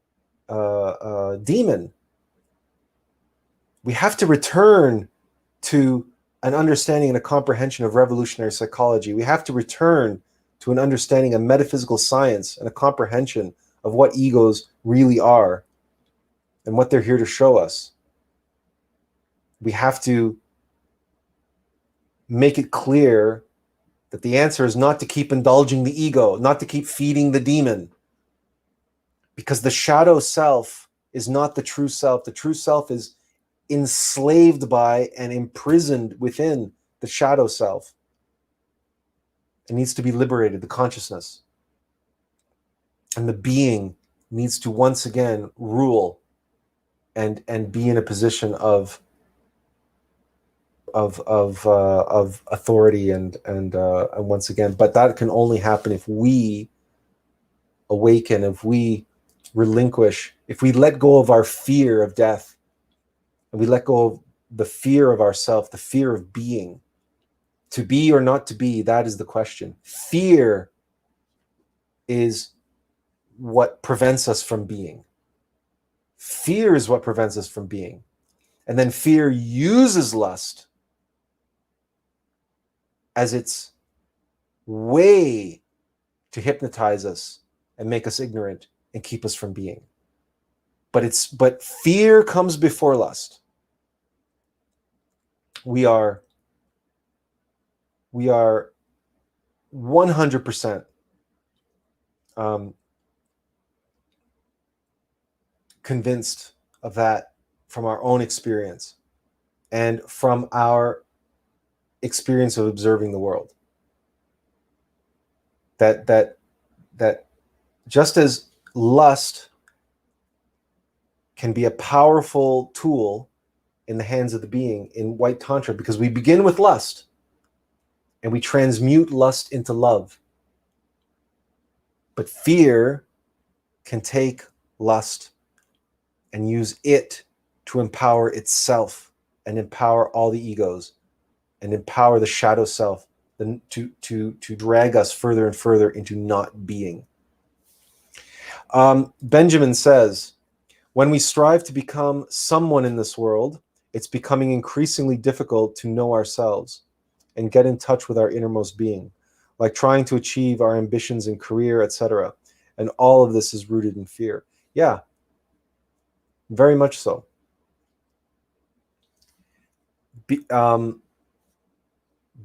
demon. We have to return to an understanding and a comprehension of revolutionary psychology. We have to return to an understanding of metaphysical science and a comprehension of what egos really are and what they're here to show us. We have to make it clear that the answer is not to keep indulging the ego, not to keep feeding the demon, because the shadow self is not the true self. The true self is enslaved by and imprisoned within the shadow self. It needs to be liberated, the consciousness. And the being needs to once again rule and be in a position of authority and once again, but that can only happen if we awaken, if we relinquish, if we let go of our fear of death, and we let go of the fear of ourself, the fear of being. To be or not to be, that is the question. Fear is what prevents us from being. Fear is what prevents us from being. And then fear uses lust as its way to hypnotize us and make us ignorant and keep us from being. But fear comes before lust. We are 100% convinced of that from our own experience and from our experience of observing the world. That just as lust can be a powerful tool in the hands of the being in white tantra, because we begin with lust and we transmute lust into love. But fear can take lust and use it to empower itself and empower all the egos and empower the shadow self to drag us further and further into not being. Benjamin says, when we strive to become someone in this world, it's becoming increasingly difficult to know ourselves and get in touch with our innermost being, like trying to achieve our ambitions in career, etc. And all of this is rooted in fear. Yeah, very much so.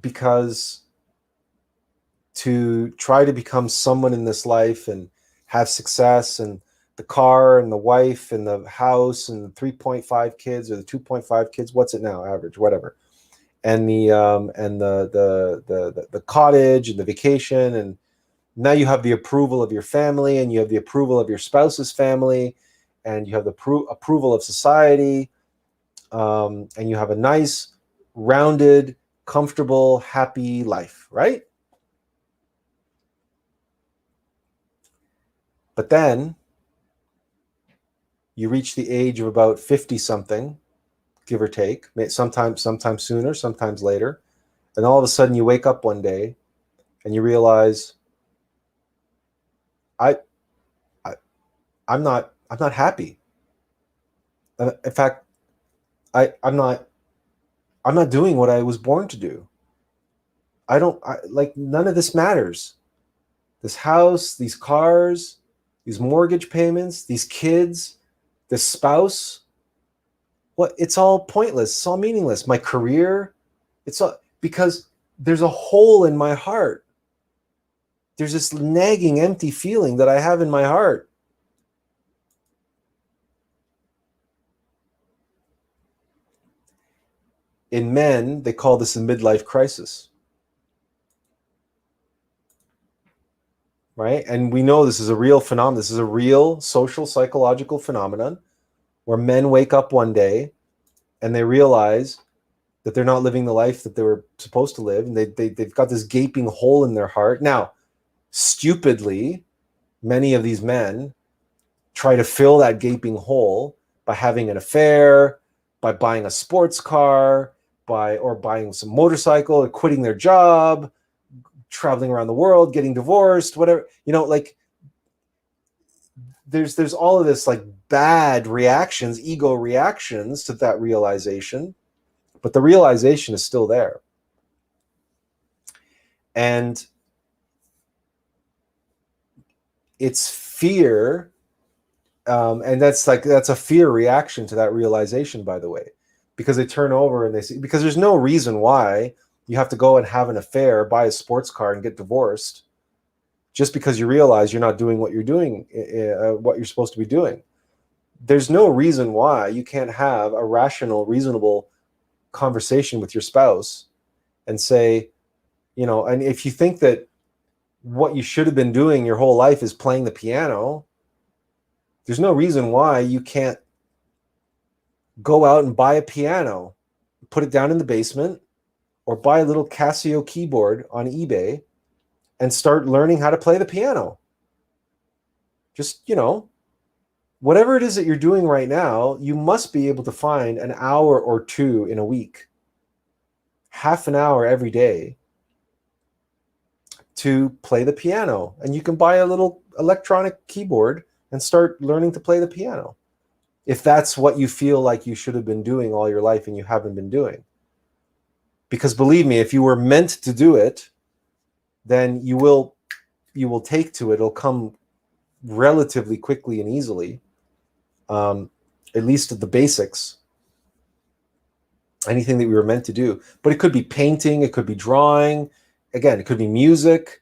Because to try to become someone in this life and have success and the car and the wife and the house and the 3.5 kids or the 2.5 kids, what's it now, average, whatever, and the cottage and the vacation, and now you have the approval of your family and you have the approval of your spouse's family and you have the approval of society, and you have a nice, rounded, comfortable, happy life, right? But then you reach the age of about 50 something, give or take, sometimes sooner, sometimes later, and all of a sudden you wake up one day and you realize, I'm not happy. In fact, I'm not doing what I was born to do. Like none of this matters. This house, these cars, these mortgage payments, these kids, this spouse, it's all pointless. It's all meaningless. My career, it's all because there's a hole in my heart. There's this nagging, empty feeling that I have in my heart. In men, they call this a midlife crisis. Right? And we know this is a real phenomenon. This is a real social, psychological phenomenon where men wake up one day and they realize that they're not living the life that they were supposed to live. And they've got this gaping hole in their heart. Now, stupidly, many of these men try to fill that gaping hole by having an affair, by buying a sports car, or buying some motorcycle, or quitting their job, traveling around the world, getting divorced, whatever, like there's all of this like bad reactions, ego reactions to that realization, but the realization is still there. And it's fear, and that's a fear reaction to that realization, by the way, because they turn over and they see, because there's no reason why you have to go and have an affair, buy a sports car, and get divorced just because you realize you're not doing what you're doing, what you're supposed to be doing. There's no reason why you can't have a rational, reasonable conversation with your spouse and say, and if you think that what you should have been doing your whole life is playing the piano, there's no reason why you can't go out and buy a piano, put it down in the basement, or buy a little Casio keyboard on eBay and start learning how to play the piano. Just, whatever it is that you're doing right now, you must be able to find an hour or two in a week, half an hour every day, to play the piano. And you can buy a little electronic keyboard and start learning to play the piano, if that's what you feel like you should have been doing all your life and you haven't been doing. Because believe me, if you were meant to do it, then you will take to it. It'll come relatively quickly and easily, at least at the basics, anything that we were meant to do. But it could be painting, it could be drawing, again, it could be music,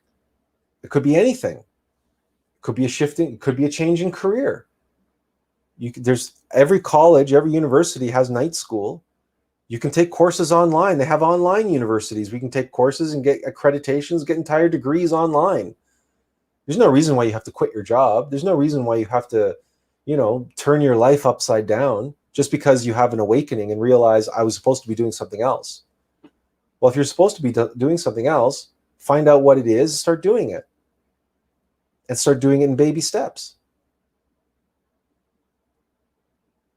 it could be anything. It could be a shifting, it could be a change in career. There's every college, every university has night school. You can take courses online. They have online universities. We can take courses and get accreditations, get entire degrees online. There's no reason why you have to quit your job. There's no reason why you have to, turn your life upside down just because you have an awakening and realize I was supposed to be doing something else. Well, if you're supposed to be doing something else, find out what it is, start doing it. And start doing it in baby steps.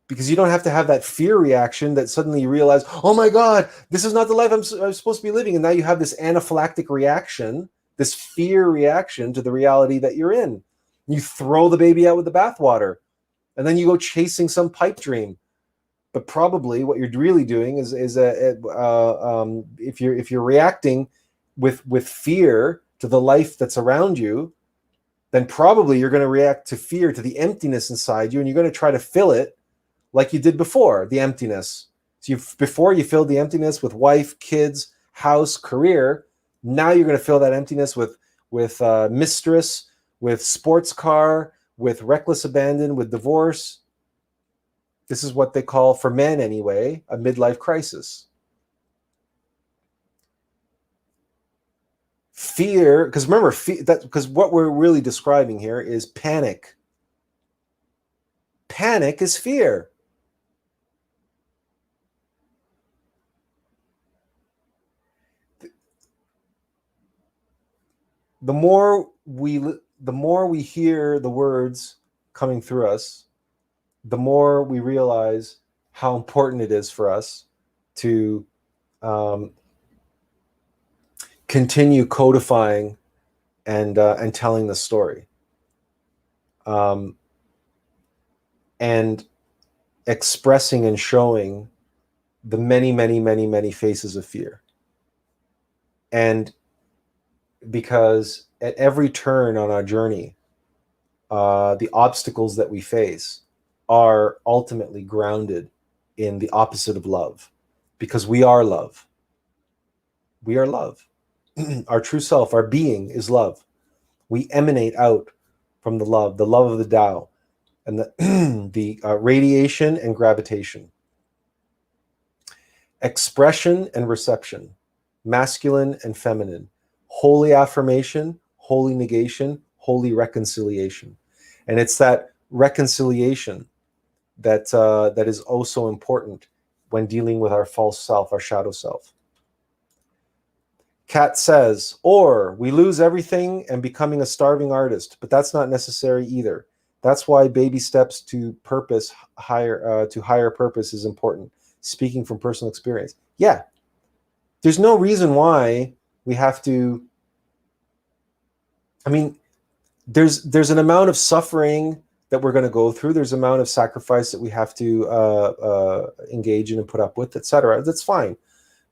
Because you don't have to have that fear reaction that suddenly you realize, oh my God, this is not the life I'm supposed to be living. And now you have this anaphylactic reaction, this fear reaction to the reality that you're in. You throw the baby out with the bathwater, and then you go chasing some pipe dream. But probably what you're really doing is if you're reacting with fear to the life that's around you, then probably you're going to react to fear, to the emptiness inside you, and you're going to try to fill it like you did before, the emptiness. So before you filled the emptiness with wife, kids, house, career, now you're going to fill that emptiness with mistress, with sports car, with reckless abandon, with divorce. This is what they call, for men anyway, a midlife crisis. Fear, because remember, because what we're really describing here is panic. Panic is fear. The more we hear the words coming through us, the more we realize how important it is for us to continue codifying and telling the story, and expressing and showing the many, many, many, many faces of fear. And because at every turn on our journey, the obstacles that we face are ultimately grounded in the opposite of love, because we are love. We are love. Our true self, our being is love. We emanate out from the love of the Tao, and the radiation and gravitation, expression and reception, masculine and feminine, holy affirmation, holy negation, holy reconciliation. And it's that reconciliation that is oh so important when dealing with our false self, our shadow self. Kat says, or we lose everything and becoming a starving artist, but that's not necessary either. That's why baby steps to purpose, higher purpose is important. Speaking from personal experience. Yeah, there's no reason why we have to. I mean, there's an amount of suffering that we're going to go through. There's an amount of sacrifice that we have to engage in and put up with, etc. That's fine.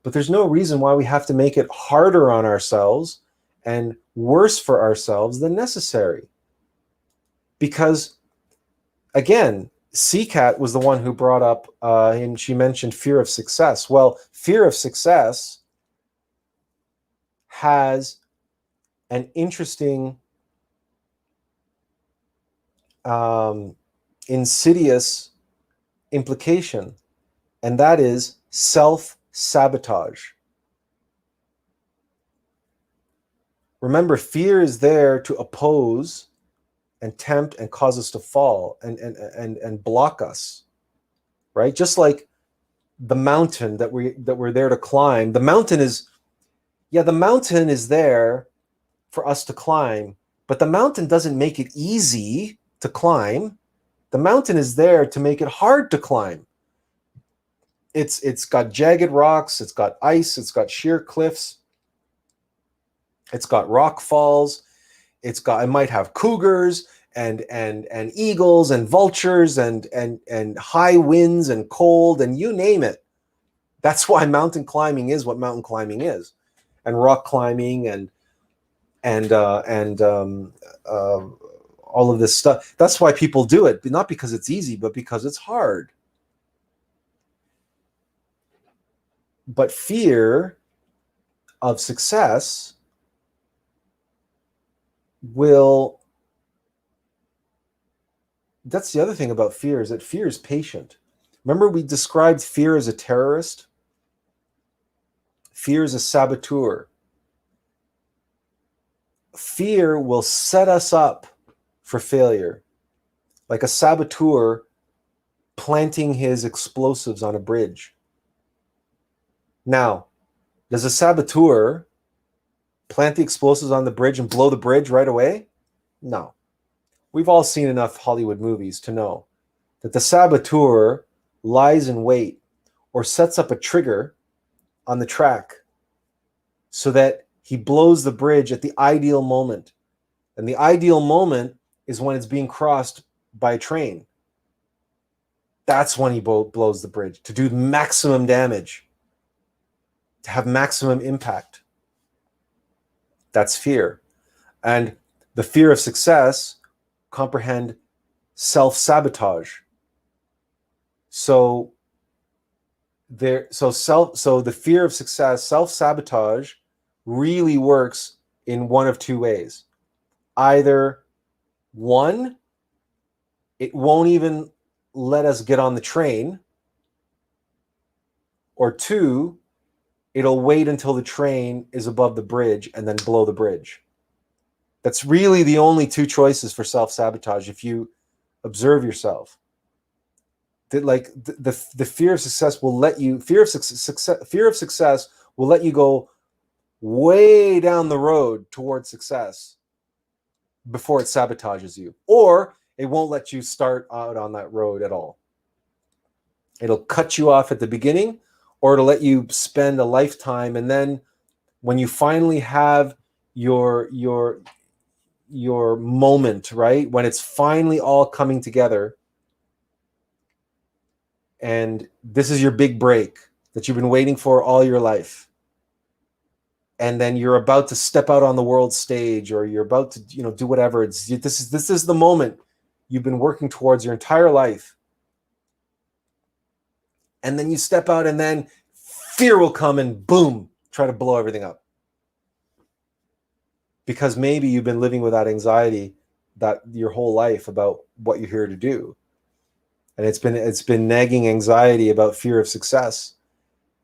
But there's no reason why we have to make it harder on ourselves and worse for ourselves than necessary. Because, again, CCAT was the one who brought up, and she mentioned fear of success. Well, fear of success has an interesting, insidious implication, and that is self-sabotage. Remember, fear is there to oppose and tempt and cause us to fall and block us, right? Just like the mountain that we're there to climb. The mountain is there for us to climb, but the mountain doesn't make it easy to climb. The mountain is there to make it hard to climb. It's got jagged rocks, it's got ice, it's got sheer cliffs, it's got rock falls, it might have cougars and eagles and vultures and high winds and cold and you name it. That's why mountain climbing is what mountain climbing is, and rock climbing and all of this stuff. That's why people do it, not because it's easy, but because it's hard. But fear of success will... That's the other thing about fear, is that fear is patient. Remember, we described fear as a terrorist? Fear is a saboteur. Fear will set us up for failure, like a saboteur planting his explosives on a bridge. Now, does a saboteur plant the explosives on the bridge and blow the bridge right away? No. We've all seen enough Hollywood movies to know that the saboteur lies in wait or sets up a trigger on the track so that he blows the bridge at the ideal moment. And the ideal moment is when it's being crossed by a train. That's when he blows the bridge, to do maximum damage, to have maximum impact. That's fear. And the fear of success comprehend self-sabotage. So the fear of success, self-sabotage, really works in one of two ways. Either one, it won't even let us get on the train, or two, it'll wait until the train is above the bridge and then blow the bridge. That's really the only two choices for self-sabotage if you observe yourself. That, like, the fear of success will let you, fear of success will let you go way down the road towards success before it sabotages you, or it won't let you start out on that road at all. It'll cut you off at the beginning, or it'll let you spend a lifetime, and then when you finally have your moment, right, when it's finally all coming together, and this is your big break that you've been waiting for all your life, and then you're about to step out on the world stage, or you're about to, do whatever. This is the moment you've been working towards your entire life. And then you step out, and then fear will come and boom, try to blow everything up. Because maybe you've been living with that anxiety that your whole life about what you're here to do. And it's been nagging anxiety about fear of success.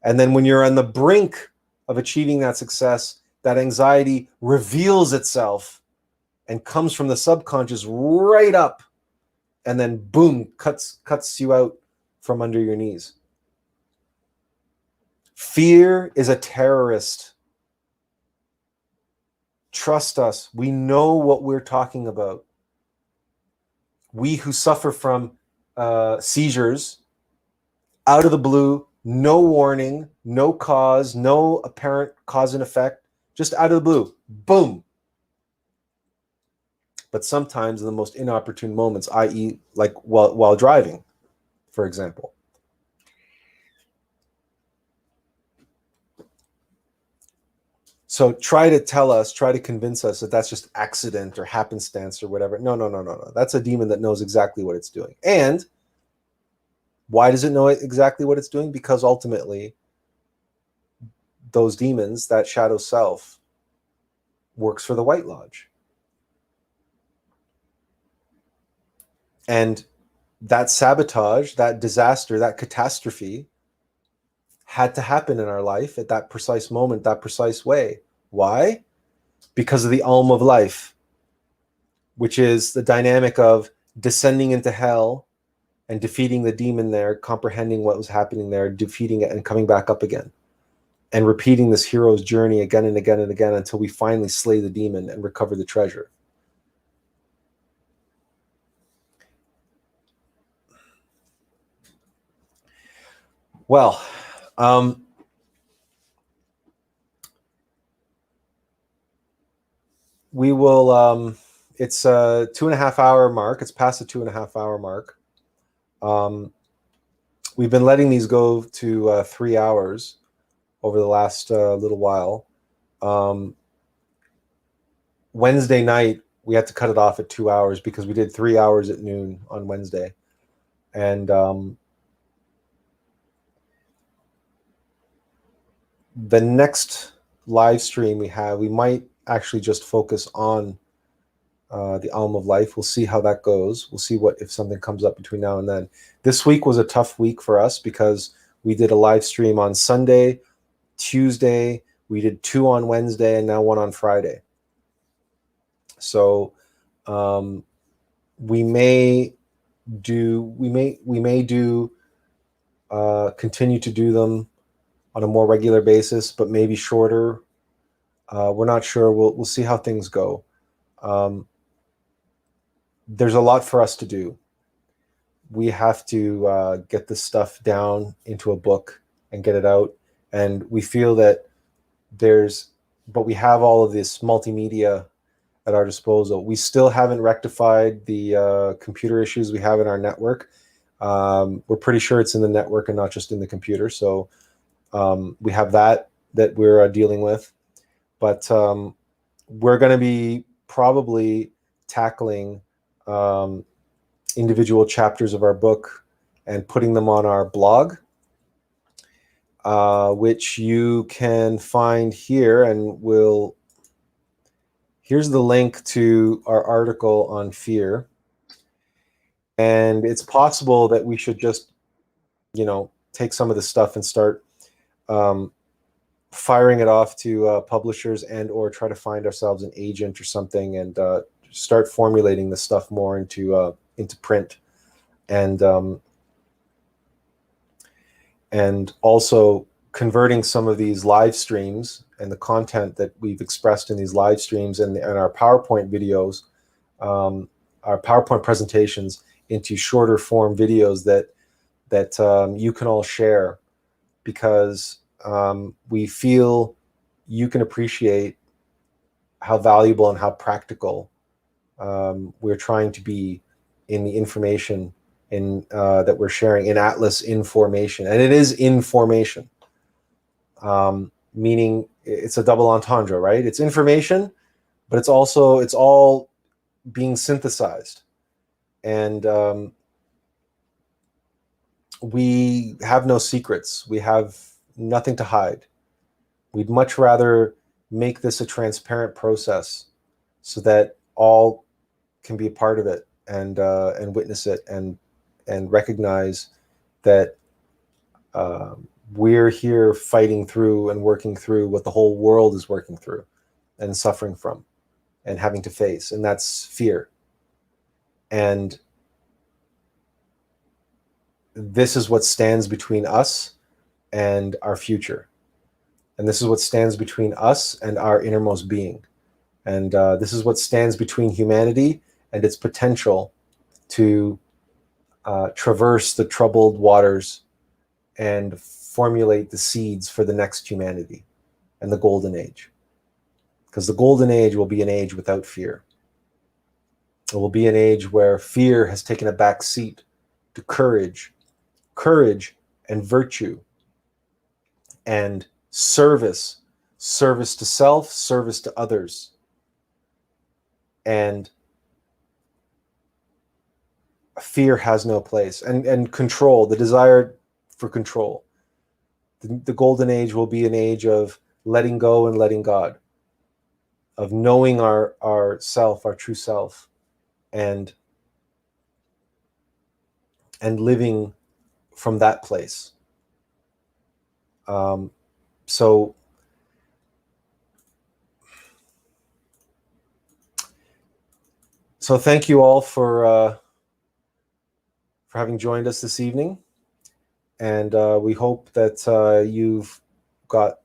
And then when you're on the brink of achieving that success, that anxiety reveals itself and comes from the subconscious right up, and then boom, cuts you out from under your knees. Fear is a terrorist. Trust us, we know what we're talking about. We who suffer from seizures out of the blue, no warning, no cause, no apparent cause and effect, just out of the blue, boom. But sometimes in the most inopportune moments, i.e. like while driving, for example. So try to convince us that that's just accident or happenstance or whatever. No. That's a demon that knows exactly what it's doing. And why does it know exactly what it's doing? Because ultimately, those demons, that shadow self, works for the White Lodge. And that sabotage, that disaster, that catastrophe had to happen in our life at that precise moment, that precise way. Why? Because of the Ulm of life, which is the dynamic of descending into hell and defeating the demon there, comprehending what was happening there, defeating it, and coming back up again. And repeating this hero's journey again and again and again until we finally slay the demon and recover the treasure. Well, we will, it's a 2.5 hour mark. It's past the 2.5 hour mark. We've been letting these go to 3 hours over the last little while. Wednesday night we had to cut it off at 2 hours because we did 3 hours at noon on Wednesday. And the next live stream we might actually just focus on the Alm of Life. We'll see how that goes. We'll see if something comes up between now and then. This week was a tough week for us because we did a live stream on Sunday, Tuesday, we did 2 on Wednesday, and now 1 on Friday. So we may continue to do them on a more regular basis, but maybe shorter. We're not sure. We'll see how things go. There's a lot for us to do. We have to get this stuff down into a book and get it out. And we feel that but we have all of this multimedia at our disposal. We still haven't rectified the computer issues we have in our network. We're pretty sure it's in the network and not just in the computer. So we have that we're dealing with. But we're going to be probably tackling individual chapters of our book and putting them on our blog, which you can find here. And here's the link to our article on fear. And it's possible that we should just, take some of the stuff and start firing it off to publishers or try to find ourselves an agent or something and start formulating this stuff more into print. And also converting some of these live streams and the content that we've expressed in these live streams and our PowerPoint videos, our PowerPoint presentations, into shorter form videos that you can all share, because we feel you can appreciate how valuable and how practical we're trying to be in the information that we're sharing in Attlas information. And it is information, meaning it's a double entendre, right? It's information, but it's all being synthesized. And we have no secrets. We have nothing to hide. We'd much rather make this a transparent process so that all can be a part of it and witness it and recognize that we're here fighting through and working through what the whole world is working through and suffering from and having to face, and that's fear. And this is what stands between us and our future. And this is what stands between us and our innermost being. And this is what stands between humanity and its potential to traverse the troubled waters and formulate the seeds for the next humanity and the golden age. Because the golden age will be an age without fear. It will be an age where fear has taken a back seat to courage and virtue and service to self, service to others, and fear has no place. And control, the desire for control. The golden age will be an age of letting go and letting God, of knowing our self, our true self, and living from that place. So thank you all for having joined us this evening, and we hope that you've got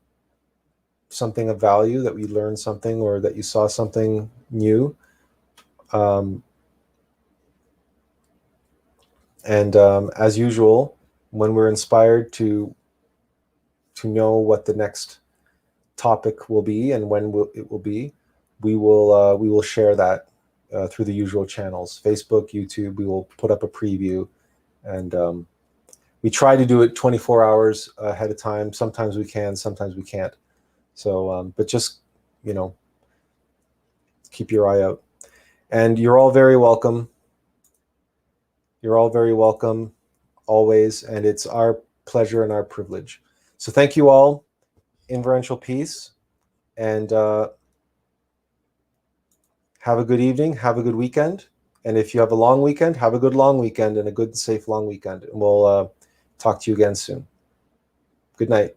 something of value, that we learned something, or that you saw something new. And as usual, when we're inspired to know what the next topic will be and when it will be, we will share that through the usual channels, Facebook, YouTube. We will put up a preview, and we try to do it 24 hours ahead of time. Sometimes we can, sometimes we can't. So, but just, keep your eye out. And you're all very welcome. You're all very welcome always, and it's our pleasure and our privilege. So thank you all. Inferential peace, and have a good evening, have a good weekend. And if you have a long weekend, have a good long weekend and a good, safe long weekend. And we'll talk to you again soon. Good night.